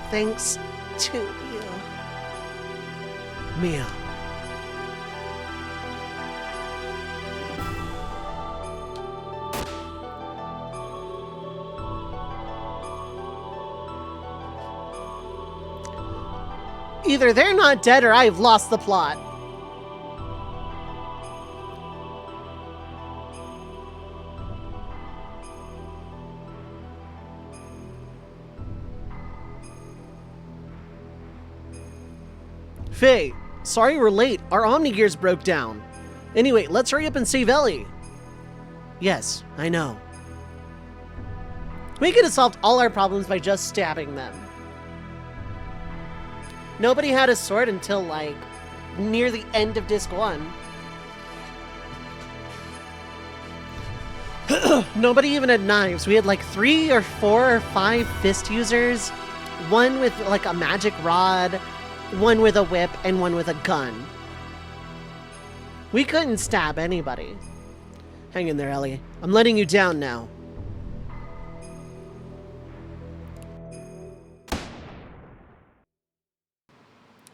Thanks to you. Mia. Either they're not dead or I've lost the plot. Faye, sorry we're late. Our Omnigears broke down. Anyway, let's hurry up and save Ellie. Yes, I know. We could have solved all our problems by just stabbing them. Nobody had a sword until, like, near the end of Disc 1. Nobody even had knives. We had, like, 3 or 4 or 5 fist users. One with, like, a magic rod, one with a whip, and one with a gun. We couldn't stab anybody. Hang in there, Ellie. I'm letting you down now.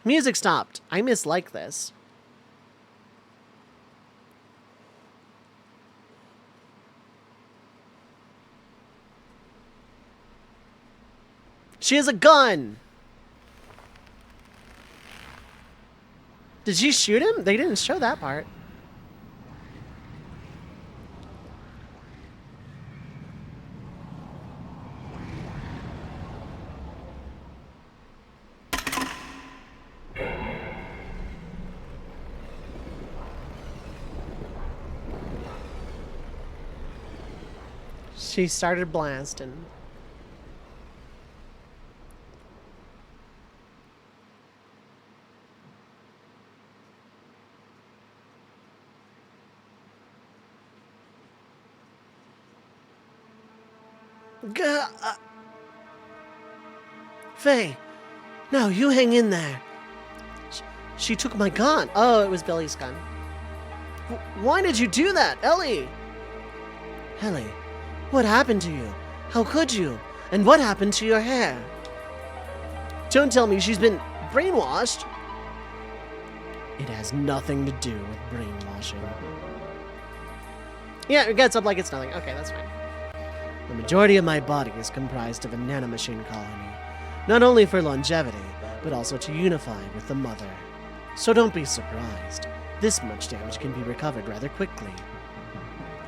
Music stopped. I mislike this. She has a gun! Did she shoot him? They didn't show that part. She started blasting. Faye, no, you hang in there. She took my gun. Oh, it was Billy's gun. Why did you do that, Ellie? Ellie, what happened to you? How could you? And what happened to your hair? Don't tell me she's been brainwashed. It has nothing to do with brainwashing. Yeah, it gets up like it's nothing. Okay, that's fine. The majority of my body is comprised of a nanomachine colony, not only for longevity, but also to unify with the mother. So don't be surprised. This much damage can be recovered rather quickly.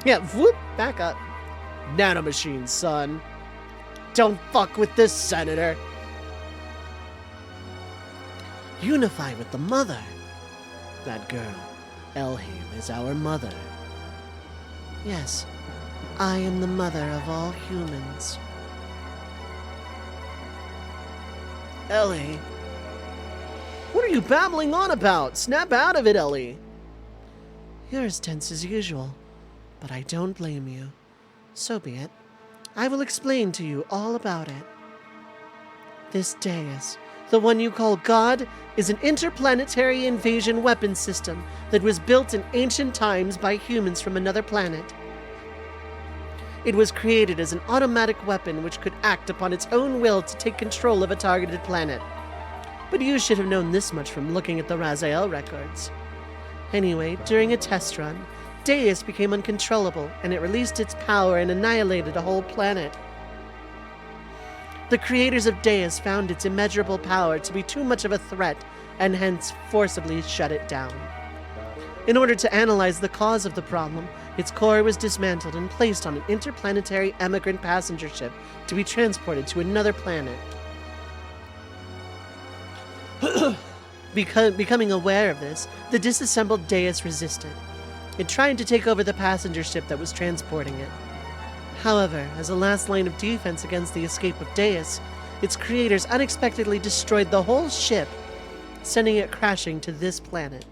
Yeah, whoop, back up. Nanomachines, son. Don't fuck with this, Senator. Unify with the mother. That girl, Elhim, is our mother. Yes, I am the mother of all humans. Ellie. What are you babbling on about? Snap out of it, Ellie. You're as tense as usual, but I don't blame you. So be it. I will explain to you all about it. This Deus, the one you call God, is an interplanetary invasion weapon system that was built in ancient times by humans from another planet. It was created as an automatic weapon which could act upon its own will to take control of a targeted planet. But you should have known this much from looking at the Raziel records. Anyway, during a test run, Deus became uncontrollable, and it released its power and annihilated a whole planet. The creators of Deus found its immeasurable power to be too much of a threat, and hence forcibly shut it down. In order to analyze the cause of the problem, its core was dismantled and placed on an interplanetary emigrant passenger ship to be transported to another planet. Becoming aware of this, the disassembled Deus resisted. It tried to take over the passenger ship that was transporting it. However, as a last line of defense against the escape of Deus, its creators unexpectedly destroyed the whole ship, sending it crashing to this planet.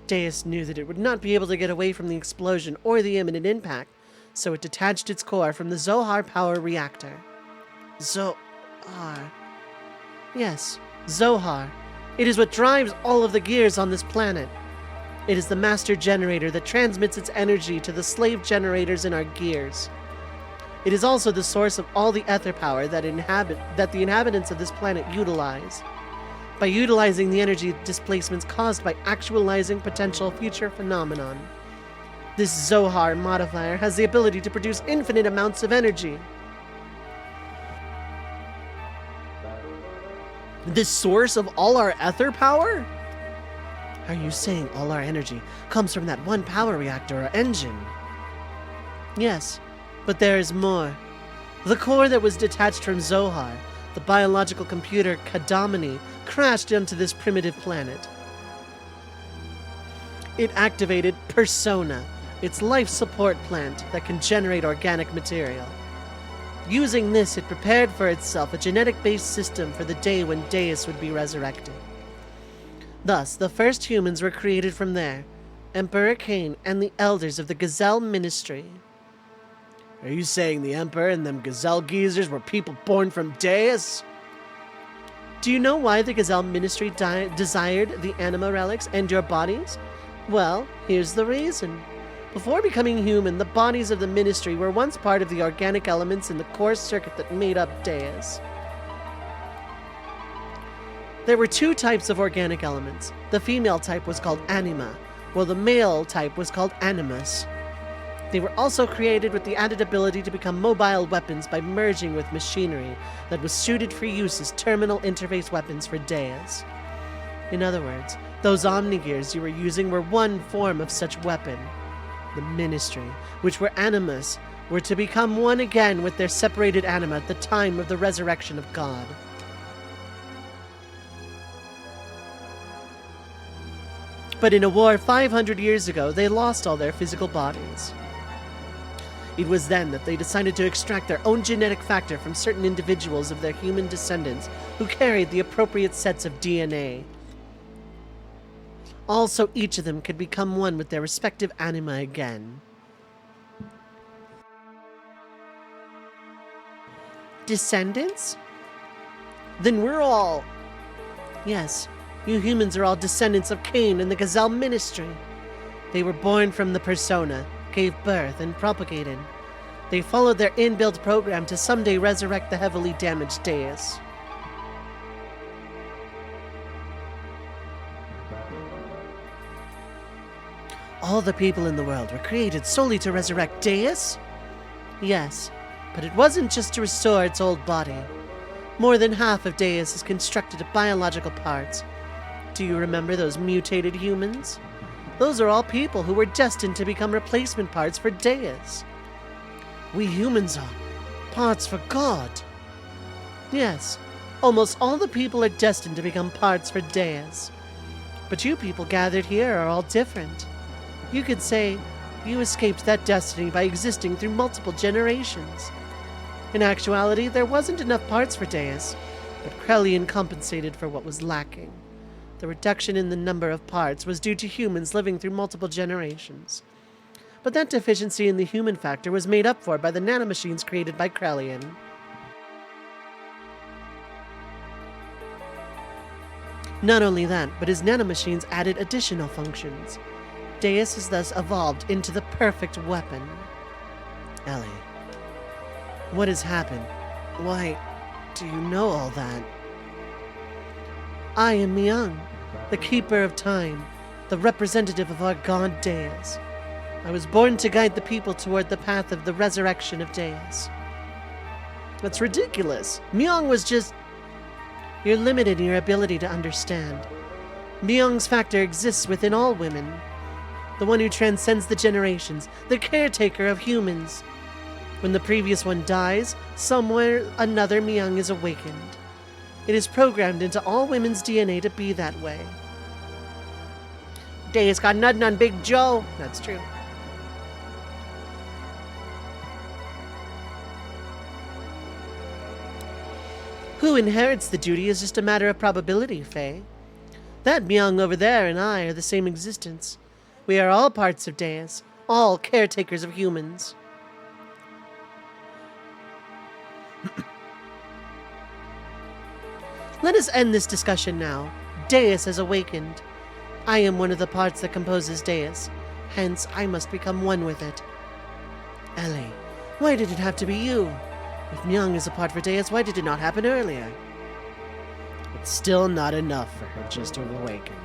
Deus knew that it would not be able to get away from the explosion or the imminent impact, so it detached its core from the Zohar power reactor. Zohar. Yes, Zohar. It is what drives all of the gears on this planet. It is the master generator that transmits its energy to the slave generators in our gears. It is also the source of all the ether power that the inhabitants of this planet utilize. By utilizing the energy displacements caused by actualizing potential future phenomenon, this Zohar modifier has the ability to produce infinite amounts of energy. The source of all our ether power? Are you saying all our energy comes from that one power reactor or engine? Yes, but there is more. The core that was detached from Zohar, the biological computer Kadamini, crashed onto this primitive planet. It activated Persona, its life support plant that can generate organic material. Using this, it prepared for itself a genetic-based system for the day when Deus would be resurrected. Thus, the first humans were created from there, Emperor Cain and the elders of the Gazelle Ministry. Are you saying the Emperor and them Gazelle geezers were people born from Deus? Do you know why the Gazelle Ministry desired the anima relics and your bodies? Well, here's the reason. Before becoming human, the bodies of the Ministry were once part of the organic elements in the core circuit that made up Deus. There were two types of organic elements. The female type was called anima, while the male type was called animus. They were also created with the added ability to become mobile weapons by merging with machinery that was suited for use as terminal interface weapons for Deus. In other words, those Omnigears you were using were one form of such weapon. The Ministry, which were animus, were to become one again with their separated anima at the time of the resurrection of God. But in a war 500 years ago, they lost all their physical bodies. It was then that they decided to extract their own genetic factor from certain individuals of their human descendants who carried the appropriate sets of DNA. Also, each of them could become one with their respective anima again. Descendants? Then we're all... Yes, you humans are all descendants of Cain and the Gazelle Ministry. They were born from the persona, gave birth, and propagated. They followed their inbuilt program to someday resurrect the heavily damaged Deus. All the people in the world were created solely to resurrect Deus? Yes, but it wasn't just to restore its old body. More than half of Deus is constructed of biological parts. Do you remember those mutated humans? Those are all people who were destined to become replacement parts for Deus. We humans are parts for God. Yes, almost all the people are destined to become parts for Deus. But you people gathered here are all different. You could say you escaped that destiny by existing through multiple generations. In actuality, there wasn't enough parts for Deus, but Krelian compensated for what was lacking. The reduction in the number of parts was due to humans living through multiple generations. But that deficiency in the human factor was made up for by the nanomachines created by Krelian. Not only that, but his nanomachines added additional functions. Deus is thus evolved into the perfect weapon. Ellie, what has happened? Why do you know all that? I am Myung, the keeper of time, the representative of our god Deus. I was born to guide the people toward the path of the resurrection of Deus. That's ridiculous. Myung was just... You're limited in your ability to understand. Myung's factor exists within all women. The one who transcends the generations, the caretaker of humans. When the previous one dies, somewhere another Myung is awakened. It is programmed into all women's DNA to be that way. Deus got nothing on Big Joe. That's true. Who inherits the duty is just a matter of probability, Faye. That Myung over there and I are the same existence. We are all parts of Deus, all caretakers of humans. Let us end this discussion now. Deus has awakened. I am one of the parts that composes Deus. Hence, I must become one with it. Ellie, why did it have to be you? If Myung is a part for Deus, why did it not happen earlier? It's still not enough for her just to have awakened.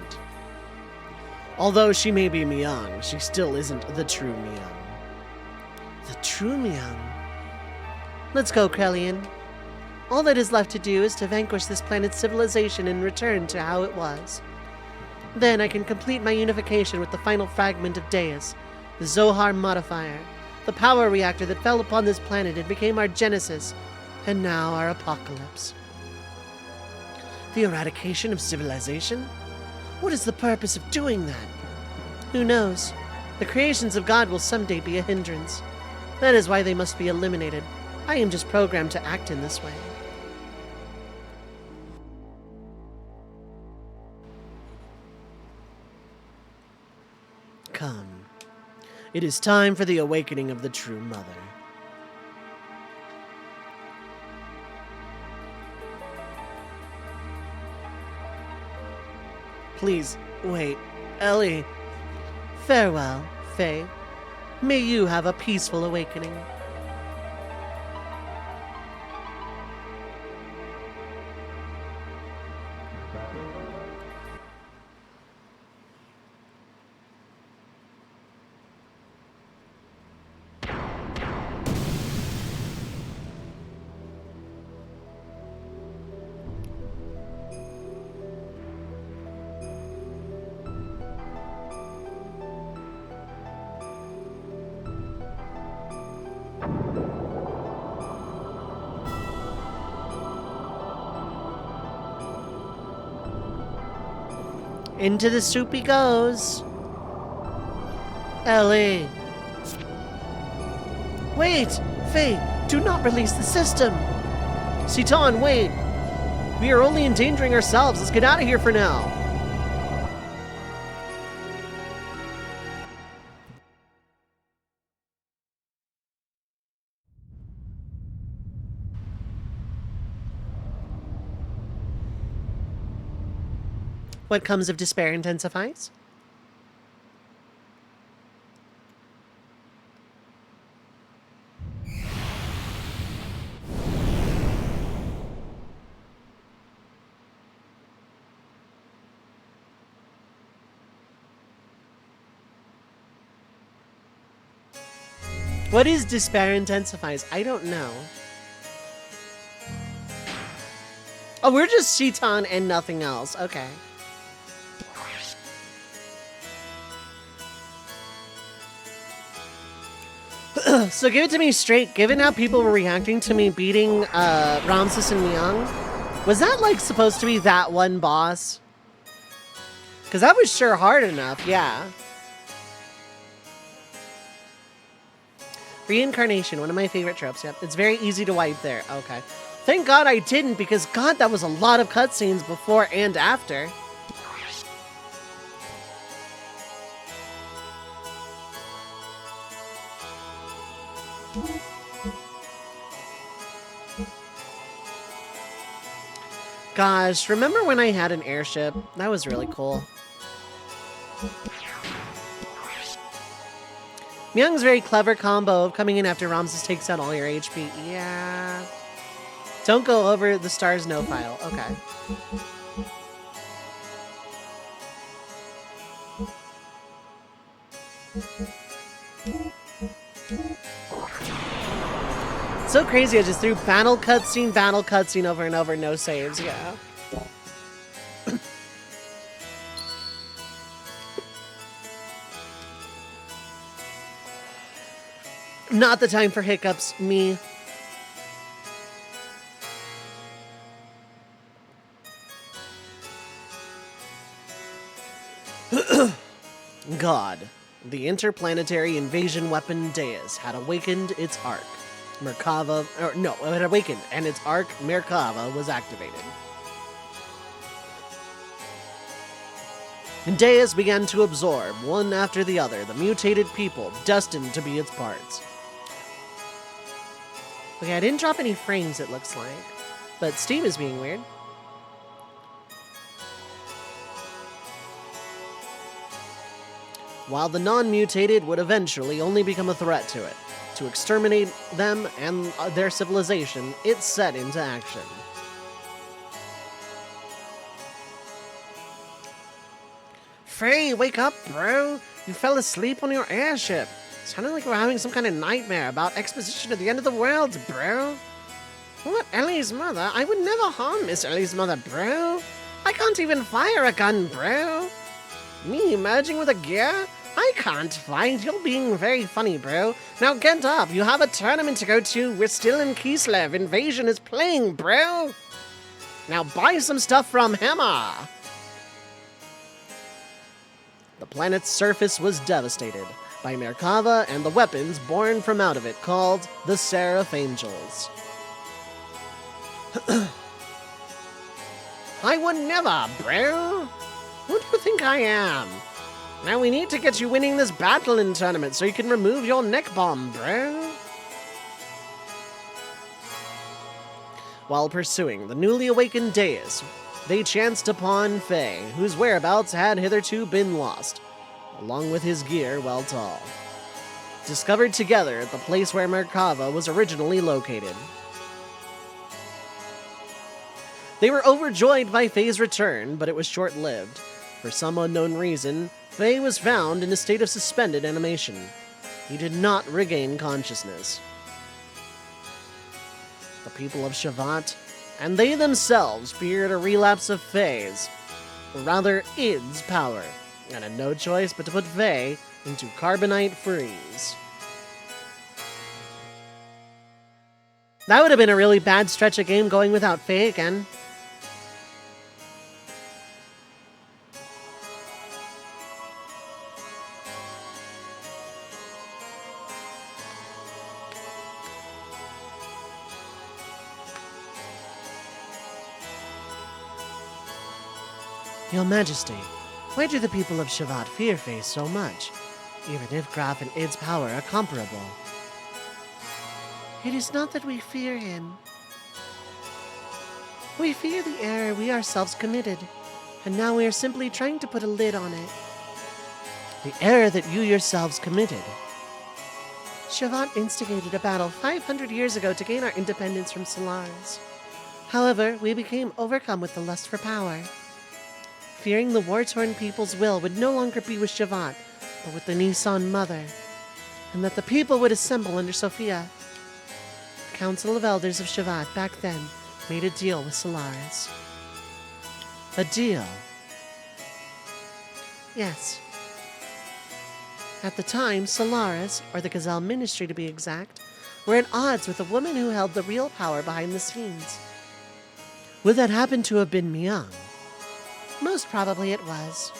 Although she may be Myung, she still isn't the true Myung. The true Myung? Let's go, Krelian. All that is left to do is to vanquish this planet's civilization and return to how it was. Then I can complete my unification with the final fragment of Deus, the Zohar Modifier, the power reactor that fell upon this planet and became our genesis, and now our apocalypse. The eradication of civilization? What is the purpose of doing that? Who knows? The creations of God will someday be a hindrance. That is why they must be eliminated. I am just programmed to act in this way. Come. It is time for the awakening of the true mother. Please, wait. Ellie. Farewell, Faye. May you have a peaceful awakening. Into the soup he goes. Ellie. Wait! Faye, do not release the system! Citan, wait! We are only endangering ourselves. Let's get out of here for now. What comes of despair intensifies? What is despair intensifies? I don't know. Oh, we're just Citan and nothing else. Okay. So give it to me straight. Given how people were reacting to me beating Ramses and Myung, was that like supposed to be that one boss? Because that was sure hard enough, yeah. Reincarnation, one of my favorite tropes. Yep, it's very easy to wipe there. Okay. Thank God I didn't, because God, that was a lot of cutscenes before and after. Gosh, remember when I had an airship? That was really cool. Myung's very clever combo of coming in after Ramses takes out all your HP. Yeah. Don't go over the stars no file. Okay. So crazy, I just threw battle cutscene over and over, no saves, yeah. Not the time for hiccups, me. God, the interplanetary invasion weapon Deus had awakened its arc. Merkava, or no, it had awakened, and its arc, Merkava, was activated. And Deus began to absorb, one after the other, the mutated people destined to be its parts. Okay, I didn't drop any frames, it looks like. But Steam is being weird. While the non-mutated would eventually only become a threat to it. To exterminate them and their civilization, it set into action. Faye, wake up, bro! You fell asleep on your airship. Sounded like you were having some kind of nightmare about exposition at the end of the world, bro. What, Ellie's mother? I would never harm Miss Ellie's mother, bro. I can't even fire a gun, bro. Me merging with a gear? I can't fight. You're being very funny, bro. Now get up. You have a tournament to go to. We're still in Kislev. Invasion is playing, bro. Now buy some stuff from Hammer. The planet's surface was devastated by Merkava and the weapons born from out of it called the Seraph Angels. I would never, bro. Who do you think I am? Now we need to get you winning this battle-in tournament so you can remove your neck bomb, bro. While pursuing the newly awakened Deus, they chanced upon Faye, whose whereabouts had hitherto been lost, along with his gear well tall. Discovered together at the place where Merkava was originally located. They were overjoyed by Faye's return, but it was short-lived. For some unknown reason, Faye was found in a state of suspended animation. He did not regain consciousness. The people of Shavat, and they themselves, feared a relapse of Faye's, or rather Id's power, and had no choice but to put Faye into carbonite freeze. That would have been a really bad stretch of game going without Faye again. Your Majesty, why do the people of Shavat fear Faye so much, even if Graf and Id's power are comparable? It is not that we fear him. We fear the error we ourselves committed, and now we are simply trying to put a lid on it. The error that you yourselves committed. Shavat instigated a battle 500 years ago to gain our independence from Solaris. However, we became overcome with the lust for power. Fearing the war-torn people's will would no longer be with Shavat, but with the Nisan Mother, and that the people would assemble under Sophia. The Council of Elders of Shavat back then made a deal with Solaris. A deal? Yes. At the time, Solaris, or the Gazelle Ministry to be exact, were at odds with the woman who held the real power behind the scenes. Would that happen to have been Myung? Most probably it was.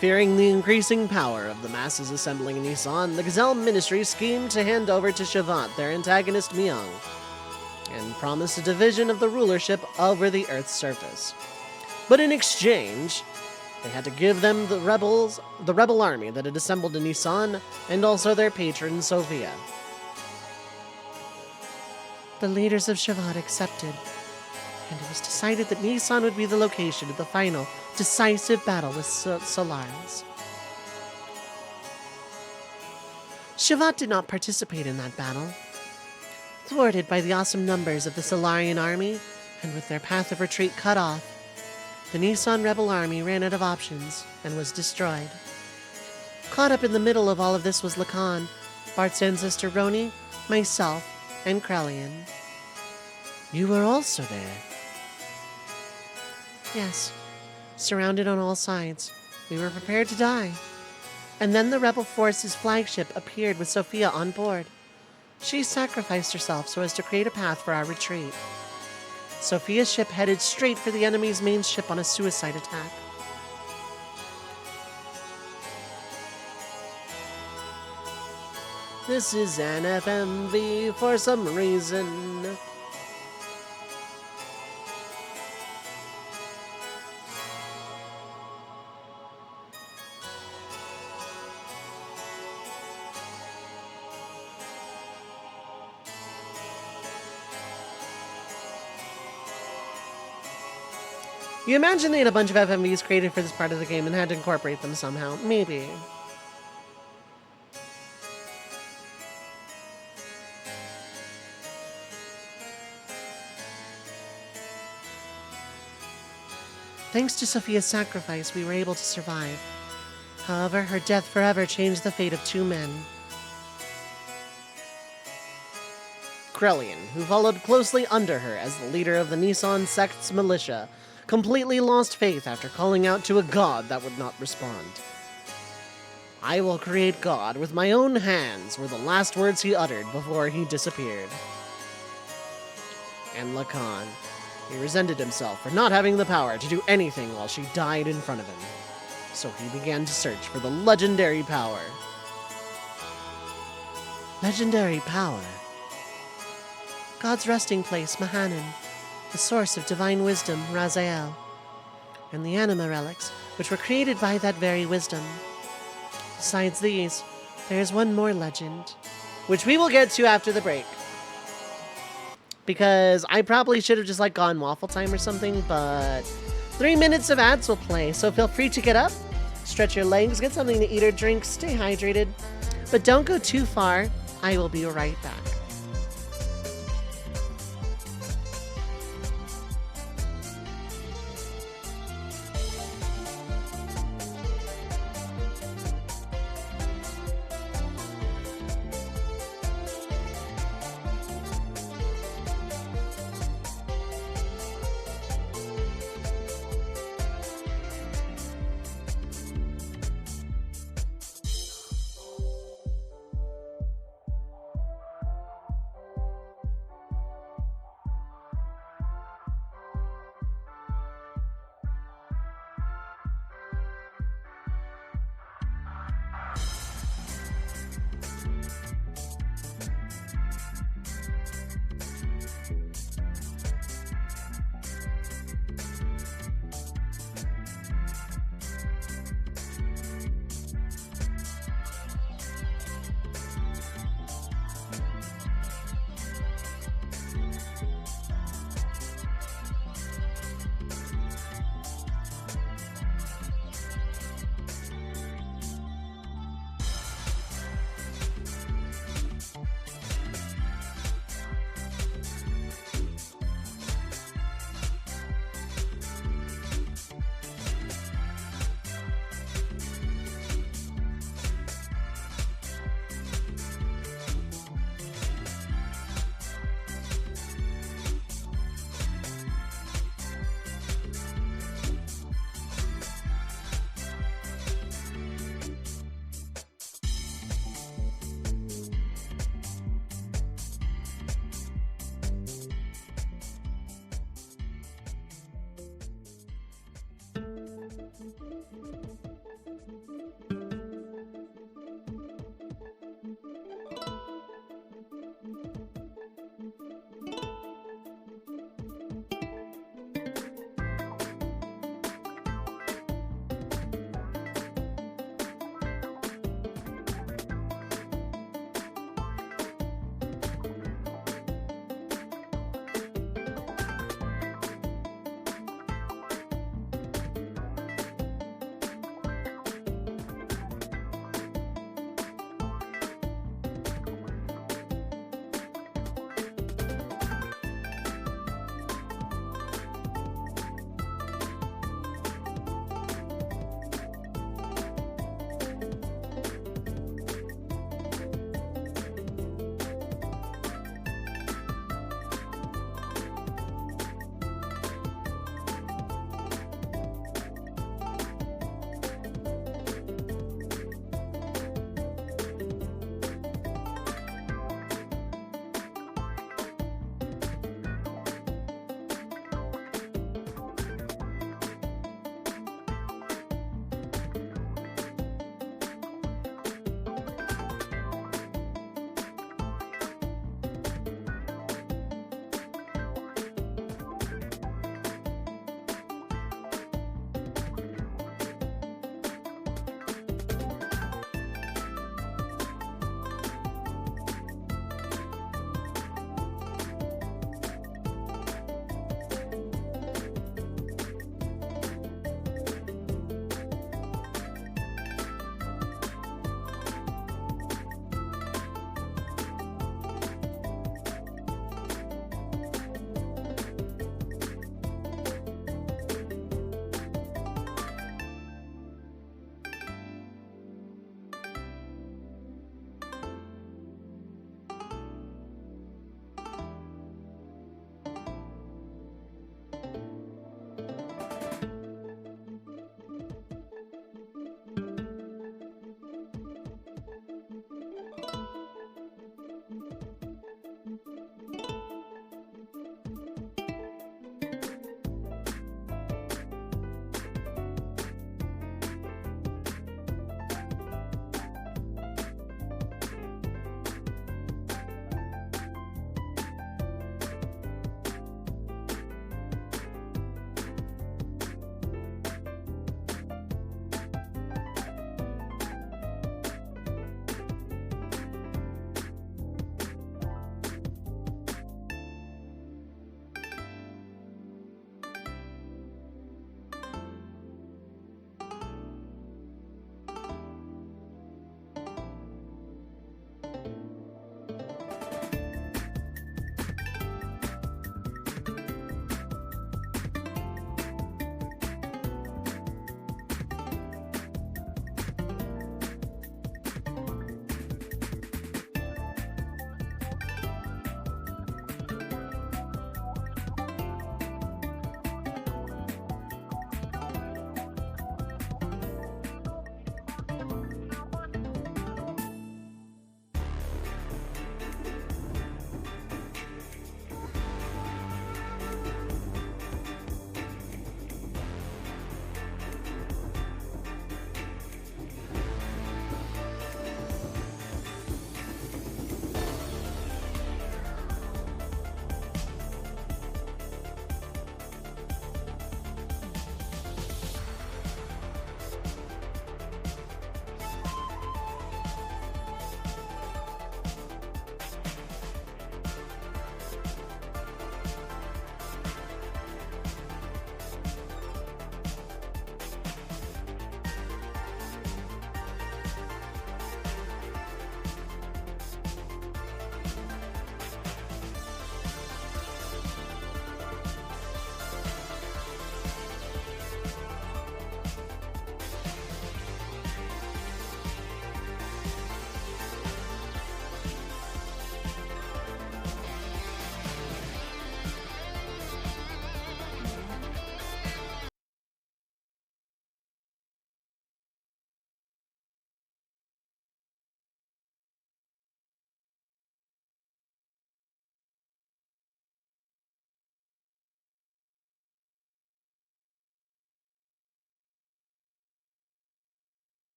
Fearing the increasing power of the masses assembling in Nisan, the Gazelle Ministry schemed to hand over to Shavat their antagonist Myung, and promised a division of the rulership over the Earth's surface. But in exchange, they had to give them the rebel army that had assembled in Nisan, and also their patron Sophia. The leaders of Shavat accepted, and it was decided that Nisan would be the location of the final, decisive battle with Solaris. Shavat did not participate in that battle. Thwarted by the awesome numbers of the Solarian army, and with their path of retreat cut off, the Nisan rebel army ran out of options and was destroyed. Caught up in the middle of all of this was Lacan, Bart's ancestor Roni, myself, and Krelian. You were also there. Yes. Surrounded on all sides, we were prepared to die. And then the rebel force's flagship appeared with Sophia on board. She sacrificed herself so as to create a path for our retreat. Sophia's ship headed straight for the enemy's main ship on a suicide attack. This is an FMV for some reason. You imagine they had a bunch of FMVs created for this part of the game and had to incorporate them somehow. Maybe. Thanks to Sophia's sacrifice, we were able to survive. However, her death forever changed the fate of 2 men. Krelian, who followed closely under her as the leader of the Nisan sect's militia, completely lost faith after calling out to a god that would not respond. "I will create God with my own hands," were the last words he uttered before he disappeared. And Lacan, he resented himself for not having the power to do anything while she died in front of him. So he began to search for the legendary power. Legendary power. God's resting place, Mahanan, the source of divine wisdom, Raziel, and the anima relics, which were created by that very wisdom. Besides these, there is one more legend, which we will get to after the break. Because I probably should have just gone waffle time or something, but 3 minutes of ads will play, so feel free to get up, stretch your legs, get something to eat or drink, stay hydrated, but don't go too far. I will be right back.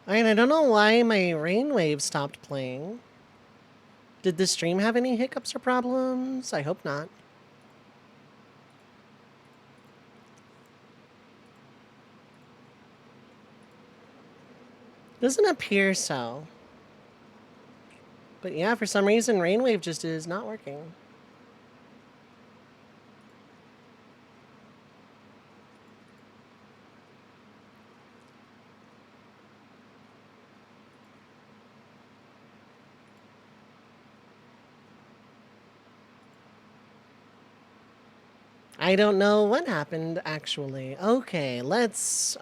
I mean, I don't know why my Rainwave stopped playing. Did the stream have any hiccups or problems? I hope not. Doesn't appear so. But yeah, for some reason, Rainwave just is not working. I don't know what happened, actually. Okay, let's,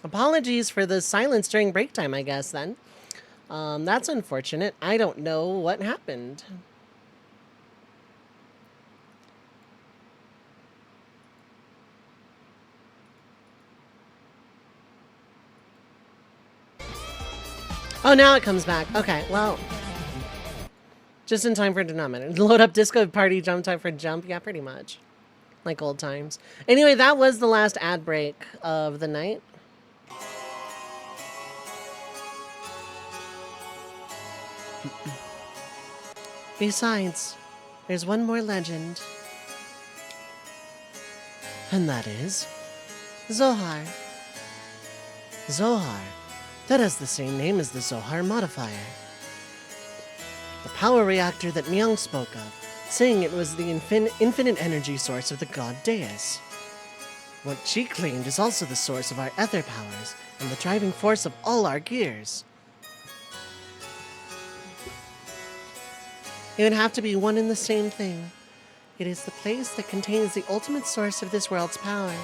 apologies for the silence during break time, I guess, then. That's unfortunate. I don't know what happened. Oh, now it comes back. Okay, well. Just in time for denominator. Load up disco party jump time for jump. Yeah, pretty much. Like old times. Anyway, that was the last ad break of the night. Besides, there's one more legend. And that is Zohar. Zohar. That has the same name as the Zohar modifier. The power reactor that Myung spoke of, saying it was the infinite energy source of the god Deus. What she claimed is also the source of our ether powers and the driving force of all our gears. It would have to be one and the same thing. It is the place that contains the ultimate source of this world's power.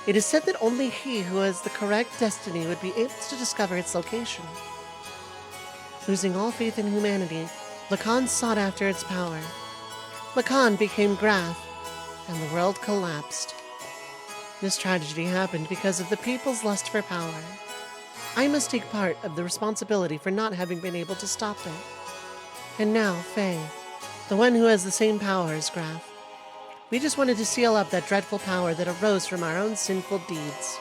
It is said that only he who has the correct destiny would be able to discover its location. Losing all faith in humanity, Lacan sought after its power. Lacan became Graf, and the world collapsed. This tragedy happened because of the people's lust for power. I must take part of the responsibility for not having been able to stop it. And now, Faye, the one who has the same power as Graf. We just wanted to seal up that dreadful power that arose from our own sinful deeds.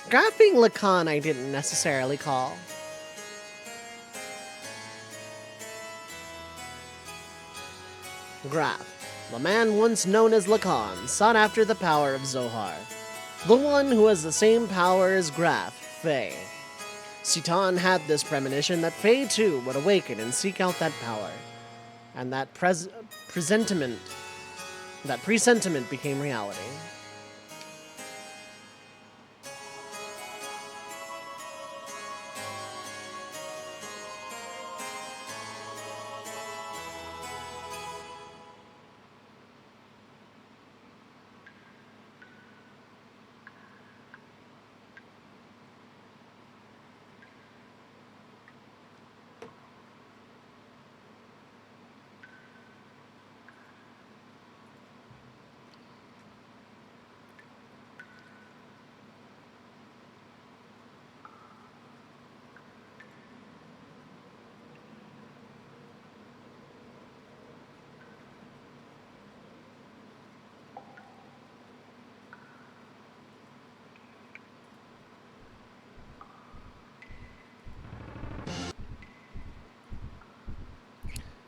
Graf being Lacan I didn't necessarily call. Graf, the man once known as Lacan, sought after the power of Zohar. The one who has the same power as Graf, Faye. Citan had this premonition that Faye too would awaken and seek out that power. And that presentiment became reality.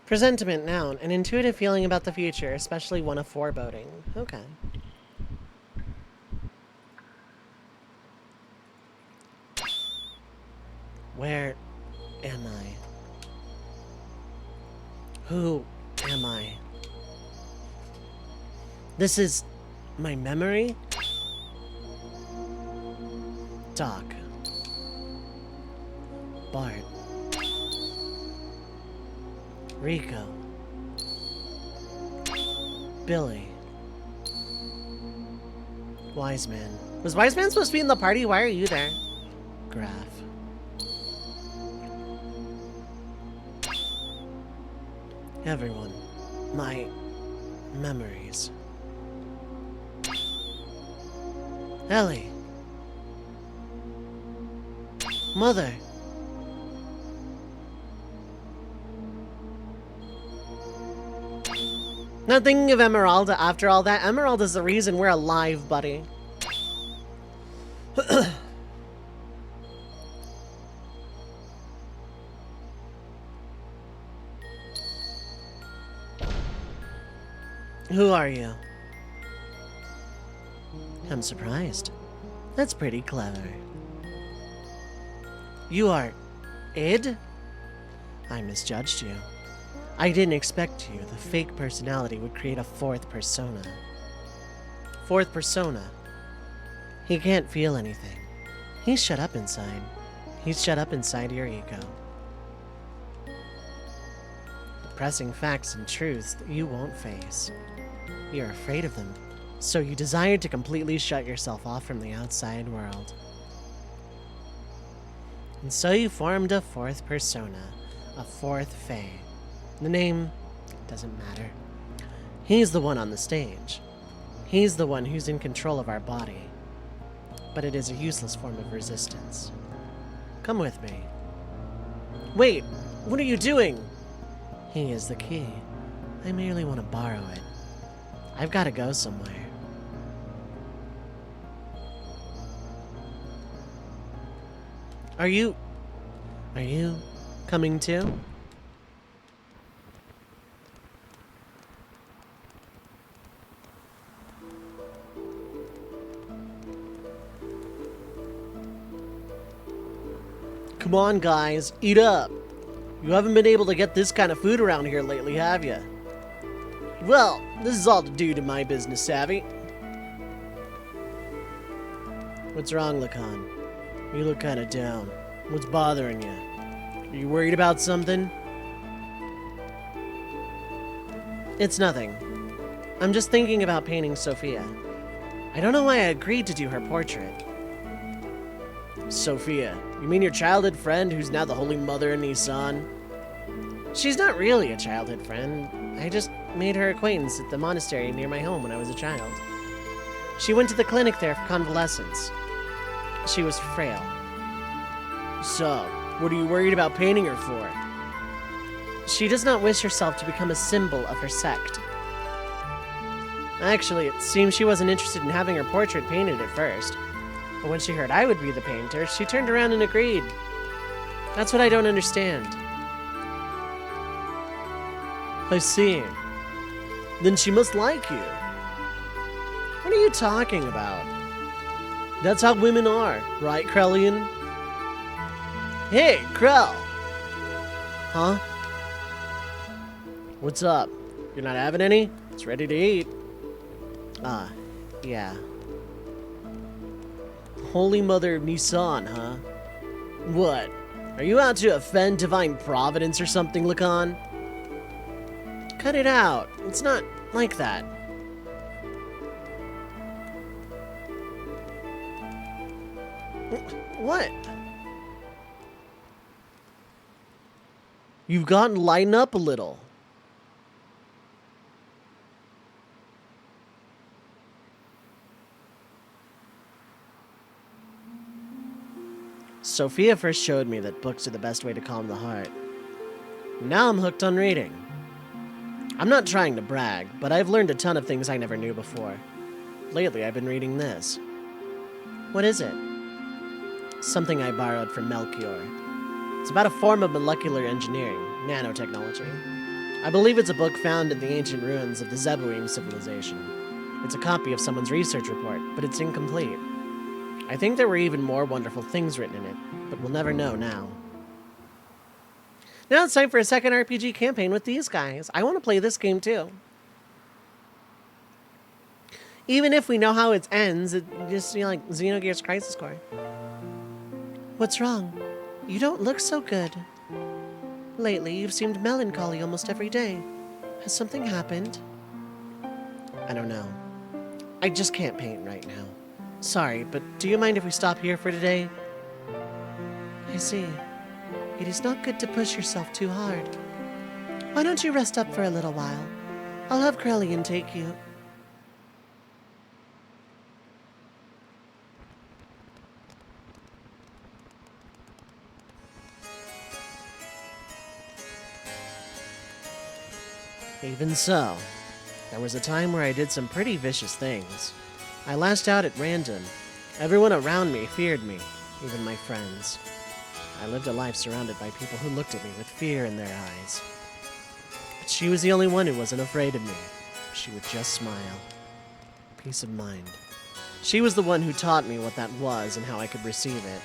Presentiment, noun. An intuitive feeling about the future, especially one of foreboding. Okay. Where am I? Who am I? This is my memory? Doc. Bart. Rico. Billy. Wiseman. Was Wiseman supposed to be in the party? Why are you there? Graf. Everyone. My memories. Mother. Not thinking of Emeralda after all that. Emeralda's the reason we're alive, buddy. Who are you? I'm surprised. That's pretty clever. You are Id? I misjudged you. I didn't expect you. The fake personality would create a fourth persona. Fourth persona. He can't feel anything. He's shut up inside. He's shut up inside your ego. Depressing facts and truths that you won't face. You're afraid of them, so you desire to completely shut yourself off from the outside world. And so you formed a fourth persona, a fourth Fae. The name doesn't matter. He's the one on the stage. He's the one who's in control of our body. But it is a useless form of resistance. Come with me. Wait, what are you doing? He is the key. I merely want to borrow it. I've got to go somewhere. Are you coming too? Come on, guys, eat up. You haven't been able to get this kind of food around here lately, have you? Well, this is all due to my business savvy. What's wrong, Lacan? You look kind of down. What's bothering you? Are you worried about something? It's nothing. I'm just thinking about painting Sophia. I don't know why I agreed to do her portrait. Sophia? You mean your childhood friend who's now the Holy Mother in Nissan? She's not really a childhood friend. I just made her acquaintance at the monastery near my home when I was a child. She went to the clinic there for convalescence. She was frail. So, what are you worried about painting her for? She does not wish herself to become a symbol of her sect. Actually, it seems she wasn't interested in having her portrait painted at first. But when she heard I would be the painter, she turned around and agreed. That's what I don't understand. I see. Then she must like you. What are you talking about? That's how women are, right, Krellian? Hey, Krell! Huh? What's up? You're not having any? It's ready to eat. Yeah. Holy Mother of Nissan, huh? What? Are you out to offend divine providence or something, Lacan? Cut it out. It's not like that. What? You've gotten to lighten up a little. Sophia first showed me that books are the best way to calm the heart. Now I'm hooked on reading. I'm not trying to brag, but I've learned a ton of things I never knew before. Lately, I've been reading this. What is it? Something I borrowed from Melchior. It's about a form of molecular engineering, nanotechnology. I believe it's a book found in the ancient ruins of the Zebuim civilization. It's a copy of someone's research report, but it's incomplete. I think there were even more wonderful things written in it, but we'll never know now. Now it's time for a second RPG campaign with these guys. I want to play this game too. Even if we know how it ends, it just, like Xenogears Crisis Core. What's wrong? You don't look so good. Lately, you've seemed melancholy almost every day. Has something happened? I don't know. I just can't paint right now. Sorry, but do you mind if we stop here for today? I see. It is not good to push yourself too hard. Why don't you rest up for a little while? I'll have Krellian take you. Even so, there was a time where I did some pretty vicious things. I lashed out at random. Everyone around me feared me, even my friends. I lived a life surrounded by people who looked at me with fear in their eyes. But she was the only one who wasn't afraid of me. She would just smile. Peace of mind. She was the one who taught me what that was and how I could receive it.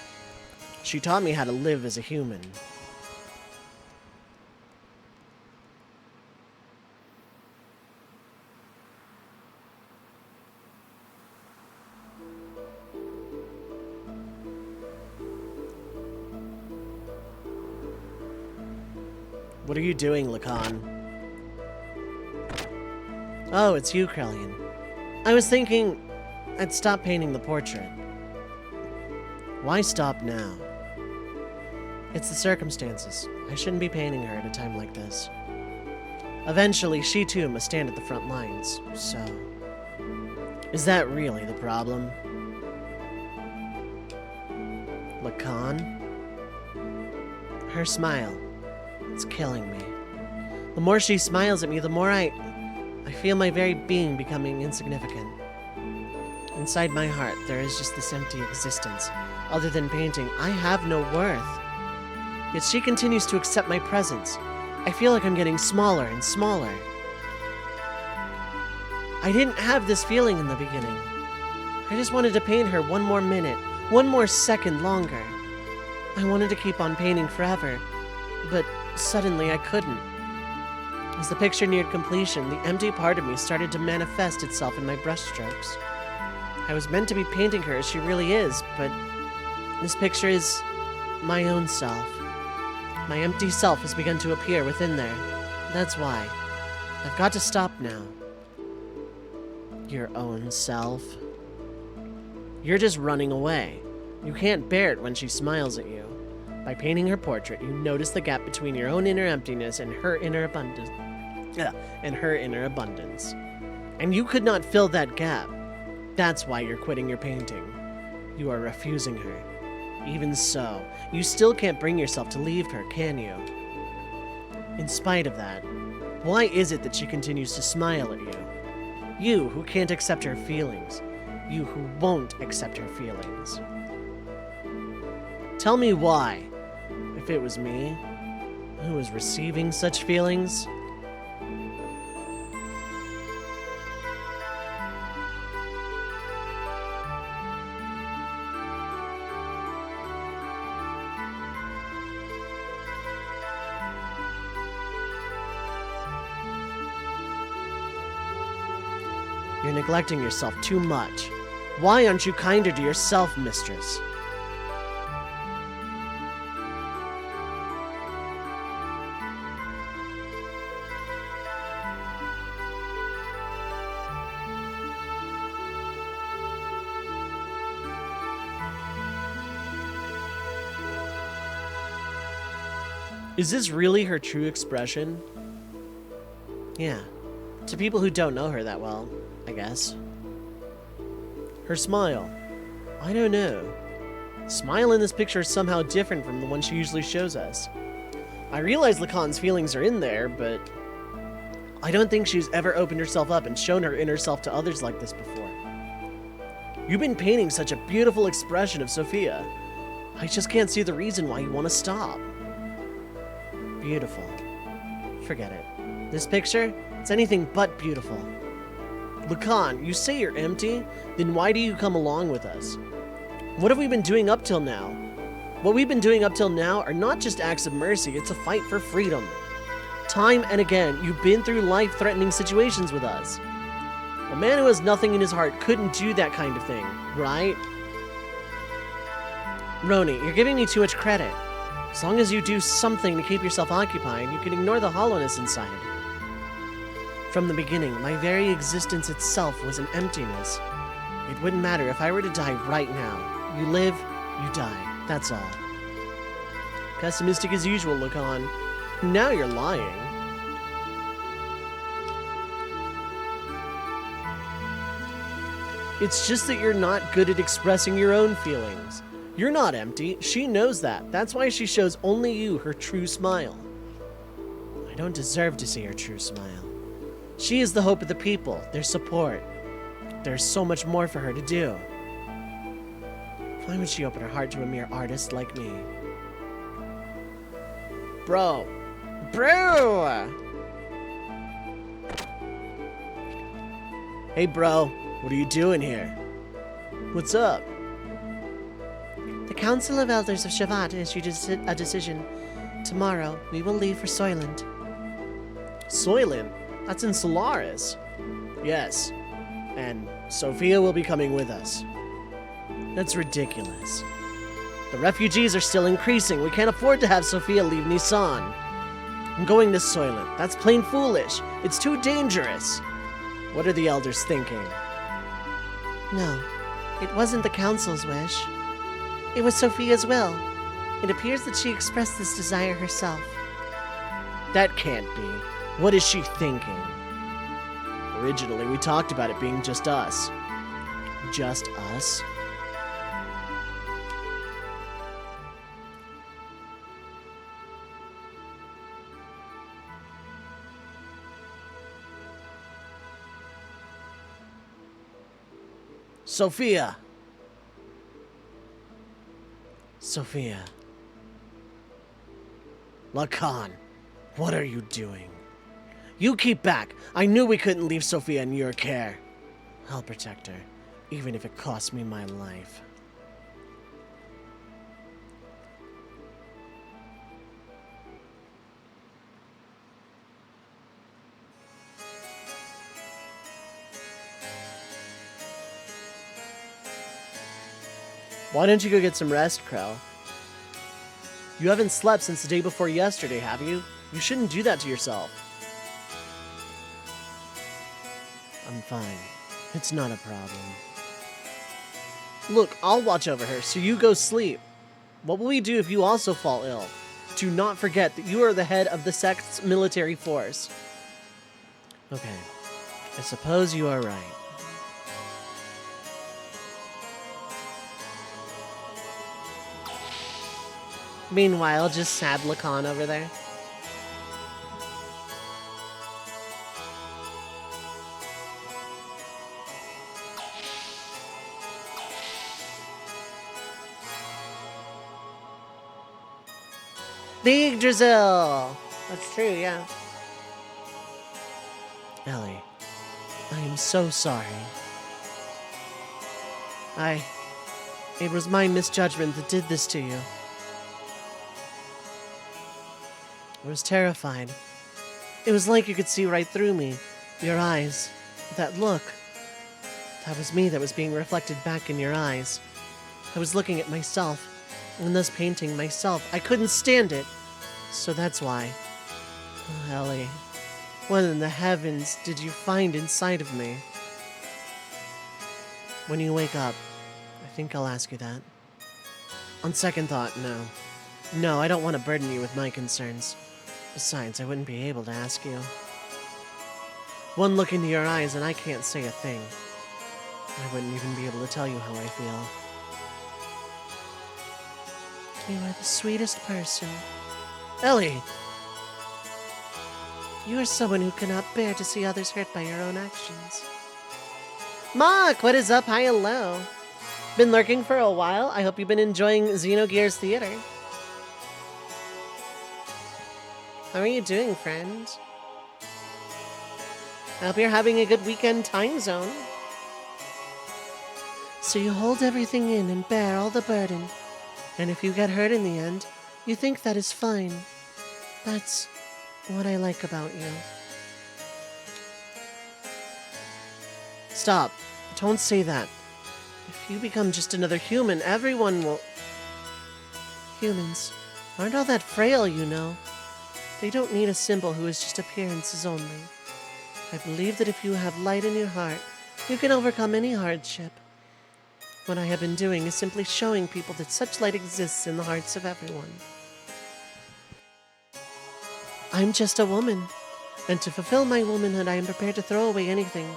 She taught me how to live as a human. What are you doing, Lacan? Oh, it's you, Krellian. I was thinking I'd stop painting the portrait. Why stop now? It's the circumstances. I shouldn't be painting her at a time like this. Eventually, she too must stand at the front lines, so... Is that really the problem? Lacan? Her smile. It's killing me. The more she smiles at me, the more I feel my very being becoming insignificant. Inside my heart, there is just this empty existence. Other than painting, I have no worth. Yet she continues to accept my presence. I feel like I'm getting smaller and smaller. I didn't have this feeling in the beginning. I just wanted to paint her one more minute, one more second longer. I wanted to keep on painting forever, but suddenly I couldn't. As the picture neared completion, the empty part of me started to manifest itself in my brushstrokes. I was meant to be painting her as she really is, but this picture is my own self. My empty self has begun to appear within there. That's why. I've got to stop now. Your own self? You're just running away. You can't bear it when she smiles at you. By painting her portrait, you notice the gap between your own inner emptiness and her inner abundance. And you could not fill that gap. That's why you're quitting your painting. You are refusing her. Even so, you still can't bring yourself to leave her, can you? In spite of that, why is it that she continues to smile at you? You who can't accept her feelings. You who won't accept her feelings. Tell me why. If it was me, who was receiving such feelings? You're neglecting yourself too much. Why aren't you kinder to yourself, mistress? Is this really her true expression? Yeah. To people who don't know her that well, I guess. Her smile. I don't know. The smile in this picture is somehow different from the one she usually shows us. I realize Lacan's feelings are in there, but I don't think she's ever opened herself up and shown her inner self to others like this before. You've been painting such a beautiful expression of Sophia. I just can't see the reason why you want to stop. Beautiful. Forget it. This picture, it's anything but beautiful. Lacan, you say you're empty? Then why do you come along with us? What have we been doing up till now? What we've been doing up till now are not just acts of mercy, it's a fight for freedom. Time and again, you've been through life-threatening situations with us. A man who has nothing in his heart couldn't do that kind of thing, right? Roni, you're giving me too much credit. As long as you do something to keep yourself occupied, you can ignore the hollowness inside. From the beginning, my very existence itself was an emptiness. It wouldn't matter if I were to die right now. You live, you die. That's all. Pessimistic as usual, Lacan. Now you're lying. It's just that you're not good at expressing your own feelings. You're not empty. She knows that. That's why she shows only you her true smile. I don't deserve to see her true smile. She is the hope of the people, their support. There's so much more for her to do. Why would she open her heart to a mere artist like me? Bro. Hey, bro. What are you doing here? What's up? The Council of Elders of Shavat issued a decision. Tomorrow, we will leave for Soylent. Soylent? That's in Solaris. Yes. And Sophia will be coming with us. That's ridiculous. The refugees are still increasing. We can't afford to have Sophia leave Nisan. I'm going to Soylent. That's plain foolish. It's too dangerous. What are the elders thinking? No, it wasn't the Council's wish. It was Sophia's will. It appears that she expressed this desire herself. That can't be. What is she thinking? Originally, we talked about it being just us. Just us? Sophia! Sophia. Lacan, what are you doing? You keep back. I knew we couldn't leave Sophia in your care. I'll protect her, even if it costs me my life. Why don't you go get some rest, Krell? You haven't slept since the day before yesterday, have you? You shouldn't do that to yourself. I'm fine. It's not a problem. Look, I'll watch over her, so you go sleep. What will we do if you also fall ill? Do not forget that you are the head of the sect's military force. Okay. I suppose you are right. Meanwhile, just sad Lacan over there. Big drizzle! That's true, yeah. Ellie, I am so sorry. It was my misjudgment that did this to you. I was terrified. It was like you could see right through me. Your eyes. That look. That was me that was being reflected back in your eyes. I was looking at myself, and thus painting myself. I couldn't stand it. So that's why. Oh, Ellie, what in the heavens did you find inside of me? When you wake up, I think I'll ask you that. On second thought, no. No, I don't want to burden you with my concerns. Besides, I wouldn't be able to ask you. One look into your eyes and I can't say a thing. I wouldn't even be able to tell you how I feel. You are the sweetest person. Ellie! You are someone who cannot bear to see others hurt by your own actions. Mark, what is up? Hi, hello. Been lurking for a while. I hope you've been enjoying Xenogears Theater. How are you doing, friend? I hope you're having a good weekend time zone. So you hold everything in and bear all the burden. And if you get hurt in the end, you think that is fine. That's what I like about you. Stop. Don't say that. If you become just another human, everyone will... Humans aren't all that frail, you know. They don't need a symbol who is just appearances only. I believe that if you have light in your heart, you can overcome any hardship. What I have been doing is simply showing people that such light exists in the hearts of everyone. I'm just a woman, and to fulfill my womanhood I am prepared to throw away anything,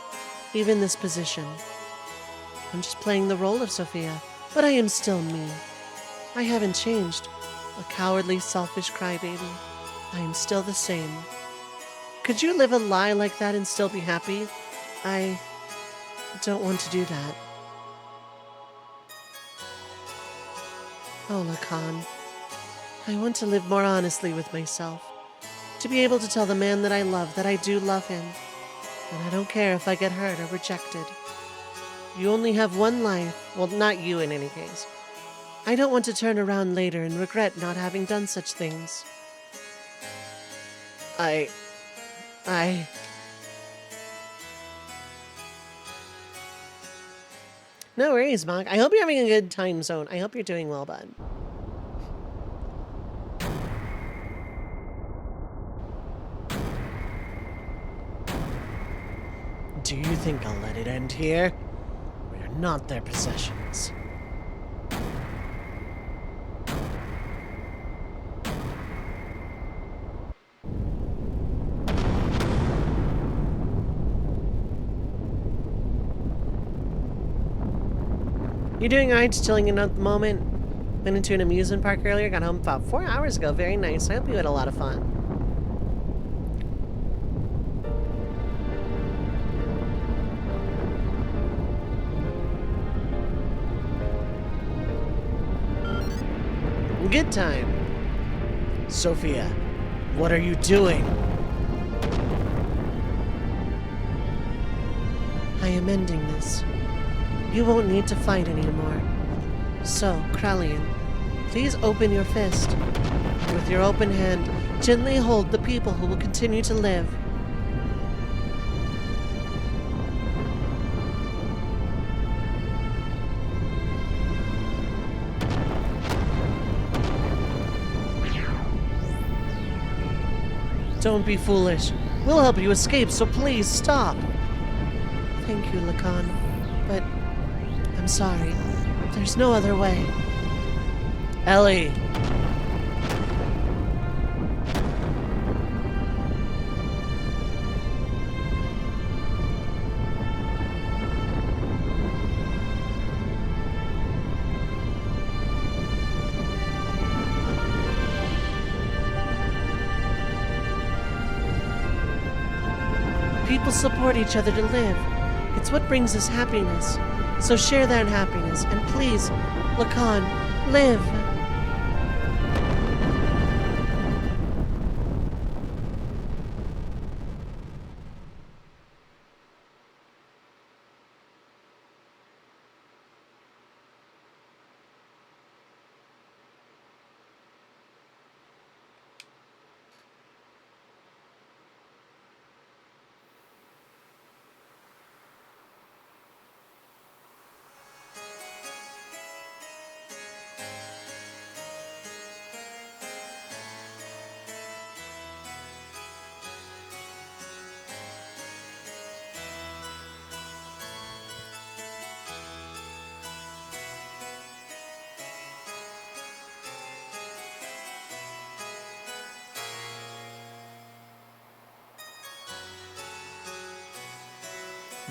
even this position. I'm just playing the role of Sophia, but I am still me. I haven't changed. A cowardly, selfish crybaby. I am still the same. Could you live a lie like that and still be happy? I don't want to do that. Oh, Lacan. I want to live more honestly with myself. To be able to tell the man that I love that I do love him. And I don't care if I get hurt or rejected. You only have one life. Well, not you in any case. I don't want to turn around later and regret not having done such things. I... No worries, Mark. I hope you're having a good time zone. I hope you're doing well, bud. Do you think I'll let it end here? We are not their possessions. You doing alright? Just chilling in at the moment? Went into an amusement park earlier, got home about 4 hours ago. Very nice. I hope you had a lot of fun. Good time. Sophia, what are you doing? I am ending this. You won't need to fight anymore. So, Krallian, please open your fist. And with your open hand, gently hold the people who will continue to live. Don't be foolish. We'll help you escape, so please stop. Thank you, Lacan. But I'm sorry. There's no other way. Ellie. People support each other to live. It's what brings us happiness. So share that happiness, and please, Lacan, live.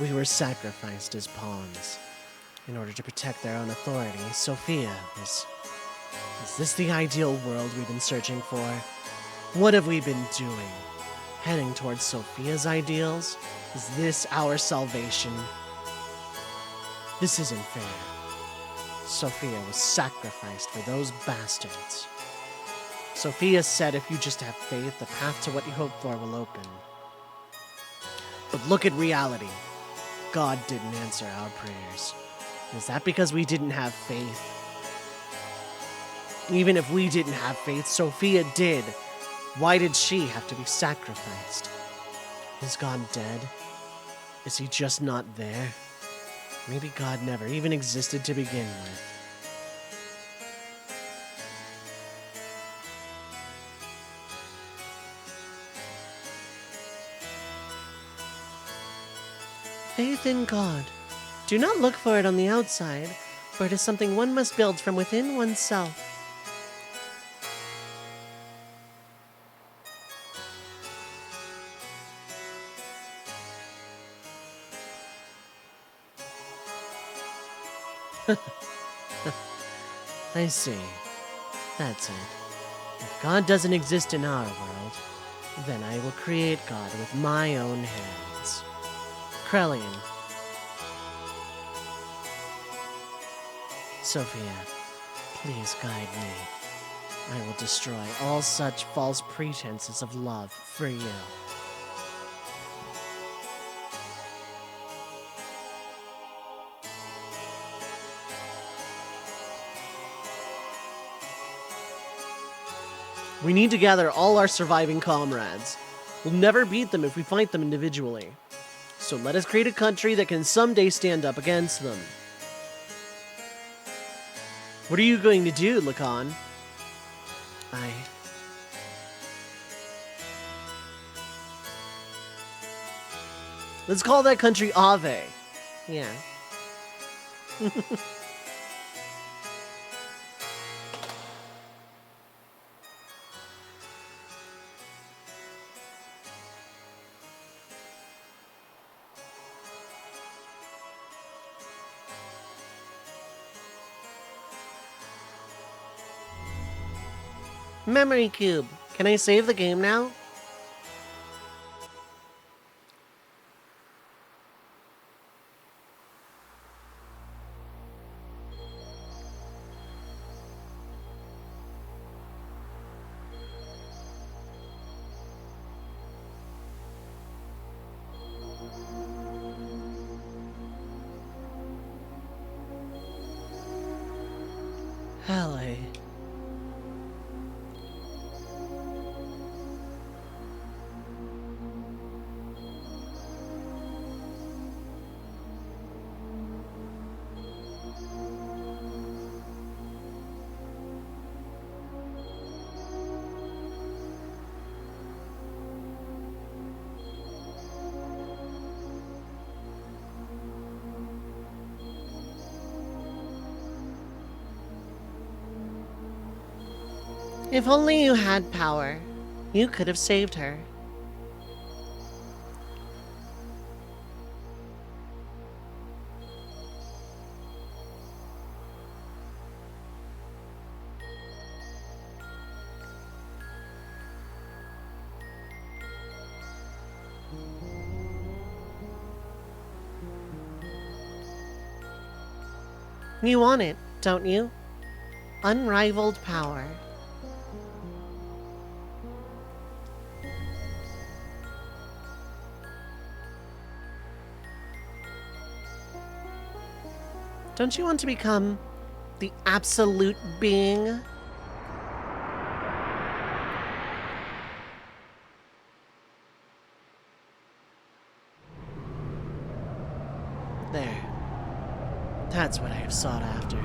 We were sacrificed as pawns. In order to protect their own authority, Sophia is this the ideal world we've been searching for? What have we been doing? Heading towards Sophia's ideals? Is this our salvation? This isn't fair. Sophia was sacrificed for those bastards. Sophia said if you just have faith, the path to what you hope for will open. But look at reality. God didn't answer our prayers. Is that because we didn't have faith? Even if we didn't have faith, Sophia did. Why did she have to be sacrificed? Is God dead? Is he just not there? Maybe God never even existed to begin with. Faith in God. Do not look for it on the outside, for it is something one must build from within oneself. I see. That's it. If God doesn't exist in our world, Then I will create God with my own hands. Krellian. Sophia, please guide me. I will destroy all such false pretenses of love for you. We need to gather all our surviving comrades. We'll never beat them if we fight them individually. So let us create a country that can someday stand up against them. What are you going to do, Lacan? Let's call that country Ave. Yeah. Memory cube. Can I save the game now? Helly. If only you had power, you could have saved her. You want it, don't you? Unrivaled power. Don't you want to become the absolute being? There. That's what I have sought after.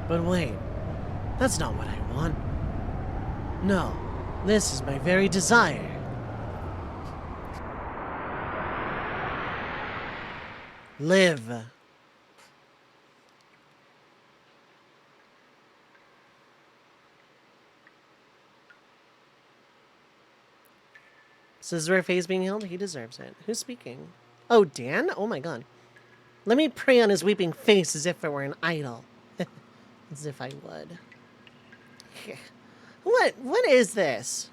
But wait. That's not what I want. No, this is my very desire. Live. Scissor face being held? He deserves it. Who's speaking? Oh, Dan? Oh my god. Let me pray on his weeping face as if it were an idol. As if I would. What is this?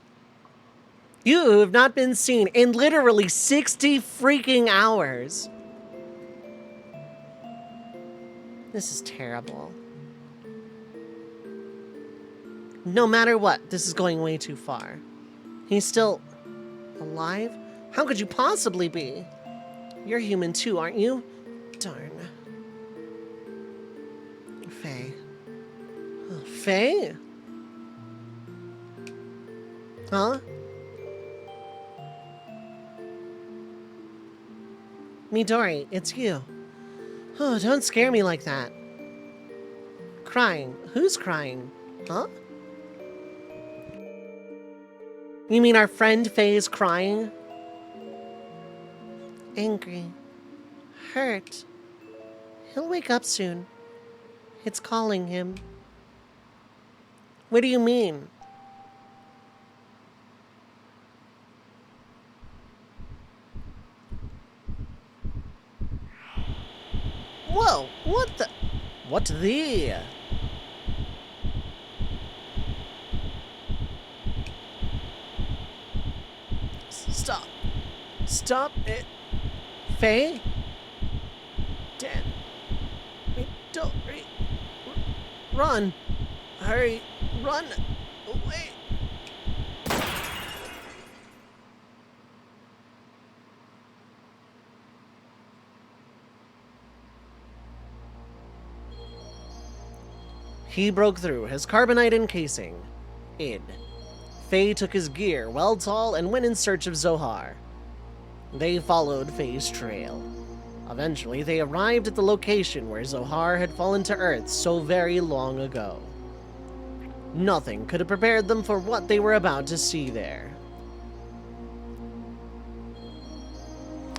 You have not been seen in literally 60 freaking hours. This is terrible. No matter what, this is going way too far. He's still alive? How could you possibly be? You're human too, aren't you? Darn. Faye. Oh, Faye? Huh? Midori, it's you. Oh, don't scare me like that. Crying. Who's crying? Huh? You mean our friend Faye's crying? Angry. Hurt. He'll wake up soon. It's calling him. What do you mean? Whoa, what the? What the? Stop. Stop it. Faye? Dan. Wait, don't. Run. Hurry. Run. Away. He broke through his carbonite encasing. Faye took his gear, Weltall, and went in search of Zohar. They followed Faye's trail. Eventually, they arrived at the location where Zohar had fallen to Earth so very long ago. Nothing could have prepared them for what they were about to see there.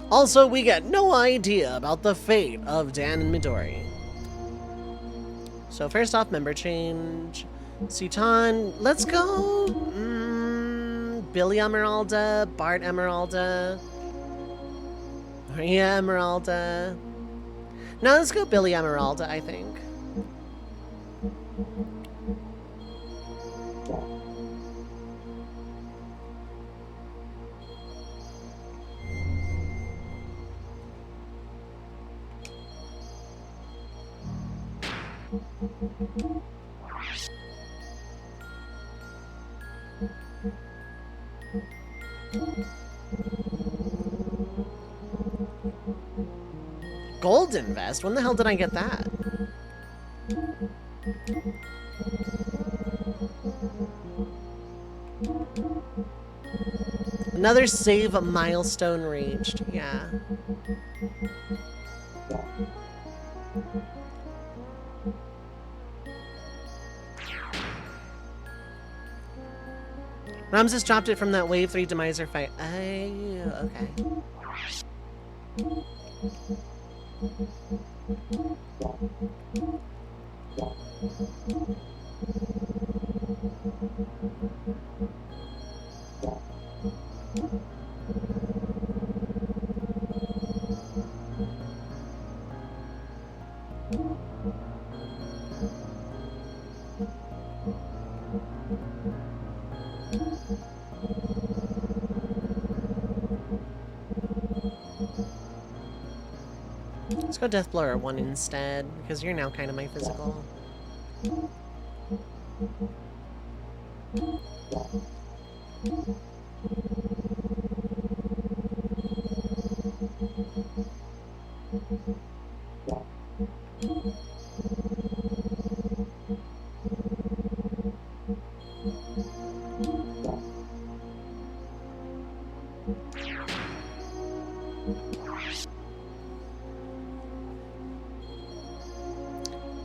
Also, we get no idea about the fate of Dan and Midori. So first off, member change. Citan, let's go. Billy Emeralda, Bart Emeralda, Maria Emeralda. No, let's go Billy Emeralda, I think. Golden vest? When the hell did I get that? Another save milestone reached. Yeah. Ramses dropped it from that Wave 3 Demiser fight. Okay. Let's go Deathblower 1 instead, because you're now kind of my physical.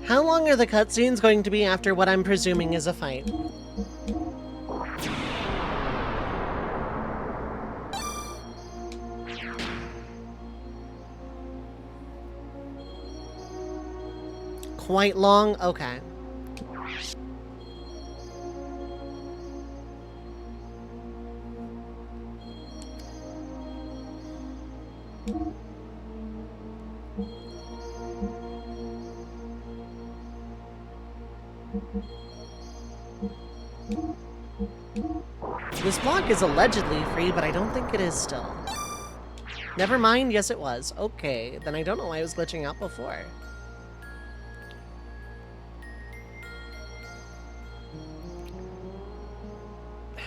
How long are the cutscenes going to be after what I'm presuming is a fight? Quite long? Okay. This block is allegedly free, but I don't think it is still. Never mind, yes it was. Okay, then I don't know why I was glitching out before.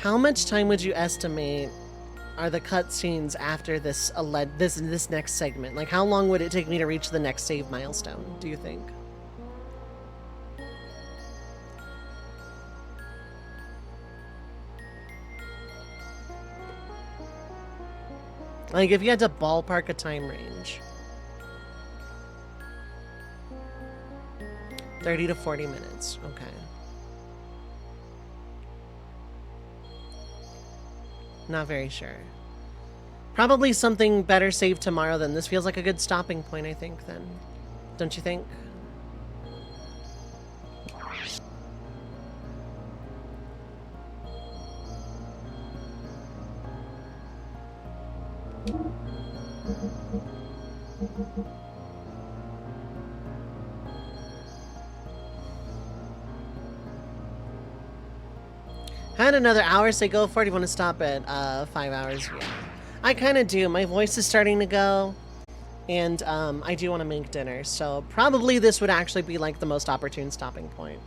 How much time would you estimate are the cutscenes after this next segment? Like, how long would it take me to reach the next save milestone, do you think? Like, if you had to ballpark a time range. 30 to 40 minutes, okay. Not very sure. Probably something better saved tomorrow then. This feels like a good stopping point, I think, then. Don't you think? Had another hour, say go for it. You want to stop at 5 hours? Yeah. I kind of do. My voice is starting to go. And I do want to make dinner. So probably this would actually be like the most opportune stopping point.